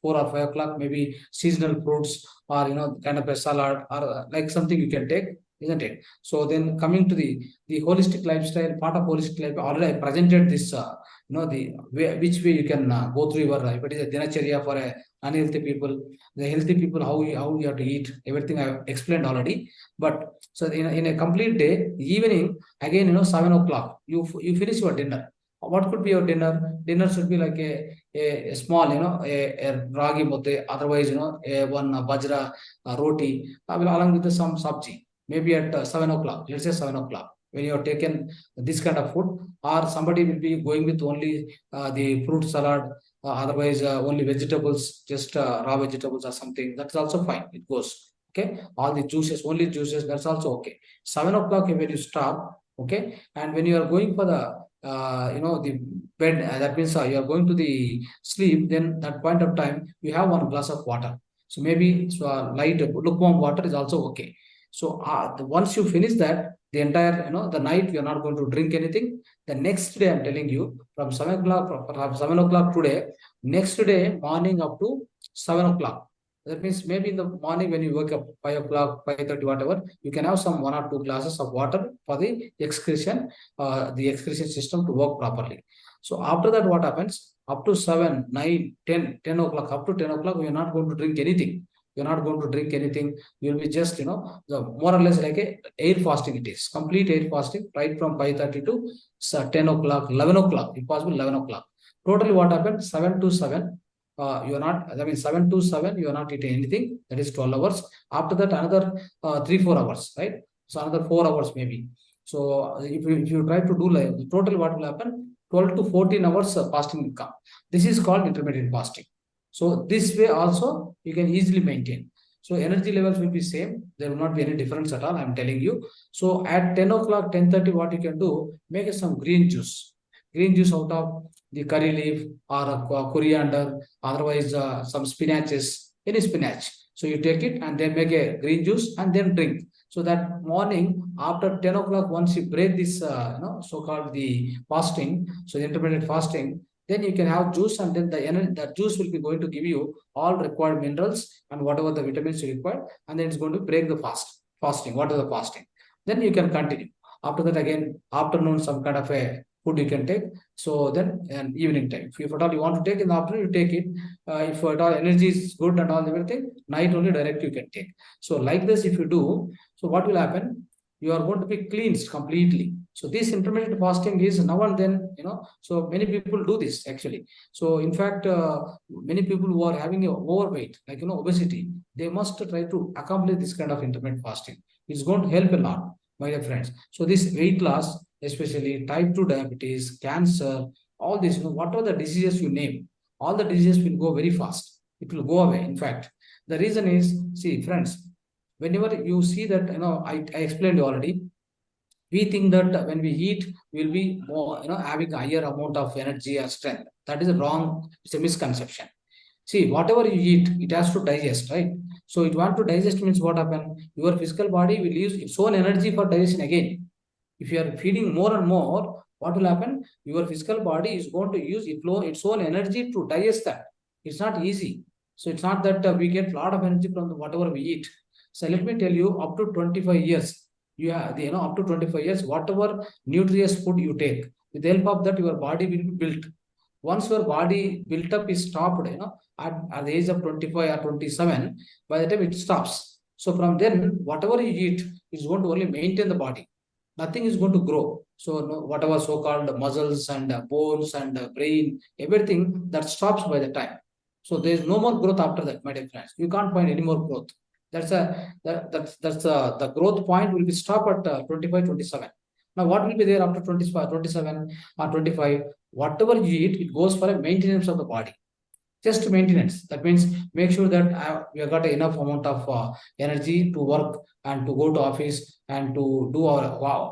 4 or 5 o'clock, maybe seasonal fruits or, kind of a salad or like something you can take, isn't it? So then coming to the holistic lifestyle, part of holistic life, already I presented this, the way, which way you can go through your, if it is a dinacharya for a unhealthy people, the healthy people, how you have to eat, everything I have explained already. But so in a complete day, evening, again, 7 o'clock, you finish your dinner. What could be your dinner? Dinner should be like a small, a ragi mudde, otherwise, one bajra roti, along with some sabji, maybe at 7 o'clock, let's say 7 o'clock. When you have taken this kind of food, or somebody will be going with only the fruit salad, otherwise only vegetables, just raw vegetables or something, that's also fine, it goes. Okay, all the juices, only juices, that's also okay. 7 o'clock when you stop, okay, and when you are going for the the bed, that means you are going to the sleep, then that point of time you have one glass of water. So maybe light lukewarm water is also okay. So once you finish that, the entire the night you are not going to drink anything. The next day, I'm telling you, from 7 o'clock, from 7 o'clock today, next day morning up to 7 o'clock. That means maybe in the morning when you wake up 5 o'clock, 5:30, whatever, you can have some 1 or 2 glasses of water for the excretion system to work properly. So after that, what happens? Up to 7, 9, 10 o'clock, up to 10 o'clock, we are not going to drink anything. You're not going to drink anything. You'll be just, the more or less like a air fasting. It is complete air fasting, right from 5:30 to 10 o'clock, 11 o'clock, if possible, 11 o'clock. Totally what happens? 7 to 7. You are not, 7 to 7, you are not eating anything. That is 12 hours. After that, another 3-4 hours, right? So another 4 hours maybe. So if you try to do like total, what will happen? 12 to 14 hours fasting will come. This is called intermittent fasting. So this way also you can easily maintain. So energy levels will be same. There will not be any difference at all, I'm telling you. So at 10 o'clock, 10:30, what you can do, make some green juice. Green juice out of the curry leaf or coriander, otherwise some spinaches, any spinach. So you take it and then make a green juice and then drink. So that morning after 10 o'clock, once you break this, so-called the fasting, so the intermittent fasting, then you can have juice, and then the juice will be going to give you all required minerals and whatever the vitamins you require, and then it's going to break the fasting, whatever the fasting. Then you can continue. After that, again, afternoon, some kind of a food you can take. So then, and evening time, if at all you want to take in the afternoon, you take it. If at all energy is good and all everything, night only direct you can take. So like this, if you do, so what will happen? You are going to be cleansed completely. So this intermittent fasting is now and then, so many people do this actually. So in fact, many people who are having overweight, like, obesity, they must try to accomplish this kind of intermittent fasting. It's going to help a lot, my dear friends. So this weight loss, especially type 2 diabetes, cancer, all this, whatever the diseases you name, all the diseases will go very fast. It will go away. In fact, the reason is, see, friends, whenever you see that, I explained already, we think that when we eat, we'll be more, having a higher amount of energy or strength. That is wrong. It's a misconception. See, whatever you eat, it has to digest, right? So it want to digest means what happens? Your physical body will use its own energy for digestion again. If you are feeding more and more, what will happen? Your physical body is going to use its own energy to digest that. It's not easy. So it's not that we get a lot of energy from whatever we eat. So let me tell you, up to 25 years, you have, up to 25 years, whatever nutritious food you take, with the help of that, your body will be built. Once your body built up is stopped, at the age of 25 or 27, by the time it stops. So from then, whatever you eat is going to only maintain the body. Nothing is going to grow. So whatever so-called muscles and bones and brain, everything that stops by the time. So there is no more growth after that, my dear friends. You can't find any more growth. That's the growth point will be stop at 25, 27. Now, what will be there after 25, 27 or 25? Whatever you eat, it goes for a maintenance of the body. Just maintenance. That means make sure that we have got enough amount of energy to work and to go to office and to do our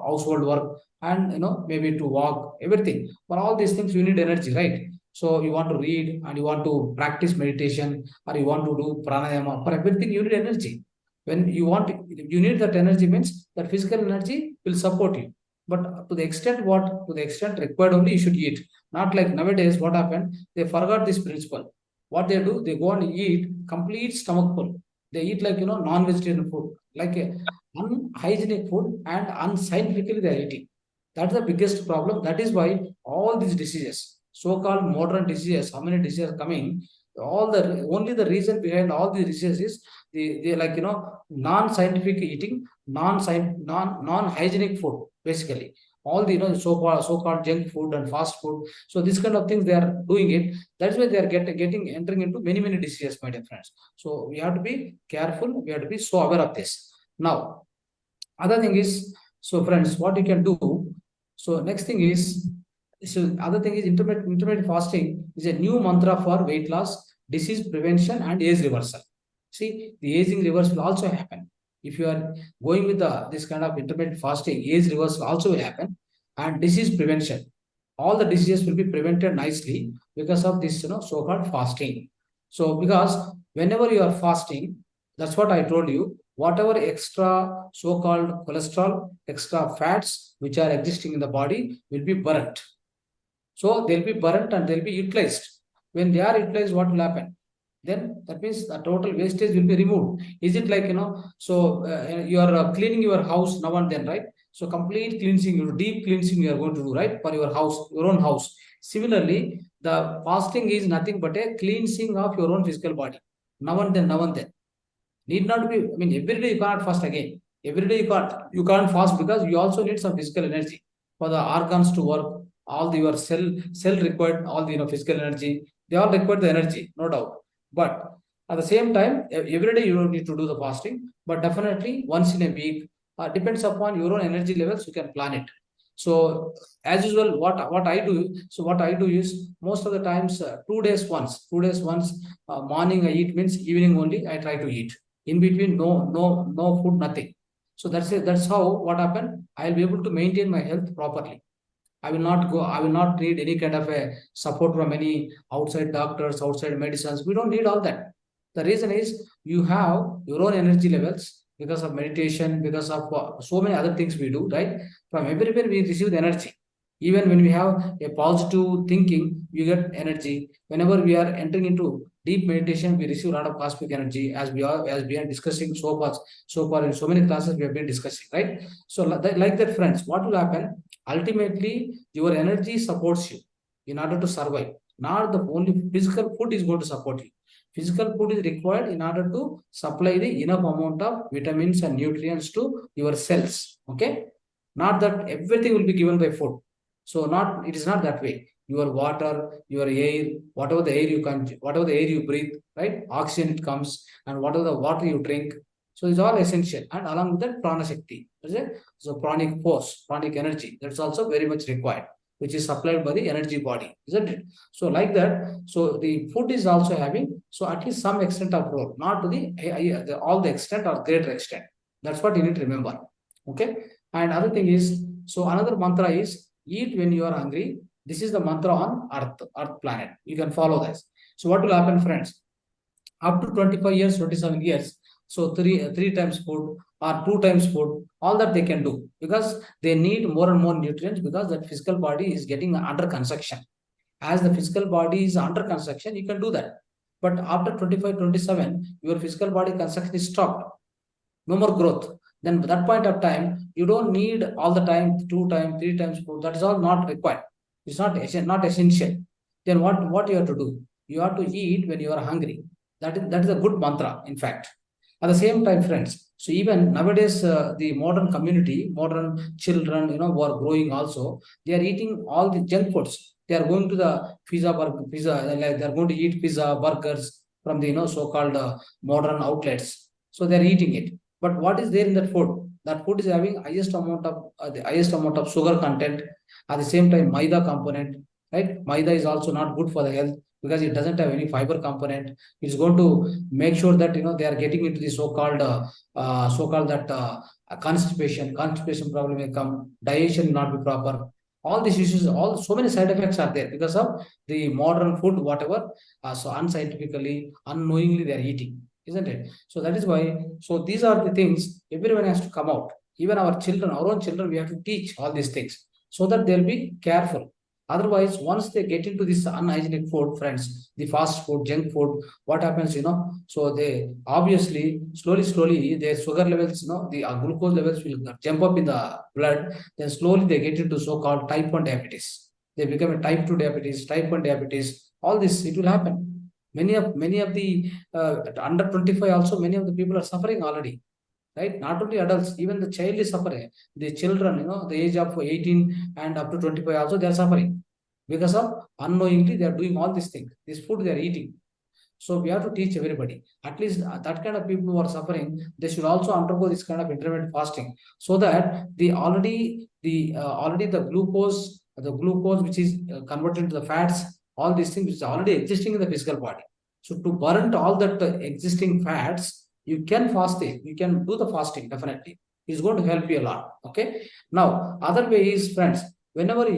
household work and maybe to walk, everything. For all these things, you need energy, right? So you want to read and you want to practice meditation or you want to do pranayama. For everything, you need energy. When you need that energy means that physical energy will support you. But to the extent required only you should eat. Not like nowadays, what happened? They forgot this principle. What they do, they go and eat complete stomach full. They eat like, non-vegetarian food, like unhygienic food and unscientifically they are eating. That's the biggest problem. That is why all these diseases, so-called modern diseases, how many diseases are coming? Only the reason behind all these diseases is they like, non-scientific eating, non-hygienic food, basically. All the so-called junk food and fast food. So this kind of things they are doing it. That's why they are entering into many diseases, my dear friends. So we have to be careful. We have to be so aware of this. Now, other thing is, so friends, what you can do. So next thing is, other thing is intermittent fasting is a new mantra for weight loss, disease prevention, and age reversal. See, the aging reverse will also happen. If you are going with this kind of intermittent fasting, age reversal also will happen, and disease prevention. All the diseases will be prevented nicely because of this, so-called fasting. So because whenever you are fasting, that's what I told you, whatever extra so-called cholesterol, extra fats which are existing in the body will be burnt. So they'll be burnt and they'll be utilized. When they are utilized, what will happen? Then that means the total wastage will be removed. Is it like, so you are cleaning your house now and then, right? So complete cleansing, deep cleansing you are going to do, right? For your house, your own house. Similarly, the fasting is nothing but a cleansing of your own physical body. Now and then. Need not be, every day you can't fast again. Every day you can't fast because you also need some physical energy for the organs to work. All your cell required all the physical energy. They all require the energy, no doubt. But at the same time, every day you don't need to do the fasting, but definitely once in a week, depends upon your own energy levels, you can plan it. So as usual, what I do is most of the times 2 days once, morning I eat means evening only I try to eat. In between, no food, nothing. So that's it. That's how what happened. I'll be able to maintain my health properly. I will not need any kind of a support from any outside doctors, outside medicines. We don't need all that. The reason is you have your own energy levels because of meditation, because of so many other things we do, right? From everywhere we receive the energy. Even when we have a positive thinking, we get energy. Whenever we are entering into deep meditation, we receive a lot of cosmic energy, as we are discussing so far in so many classes we have been discussing, right? So like that, friends, what will happen? Ultimately, your energy supports you in order to survive. Not the only physical food is going to support you. Physical food is required in order to supply the enough amount of vitamins and nutrients to your cells. Okay, not that everything will be given by food. So it is not that way. Your water, your air, whatever the air you breathe, right? Oxygen it comes, and whatever the water you drink. So it's all essential. And along with that, prana shakti. So pranic force, pranic energy, that's also very much required, which is supplied by the energy body, isn't it? So like that, so the food is also having, so at least some extent of role, not to the all the extent or greater extent. That's what you need to remember. Okay. And other thing is, so another mantra is eat when you are hungry. This is the mantra on Earth planet. You can follow this. So what will happen, friends? Up to 25 years, 27 years, so three times food or 2 times food, all that they can do because they need more and more nutrients because that physical body is getting under construction. As the physical body is under construction, you can do that. But after 25, 27, your physical body construction is stopped. No more growth. Then at that point of time, You don't need all the time, 2 times, 3 times food. That is all not required. It's not essential. Then what you have to do? You have to eat when you are hungry. That is a good mantra, in fact. At the same time, friends, so even nowadays, the modern community, modern children, who are growing also, they are eating all the junk foods. They are going to the pizza, like they are going to eat pizza, burgers from the, so-called modern outlets. So they are eating it. But what is there in that food? That food is having the highest amount of sugar content. At the same time, maida component, right? Maida is also not good for the health because it doesn't have any fiber component. It's going to make sure that they are getting into the so-called constipation problem may come, digestion will not be proper. All these issues, so many side effects are there because of the modern food, whatever. So unscientifically, unknowingly they are eating, isn't it? So that is why. So these are the things everyone has to come out. Even our children, our own children, we have to teach all these things so that they'll be careful. Otherwise, once they get into this unhygienic food, friends, the fast food, junk food, what happens, so they obviously, slowly, their sugar levels, the glucose levels will jump up in the blood. Then slowly they get into so-called type 1 diabetes. They become a type 2 diabetes, type 1 diabetes. All this, it will happen. Many of the under 25 also, many of the people are suffering already. Right? Not only adults, even the child is suffering. The children, the age of 18 and up to 25 also, they are suffering because of unknowingly they are doing all these things. This food they are eating. So we have to teach everybody. At least that kind of people who are suffering, they should also undergo this kind of intermittent fasting, so that the glucose which is converted into the fats, all these things which is already existing in the physical body. So to burn all that existing fats, you can fast it. You can do the fasting, definitely. It's going to help you a lot. Okay. Now, other way is, friends, whenever you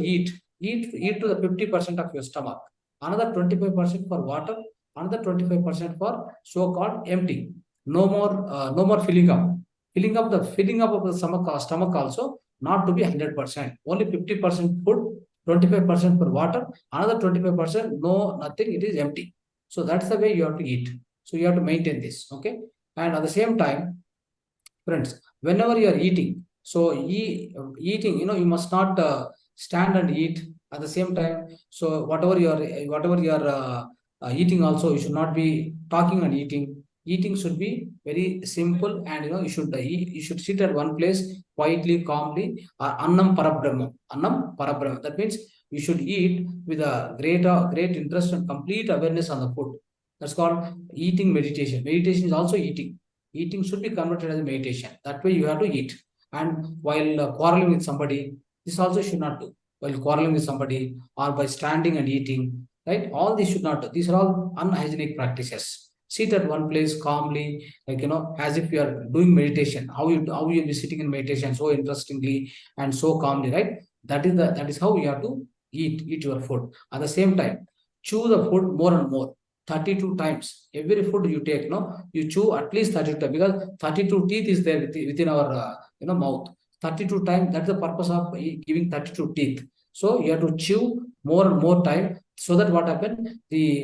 eat to the 50% of your stomach, another 25% for water, another 25% for so-called empty. No more filling up. Filling up of the stomach also not to be 100%. Only 50% food, 25% for water, another 25%, no, nothing, it is empty. So that's the way you have to eat. So you have to maintain this. Okay. And at the same time, friends, whenever you are eating, so eating, you must not stand and eat at the same time. So whatever you are eating, also you should not be talking and eating. Eating should be very simple, and you should eat. You should sit at one place quietly, calmly. Annam parabrahma. Annam parabrahma. That means you should eat with a great interest and complete awareness on the food. That's called eating meditation. Meditation is also eating. Eating should be converted as a meditation. That way you have to eat. And while quarreling with somebody, this also should not do. While quarreling with somebody, or by standing and eating, right? All these should not do. These are all unhygienic practices. Sit at one place calmly, like as if you are doing meditation. How you be sitting in meditation so interestingly and so calmly, right? That is how you have to eat your food. At the same time, chew the food more and more. 32 times. Every food you take, you chew at least 32 times, because 32 teeth is there within our mouth. 32 times. That's the purpose of giving 32 teeth. So you have to chew more and more time, so that what happens,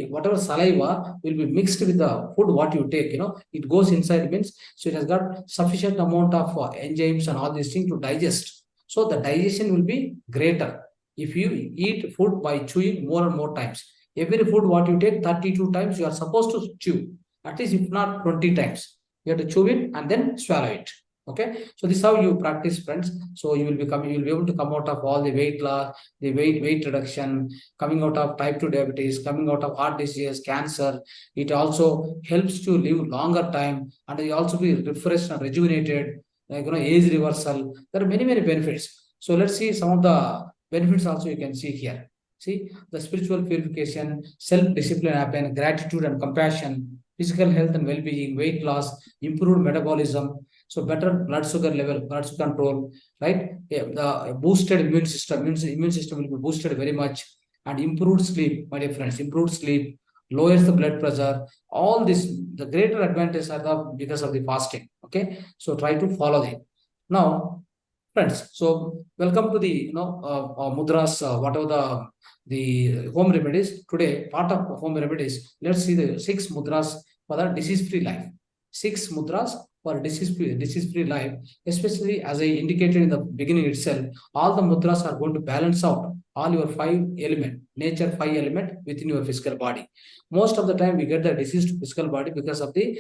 whatever saliva will be mixed with the food what you take. It goes inside, means so it has got sufficient amount of enzymes and all these things to digest. So the digestion will be greater if you eat food by chewing more and more times. Every food what you take 32 times, you are supposed to chew. At least if not 20 times. You have to chew it and then swallow it. Okay. So this is how you practice, friends. So you will be able to come out of all the weight loss, the weight reduction, coming out of type 2 diabetes, coming out of heart disease, cancer. It also helps to live longer time, and you also be refreshed and rejuvenated, like age reversal. There are many benefits. So let's see some of the benefits also you can see here. See, the spiritual purification, self-discipline happen, gratitude and compassion, physical health and well-being, weight loss, improved metabolism, so better blood sugar level, blood sugar control, right? The boosted immune system will be boosted very much, and improved sleep, my dear friends, improved sleep, lowers the blood pressure. All this, the greater advantages are because of the fasting. Okay, so try to follow it. Now, friends, so welcome to the mudras, whatever the home remedies. Today, part of home remedies, let's see the 6 mudras for the disease-free life. 6 mudras for disease-free life. Especially as I indicated in the beginning itself, all the mudras are going to balance out all your nature 5 element within your physical body. Most of the time we get the diseased physical body because of the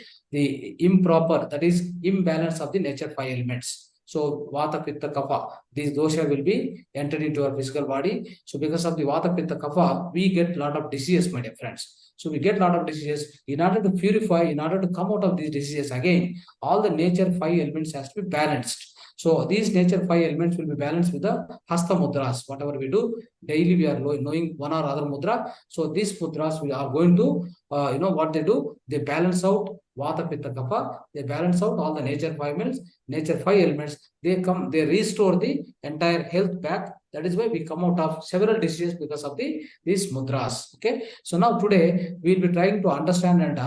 improper, that is imbalance of the nature 5 elements. So vata, pitta, kapha, these dosha will be entered into our physical body. So because of the vata, pitta, kapha, we get a lot of diseases, my dear friends. So we get a lot of diseases. In order to purify, in order to come out of these diseases again, all the nature 5 elements has to be balanced. So these nature 5 elements will be balanced with the hasta mudras. Whatever we do daily, we are knowing one or other mudra. So these mudras we are going to, what they do, they balance out vata, pitta, kapha. They balance out all the nature 5 elements. They restore the entire health back. That is why we come out of several diseases because of these mudras. Okay. So now today we'll be trying to understand and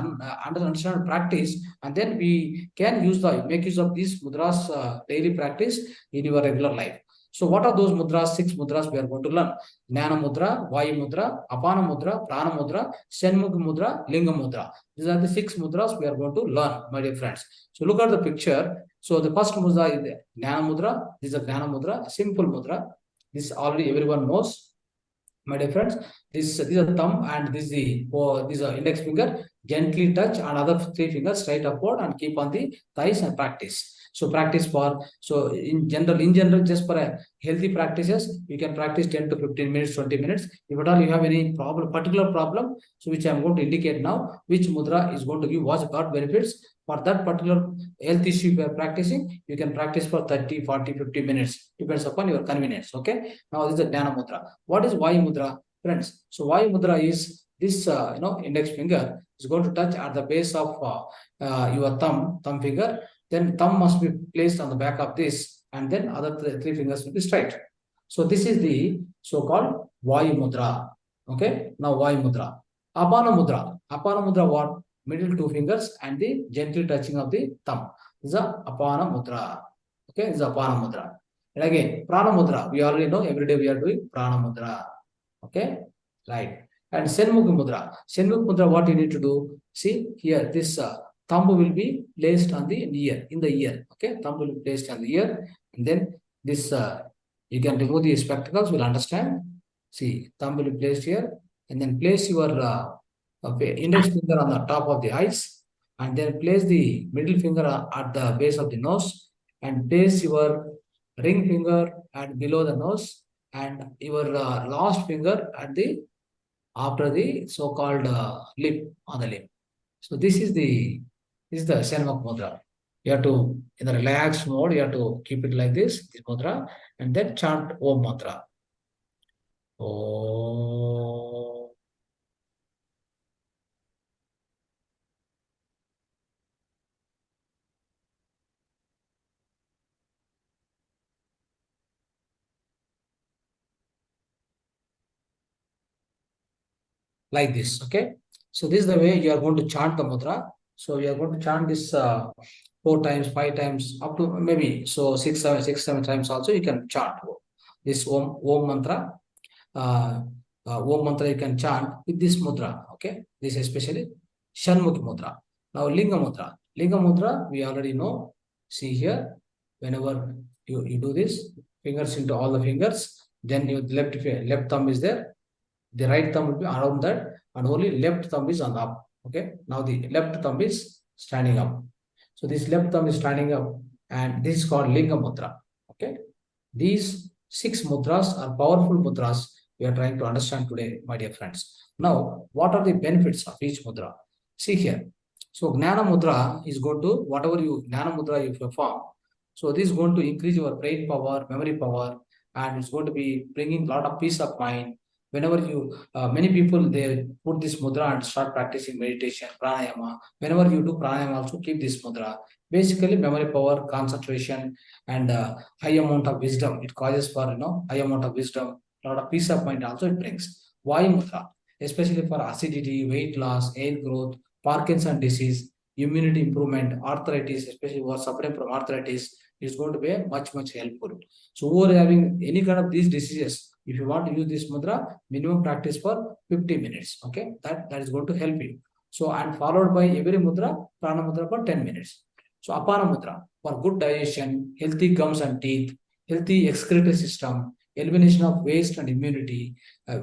understand practice, and then we can make use of these mudras daily practice in your regular life. So what are those mudras? 6 mudras we are going to learn. Jnana mudra, Vayu mudra, Apana mudra, Prana mudra, Shanmukha mudra, Linga mudra. These are the 6 mudras we are going to learn, my dear friends. So look at the picture. So the first mudra is the Jnana mudra. This is a Jnana mudra, simple mudra. This already everyone knows, my dear friends. This is a thumb, and this is the index finger. Gently touch, and other 3 fingers straight upward, and keep on the thighs and practice. So practice in general, just for a healthy practices, you can practice 10 to 15 minutes, 20 minutes. If at all you have any particular problem, so which I am going to indicate now, which mudra is going to give what benefits. For that particular health issue you are practicing, you can practice for 30, 40, 50 minutes, depends upon your convenience. Okay. Now this is the Jnana mudra. What is Vayu mudra, friends? So Vayu mudra is this index finger is going to touch at the base of your thumb finger. Then thumb must be placed on the back of this, and then other 3 fingers will be straight. So this is the so-called Vayu mudra. Okay. Now Vayu mudra. Apana mudra. Apana mudra what? Middle 2 fingers and the gentle touching of the thumb. This is a Apana mudra. Okay. This is Apana mudra. And again, Prana mudra. We already know every day we are doing Prana mudra. Okay. Right. And Shanmukha mudra. Shanmukha mudra, what you need to do? See here, this thumb will be placed on the ear, in the ear. Okay, thumb will be placed on the ear, and then this you can remove the spectacles. Will understand. See, thumb will be placed here, and then place your index finger on the top of the eyes, and then place the middle finger at the base of the nose, and place your ring finger at below the nose, and your last finger at the after the so-called lip, on the lip. So this is the Shanmukha mudra. You have to, in a relaxed mode, you have to keep it like this mudra, and then chant Om mantra. Om. Like this. Okay. So this is the way you are going to chant the mudra. So you are going to chant this 4 times, 5 times, up to maybe so 6, 7 times also you can chant this Om mantra. Om mantra you can chant with this mudra. Okay, this especially Shanmukha mudra. Now Linga mudra. Linga mudra we already know. See here, whenever you do this, fingers into all the fingers, then your left thumb is there. The right thumb will be around that, and only left thumb is on the up. Okay. Now the left thumb is standing up. So this left thumb is standing up, and this is called Linga mudra. Okay. These 6 mudras are powerful mudras we are trying to understand today, my dear friends. Now, what are the benefits of each mudra? See here. So Jnana mudra is going to, Jnana mudra you perform, so this is going to increase your brain power, memory power, and it's going to be bringing a lot of peace of mind. Whenever many people, they put this mudra and start practicing meditation, pranayama. Whenever you do pranayama, also keep this mudra. Basically, memory power, concentration, and high amount of wisdom. It causes for, high amount of wisdom, a lot of peace of mind also it brings. Vayu mudra, especially for acidity, weight loss, hair growth, Parkinson's disease, immunity improvement, arthritis, especially who are suffering from arthritis, is going to be much helpful. So who are having any kind of these diseases, if you want to use this mudra, minimum practice for 50 minutes. Okay, that is going to help you. So, and followed by every mudra, prana mudra for 10 minutes. So Apana Mudra for good digestion, healthy gums and teeth, healthy excretory system, elimination of waste and immunity, all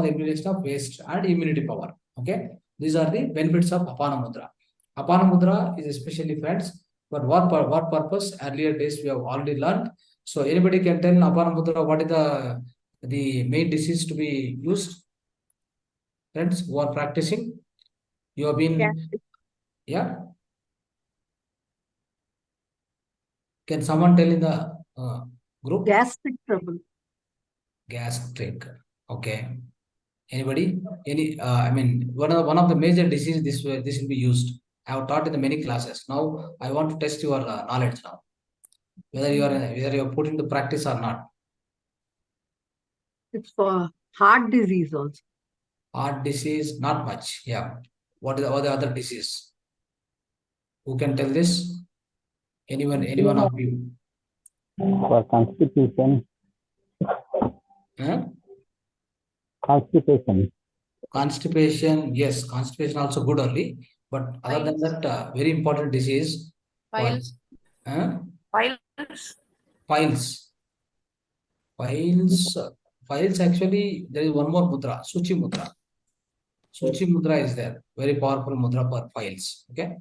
the elimination of waste and immunity power. Okay, these are the benefits of Apana Mudra. Apana Mudra is especially, friends, for what purpose? Earlier days we have already learned. So anybody can tell Apana Mudra what is the main disease to be used? Friends who are practicing, you have been, yeah. Can someone tell in the group? Gastric trouble. Gastric. Okay. Anybody? I mean, one of the major diseases this will be used. I have taught in the many classes. Now I want to test your knowledge now, whether you are put into practice or not. It's for heart disease also. Heart disease, not much. Yeah. What is the other disease? Who can tell this? Anyone of you? For constipation. Huh? Constipation. Constipation, yes, constipation also good only. But other than that, very important disease. Piles. Huh? Piles. Piles. Piles, actually, there is one more mudra, Suchi mudra. Suchi mudra is there. Very powerful mudra for piles. Okay.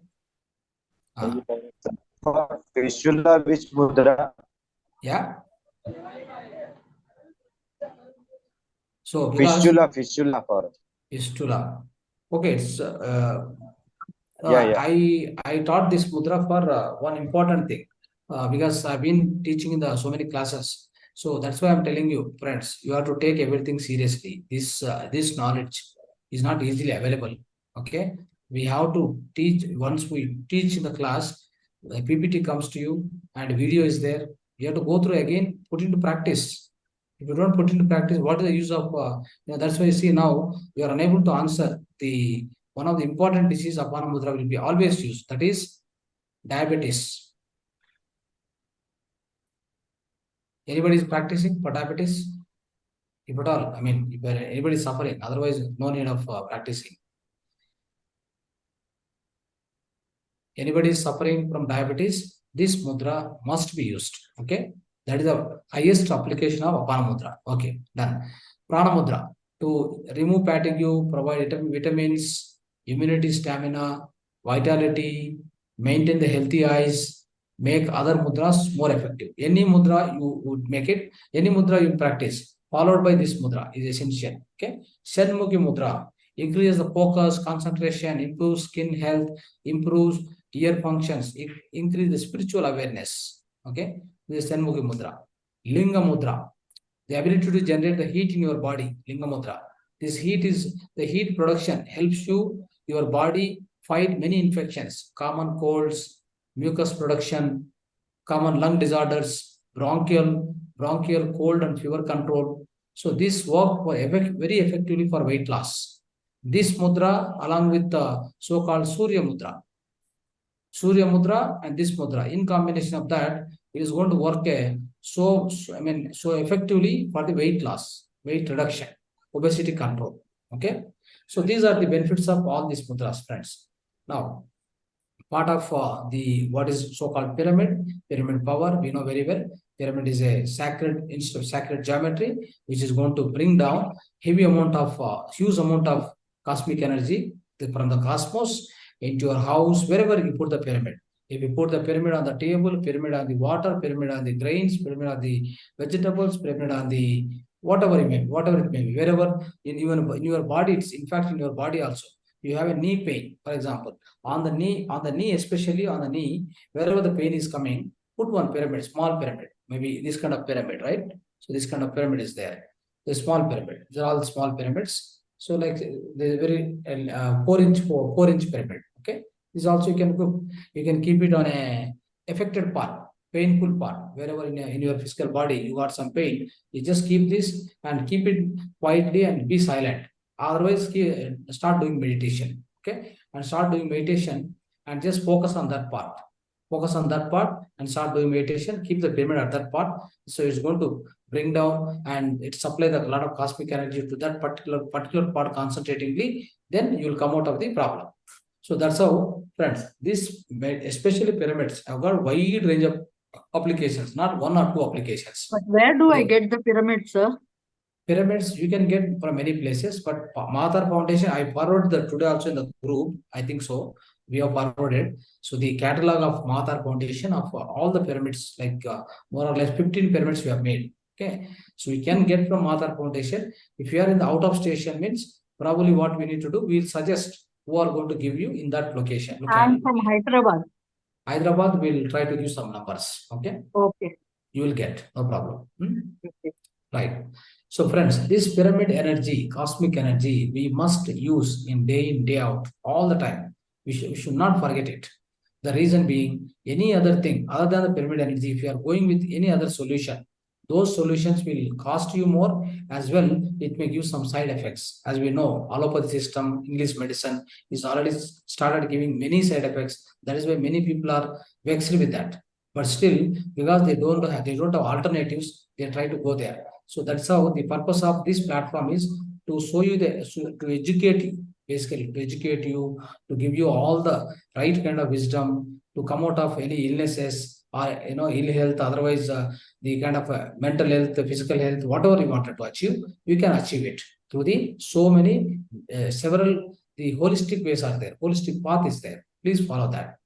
For fistula, which mudra? Yeah. So because Fistula for fistula. Okay. It's, yeah. I taught this mudra for one important thing, because I've been teaching in so many classes. So that's why I'm telling you, friends, you have to take everything seriously. This knowledge is not easily available. Okay, we have to teach. Once we teach in the class, the PPT comes to you and video is there. You have to go through again, put into practice. If you don't put into practice, what is the use of? That's why you see now you are unable to answer the one of the important diseases Apana Mudra will be always used. That is diabetes. Anybody is practicing for diabetes? If at all, I mean, if anybody is suffering, otherwise no need of practicing. Anybody is suffering from diabetes, this mudra must be used. Okay, that is the highest application of Apana Mudra. Okay, done. Prana Mudra, to remove fatigue, provide vitamins, immunity, stamina, vitality, maintain the healthy eyes, make other mudras more effective. Any mudra you would make it, any mudra you practice, followed by this mudra is essential. Okay, Shanmukhi Mudra increases the focus, concentration, improves skin health, improves ear functions, increase the spiritual awareness. Okay, this is Shanmukhi Mudra. Linga Mudra, the ability to generate the heat in your body. Linga Mudra. This heat production helps your body fight many infections, common colds, mucus production, common lung disorders, bronchial cold and fever control. So this work very effectively for weight loss. This mudra along with the so-called Surya Mudra. Surya Mudra and this mudra, in combination of that, it is going to work so effectively for the weight loss, weight reduction, obesity control. Okay, so these are the benefits of all these mudras, friends. Now, part of what is so-called pyramid power, we know very well. Pyramid is a sacred geometry, which is going to bring down huge amount of cosmic energy from the cosmos into your house, wherever you put the pyramid. If you put the pyramid on the table, pyramid on the water, pyramid on the grains, pyramid on the vegetables, pyramid on the whatever it may be, wherever in your body, it's in fact in your body also. You have a knee pain, for example, on the knee, especially on the knee, wherever the pain is coming, put one pyramid, small pyramid, maybe this kind of pyramid, right? So this kind of pyramid is there. The small pyramid, these are all the small pyramids. So like the very 4-inch pyramid. Okay, this also you can keep it on a affected part, painful part, wherever in your physical body you got some pain. You just keep this and keep it quietly and be silent. Otherwise, start doing meditation. Okay, and start doing meditation and just focus on that part. Focus on that part and start doing meditation. Keep the pyramid at that part. So it's going to bring down and it supply a lot of cosmic energy to that particular part concentratingly. Then you will come out of the problem. So that's how, friends, this especially pyramids have got wide range of applications, not one or two applications. But where do I So, get the pyramid, sir? pyramids you can get from many places, but Mahavatar Foundation, I forwarded the today also in the group. I think so. We have forwarded. So the catalog of Mahavatar Foundation of all the pyramids, like more or less 15 pyramids we have made. Okay, so we can get from Mahavatar Foundation. If you are in the out of station, means probably what we need to do, we'll suggest who are going to give you in that location. I'm from Hyderabad. Hyderabad will try to give some numbers. Okay, Okay. you will get, no problem. Okay. Right. So friends, this pyramid energy, cosmic energy, we must use in, day out, all the time. We should not forget it. The reason being, any other thing other than the pyramid energy, if you are going with any other solution, those solutions will cost you more, as well it may give some side effects. As we know, allopathy system, English medicine is already started giving many side effects. That is why many people are vexed with that. But still, because they don't have alternatives, they try to go there. So that's how the purpose of this platform is to show you to educate you, basically to educate you, to give you all the right kind of wisdom to come out of any illnesses or ill health. Otherwise, the kind of mental health, physical health, whatever you wanted to achieve, you can achieve it through the so many several the holistic ways are there. Holistic path is there. Please follow that.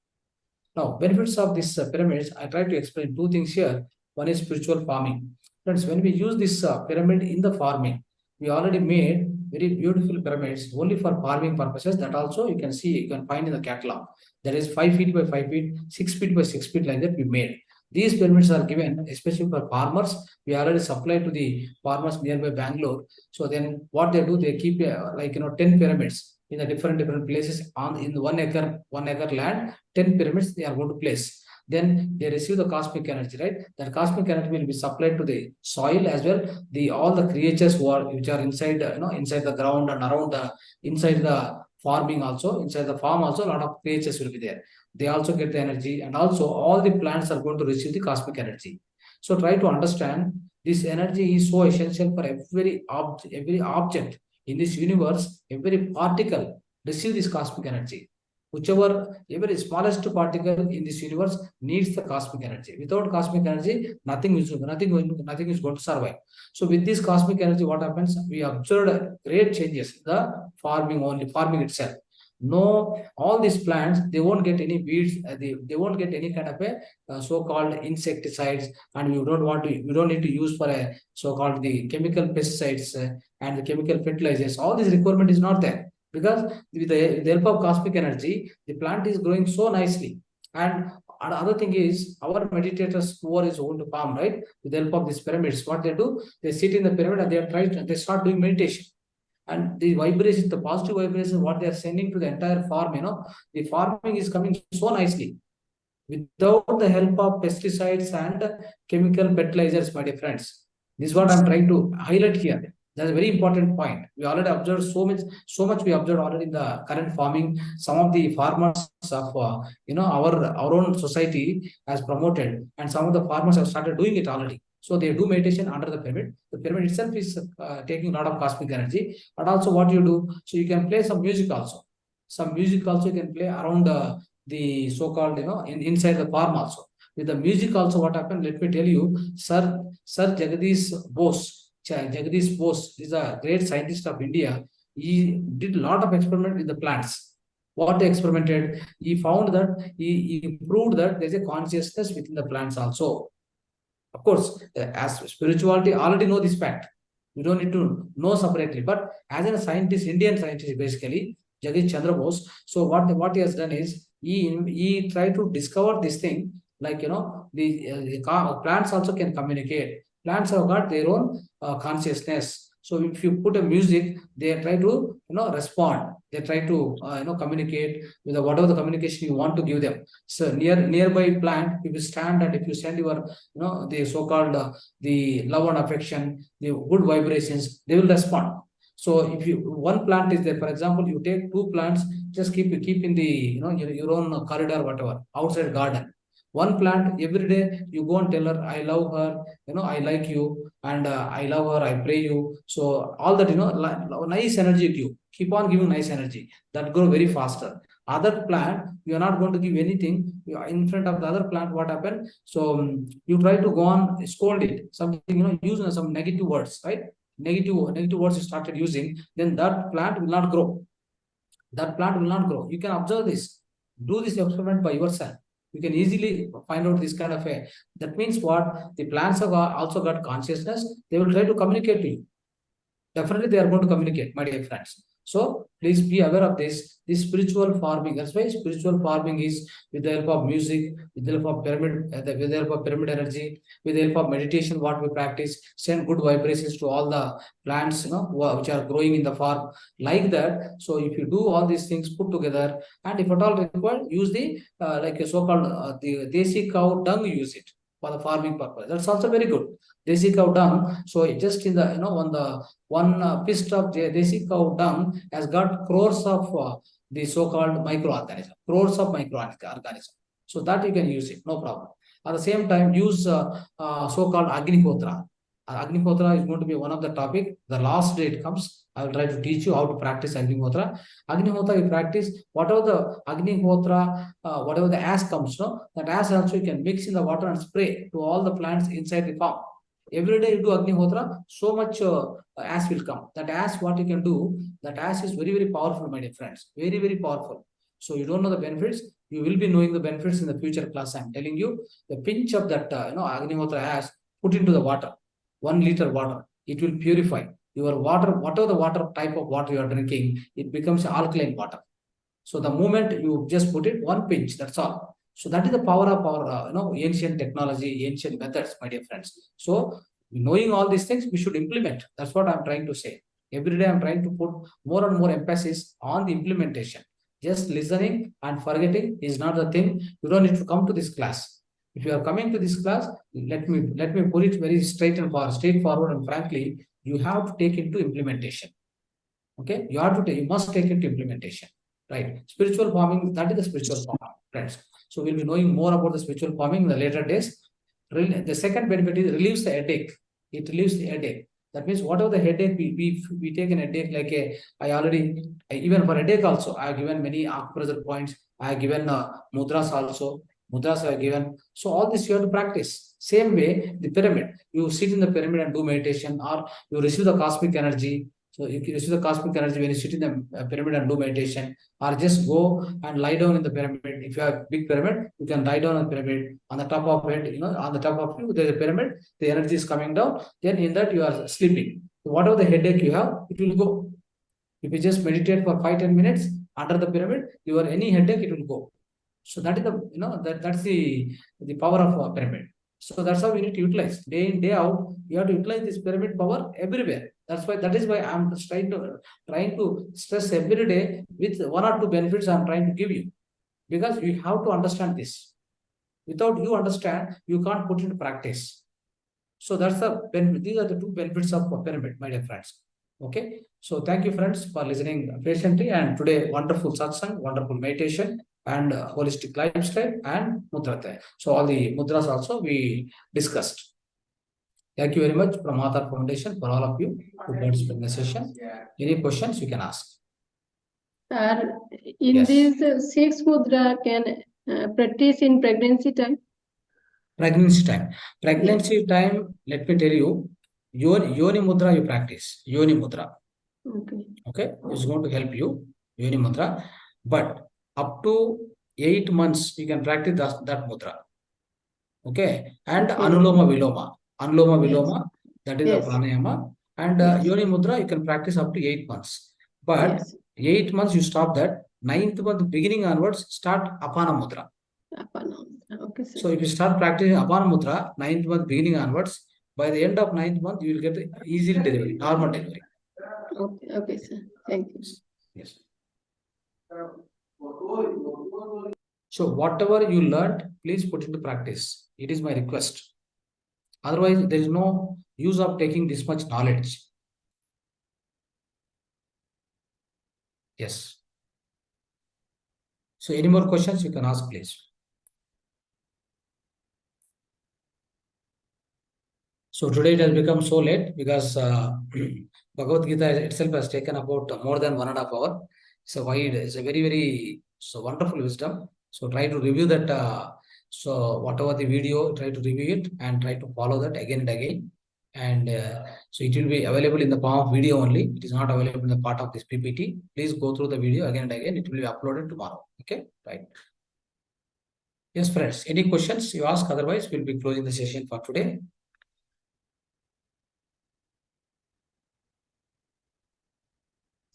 Now, benefits of this pyramids, I try to explain two things here. One is spiritual farming. Friends, when we use this pyramid in the farming, we already made very beautiful pyramids only for farming purposes. That also you can see, you can find in the catalog. That is 5 feet by 5 feet, 6 feet by 6 feet, like that we made. These pyramids are given especially for farmers. We already supply to the farmers nearby Bangalore. So then what they do, they keep 10 pyramids in the different places in 1 acre land. 10 pyramids they are going to place. Then they receive the cosmic energy, right? That cosmic energy will be supplied to the soil as well. All the creatures which are inside, inside the ground and around inside the farming also, inside the farm also, a lot of creatures will be there. They also get the energy, and also all the plants are going to receive the cosmic energy. So try to understand this energy is so essential for every object in this universe. Every particle receive this cosmic energy. Every smallest particle in this universe needs the cosmic energy. Without cosmic energy, nothing is going to survive. So with this cosmic energy, what happens? We observed great changes in the farming itself. No, all these plants, they won't get any weeds, they won't get any kind of a so-called insecticides, and we don't need to use for a so-called the chemical pesticides and the chemical fertilizers. All this requirement is not there, because with the help of cosmic energy, the plant is growing so nicely. And another thing is, our meditators who are going to farm, right? With the help of these pyramids, what they do, they sit in the pyramid and they start doing meditation. And the vibration, the positive vibration, what they are sending to the entire farm, the farming is coming so nicely without the help of pesticides and chemical fertilizers, my dear friends. This is what I'm trying to highlight here. That's a very important point. We already observed so much we observed already in the current farming. Some of the farmers of our own society has promoted, and some of the farmers have started doing it already. So they do meditation under the pyramid. The pyramid itself is taking a lot of cosmic energy. But also what you do, so you can play some music also. Some music also you can play around the so-called, inside the farm also. With the music also, what happened, let me tell you, Sir Jagadish Bose is a great scientist of India. He did a lot of experiment with the plants. What they experimented, he found that, he proved that there's a consciousness within the plants also. Of course, as spirituality already know this fact. You don't need to know separately. But as a scientist, Indian scientist, basically, Jagadish Chandra Bose, so what he has done is, he tried to discover this thing, like, the plants also can communicate. Plants have got their own consciousness. So if you put a music, they try to respond. They try to communicate with whatever the communication you want to give them. So nearby plant, if you stand and if you send your the so-called the love and affection, the good vibrations, they will respond. So if one plant is there, for example, you take 2 plants, just keep in the your own corridor, whatever, outside garden. One plant, every day you go and tell her, I love her, I like you, and I love her, I pray you. So all that, nice energy you give. Keep on giving nice energy. That grow very faster. Other plant, you are not going to give anything in front of the other plant. What happened? So you try to go on scold it, something, use some negative words, right? Negative words you started using, then that plant will not grow. That plant will not grow. You can observe this. Do this experiment by yourself. You can easily find out this kind of a. That means what? The plants have also got consciousness. They will try to communicate to you. Definitely they are going to communicate, my dear friends. So please be aware of this. This spiritual farming. That's why spiritual farming is with the help of music, with the help of pyramid, with the help of pyramid energy, with the help of meditation. What we practice, send good vibrations to all the plants, which are growing in the farm, like that. So if you do all these things put together, and if at all required, use the like a so-called the desi cow dung. Use it for the farming purpose. That's also very good. Desi cow dung. So just in the on the one fist of desi cow dung has got crores of the so-called microorganisms, crores of microorganisms. So that you can use it, no problem. At the same time, use so-called Agnihotra. Agnihotra is going to be one of the topic. The last day it comes, I will try to teach you how to practice Agnihotra. Agnihotra, you practice whatever the Agnihotra, whatever the ash comes, that ash also you can mix in the water and spray to all the plants inside the farm. Every day you do Agnihotra, so much ash will come. That ash, what you can do, that ash is very, very powerful, my dear friends. Very, very powerful. So you don't know the benefits. You will be knowing the benefits in the future class. I'm telling you, the pinch of that, Agnihotra ash, put into the water, 1 liter water. It will purify your water, whatever the water type of water you are drinking, it becomes alkaline water. So the moment you just put it, 1 pinch, that's all. So that is the power of our, ancient technology, ancient methods, my dear friends. So knowing all these things, we should implement. That's what I'm trying to say. Every day I'm trying to put more and more emphasis on the implementation. Just listening and forgetting is not the thing. You don't need to come to this class. If you are coming to this class, let me put it very straightforward and frankly, you have to take into implementation. Okay, you must take into implementation. Right, spiritual farming, that is the spiritual farming, friends. So we'll be knowing more about the spiritual farming in the later days. The second benefit is relieves the headache. It relieves the headache. That means whatever the headache we take an headache like even for headache also I have given many acupressure points. I have given mudras also. Mudras I have given. So all this you have to practice. Same way the pyramid. You sit in the pyramid and do meditation, or you receive the cosmic energy. So you can receive the cosmic energy when you sit in the pyramid and do meditation, or just go and lie down in the pyramid. If you have big pyramid, you can lie down on the pyramid. On the top of it, on the top of you, there's a pyramid. The energy is coming down. Then in that you are sleeping. So whatever the headache you have, it will go. If you just meditate for 5-10 minutes under the pyramid, any headache it will go. So that is the that's the power of pyramid. So that's how we need to utilize day in, day out. You have to utilize this pyramid power everywhere. That is why I'm trying to stress every day with 1 or 2 benefits I'm trying to give you, because you have to understand this. Without you understand, you can't put into practice. So that's the benefit. These are the 2 benefits of pyramid, my dear friends. Okay. So thank you, friends, for listening patiently. And today, wonderful satsang, wonderful meditation, and holistic lifestyle, and mudra. So all the mudras also we discussed. Thank you very much from Mahavatar Foundation for all of you who participated in the session. Any questions you can ask. Sir, in Yes. this 6 mudra can practice in pregnancy time? Pregnancy time. Pregnancy time, let me tell you, Yoni mudra you practice. Yoni mudra. Okay. Okay. It's going to help you. Yoni mudra. But up to 8 months, you can practice that mudra. Okay. And Okay. Anuloma Viloma. Anuloma Yes. Viloma, that is Yes. the pranayama. And Yes. Yoni mudra, you can practice up to 8 months. But Yes. 8 months, you stop that. 9th month beginning onwards, start Apana mudra. Okay, sir. So if you start practicing Apana mudra, 9th month beginning onwards, by the end of 9th month, you will get the easily delivery, normal delivery. Okay, okay, sir. Thank you. Yes. So whatever you learned, please put into practice. It is my request. Otherwise, there is no use of taking this much knowledge. Yes. So any more questions you can ask, please. So today it has become so late because Bhagavad Gita itself has taken about more than 1.5 hours. It's a very, very So wonderful wisdom. So try to review that. So whatever the video, try to review it and try to follow that again and again. And so it will be available in the form of video only. It is not available in the part of this PPT. Please go through the video again and again. It will be uploaded tomorrow. Okay, right. Yes, friends. Any questions you ask? Otherwise, we'll be closing the session for today.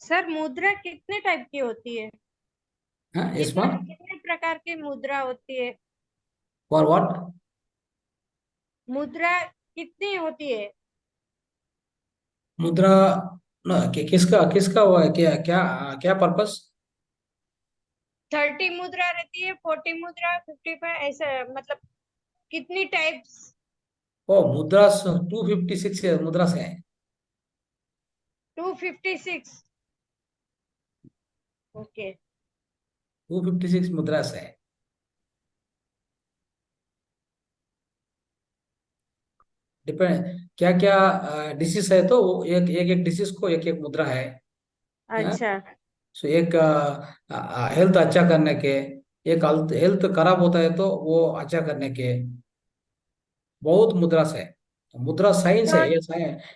Sir मुद्रा कितने type की होती है? Yes, ma'am. कितने प्रकार की मुद्रा होती है? For what? मुद्रा कितनी होती है? मुद्रा किसका किसका हुआ है? क्या क्या क्या पर्पस? 30 मुद्रा रहती है, 40 मुद्रा, 55, ऐसा मतलब कितनी टाइप्स? ओ मुद्रा 256 मुद्रा से है. 256. ओके. 256 मुद्रा से है. डिपेंड क्या क्या डिसीज है तो एक एक एक डिसीज को एक एक मुद्रा है. अच्छा. सो एक हेल्थ अच्छा करने के, एक हेल्थ खराब होता है तो वो अच्छा करने के बहुत मुद्रा से है. मुद्रा साइंस है,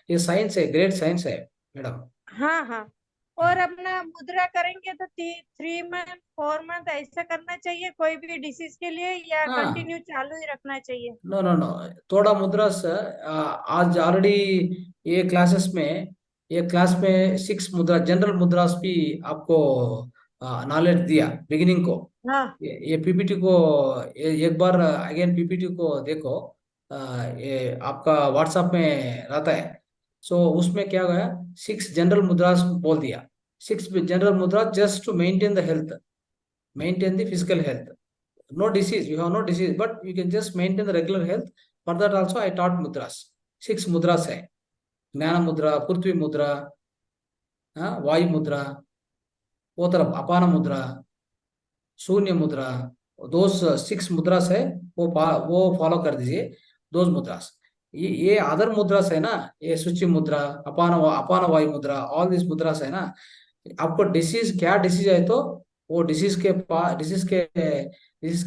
ये साइंस है, ग्रेट साइंस है मैडम. हाँ हाँ. और अपना मुद्रा करेंगे तो 3 मंथ 4 मंथ ऐसा करना चाहिए कोई भी डिसीज के लिए, या कंटिन्यू चालू ही रखना चाहिए? नो नो नो, थोड़ा मुद्रा से आज ऑलरेडी ये क्लास में 6 मुद्रा जनरल मुद्रास भी आपको नॉलेज दिया बिगिनिंग को. हाँ. ये पीपीटी को एक बार अगेन पीपीटी को देखो. ये आपका व्हाट्सएप में रहता है. सो उसमें क्या गया, 6 जनरल मुद्रास बोल दिया. 6 general mudra just to maintain the health, maintain the physical health. No disease, you have no disease, but you can just maintain the regular health. For that also I taught mudras. 6 mudras है. ज्ञान मुद्रा, पृथ्वी मुद्रा, वायु मुद्रा, वो तरफ अपान मुद्रा, शून्य मुद्रा. दोस्त 6 मुद्रास है, वो फॉलो कर दीजिए. दोस्त मुद्रास, ये अदर मुद्रास है ना, ये सूची मुद्रा, अपान वायु मुद्रा, ऑल दिस मुद्रास है ना. आपको डिसीज क्या डिसीज है तो वो डिसीज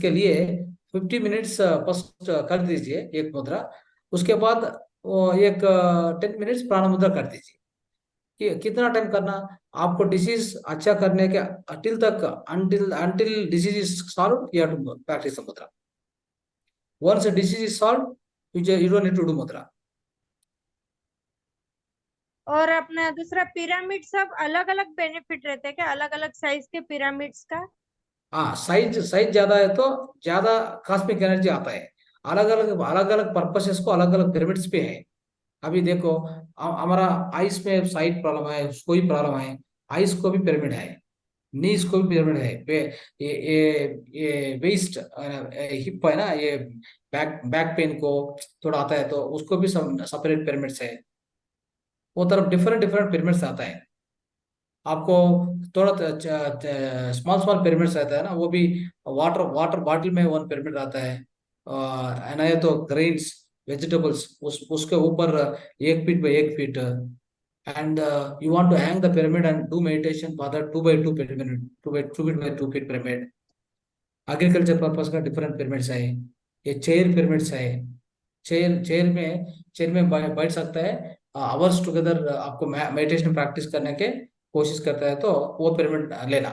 के लिए 50 मिनट्स फर्स्ट कर दीजिए एक मुद्रा. उसके बाद वो एक 10 मिनट्स प्राण मुद्रा कर दीजिए. कि कितना टाइम करना आपको डिसीज अच्छा करने के until disease is solve, you have to practice the mudra. Once disease is solve, you don't need to do mudra. और अपना दूसरा पिरामिड, सब अलग अलग बेनिफिट रहते हैं क्या? अलग अलग साइज के पिरामिड्स का? हाँ, साइज ज्यादा है तो ज्यादा कॉस्मिक एनर्जी आता है. अलग अलग पर्पसेस को अलग अलग पिरामिड्स पे है. अभी देखो हमारा आइस में साइड प्रॉब्लम है, कोई प्रॉब्लम है, आइस को भी पिरामिड है, नीज को भी पिरामिड है. ये वेस्ट हिप है ना, ये बैक पेन को थोड़ा आता है तो उसको भी सेपरेट पिरामिड्स है. वो तरफ डिफरेंट पिरामिड्स आता है. आपको थोड़ा स्मॉल पिरामिड्स रहता है ना, वो भी वाटर बॉटल में 1 पिरामिड आता है. नया तो ग्रेन्स वेजिटेबल्स उसके ऊपर 1 feet by 1 feet. And you want to hang the pyramid and do meditation for the 2 by 2 pyramid, 2 feet by 2 feet pyramid. Agriculture purpose का डिफरेंट पिरामिड्स है. ये चेयर पिरामिड्स है. चेयर में बैठ सकता है, आवर्स टुगेदर आपको मेडिटेशन प्रैक्टिस करने के कोशिश करता है तो वो पिरामिड लेना.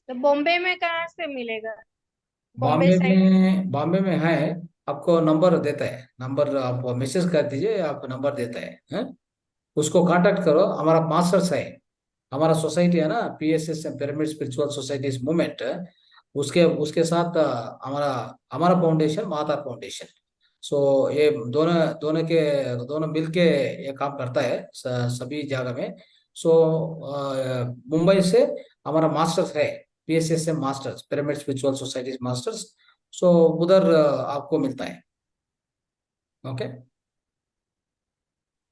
तो बॉम्बे में कहाँ से मिलेगा? बॉम्बे में है. आपको नंबर देता है, नंबर आप मैसेज कर दीजिए, आप नंबर देता है? उसको कांटेक्ट करो. हमारा मास्टर्स है, हमारा सोसाइटी है ना, PSS pyramid spiritual societies movement. उसके साथ हमारा फाउंडेशन महावतार फाउंडेशन. सो ये दोनों मिलके ये काम करता है सभी जगह में. सो मुंबई से हमारा मास्टर्स है, PSSM masters, pyramid spiritual societies masters. So उधर आपको मिलता है. Okay,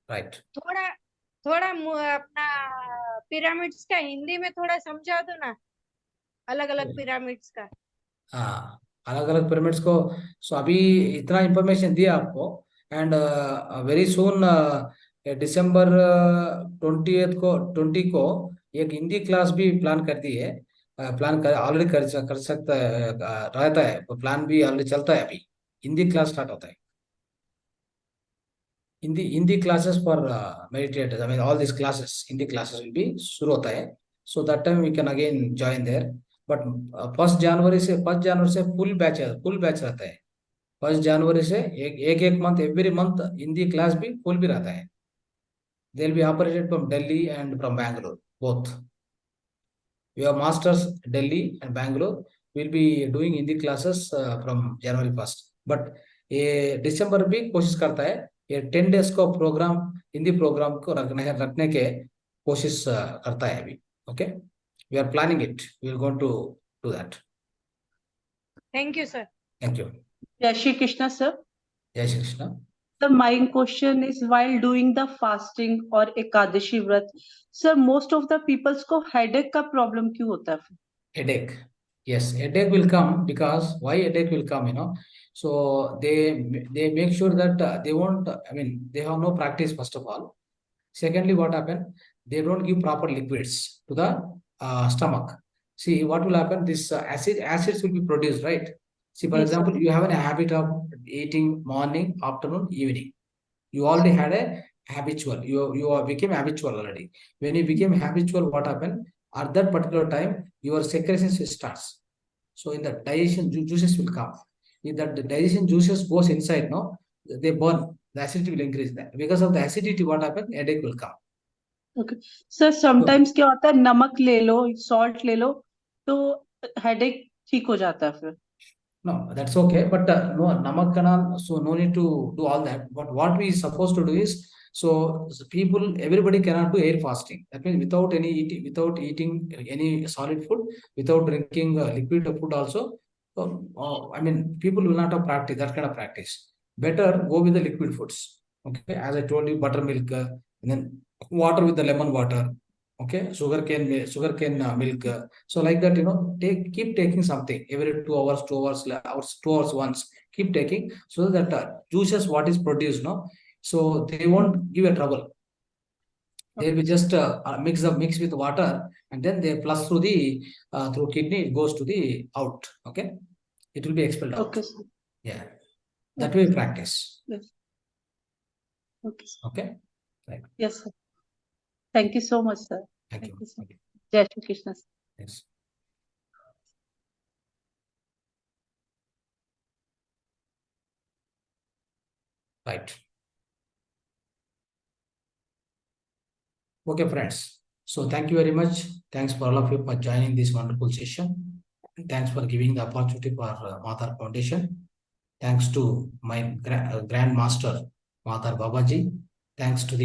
right. थोड़ा अपना पिरामिड्स का हिंदी में थोड़ा समझा दो ना, अलग अलग पिरामिड्स का. हाँ, अलग अलग पिरामिड्स को. सो अभी इतना इंफॉर्मेशन दिया आपको. एंड वेरी सून दिसंबर 20 को एक हिंदी क्लास भी प्लान कर दी है. प्लान ऑलरेडी कर सकता है, रहता है, प्लान भी ऑलरेडी चलता है अभी। हिंदी क्लास स्टार्ट होता है, Hindi classes for meditators. I mean, all these classes, Hindi classes will be शुरू होता है. So that time we can again join there. But 1st January से full batch रहता है. 1st January से एक month, every month Hindi class भी full भी रहता है. They'll be operated from Delhi and from Bangalore, both. We have masters Delhi and Bangalore. We'll be doing Hindi classes from January 1st. But ये December भी कोशिश करता है ये 10 days को प्रोग्राम, हिंदी प्रोग्राम को रखने के कोशिश करता है अभी. Okay, we are planning it, we will go to do that. Thank you, sir. Thank you. Jai Shri Krishna, sir. जय Shri Krishna. Sir, my question is, while doing the fasting or Ekadashi Vrat, sir, most of the peoples को headache का problem क्यों होता है? Headache, yes, headache will come because why headache will come, you know. So they make sure that they won't, I mean, they have no practice first of all. Secondly, what happened? They don't give proper liquids to the stomach. See what will happen? This acids will be produced, right? See, for Yes, example, sir. you have a habit of eating morning, afternoon, evening. You already had a habitual. You became habitual already. When you became habitual, what happened? At that particular time, your secretions starts. So in the digestion, juices will come. If that the digestion juices goes inside, no, they burn. The acidity will increase that. Because of the acidity, what happens? Headache will come. Okay. Sir, sometimes क्या होता है, नमक ले लो, salt ले लो, तो headache ठीक हो जाता है फिर. No, that's okay. But no, namak kanal, so no need to do all that. But what we supposed to do is, so people, everybody cannot do air fasting. That means without eating any solid food, without drinking liquid food also. I mean, people will not have practice that kind of practice. Better go with the liquid foods. Okay, as I told you, buttermilk, and then water with the lemon water. Okay, sugarcane milk. So like that, you know, keep taking something every 2 hours, 2 hours once. Keep taking so that juices what is produced, no, so they won't give a trouble. They will just mix with water, and then they plus through the through kidney, it goes to the out. Okay, it will be expelled out. Okay, sir. Yeah, that way we practice. Yes. Okay, sir. Okay, right. Yes, sir. Thank you so much, sir. Thank you. Sir. Okay. Jai Shri Krishna, sir. Yes. Right. Okay, friends. So thank you very much. Thanks for all of you for joining this wonderful session. Thanks for giving the opportunity for Mahavatar Foundation. Thanks to my Grand Master, Mahavatar Babaji. Thanks to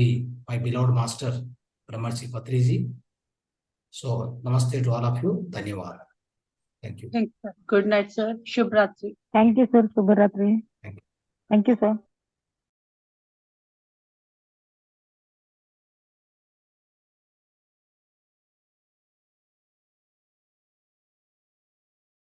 my beloved Master, Brahmarshi Patriji. So namaste to all of you. Dhanyawad. Thank you. Thank you, sir. Good night, sir. Shubh Ratri. Thank you, sir. Subharatri. Thank you. Thank you, sir.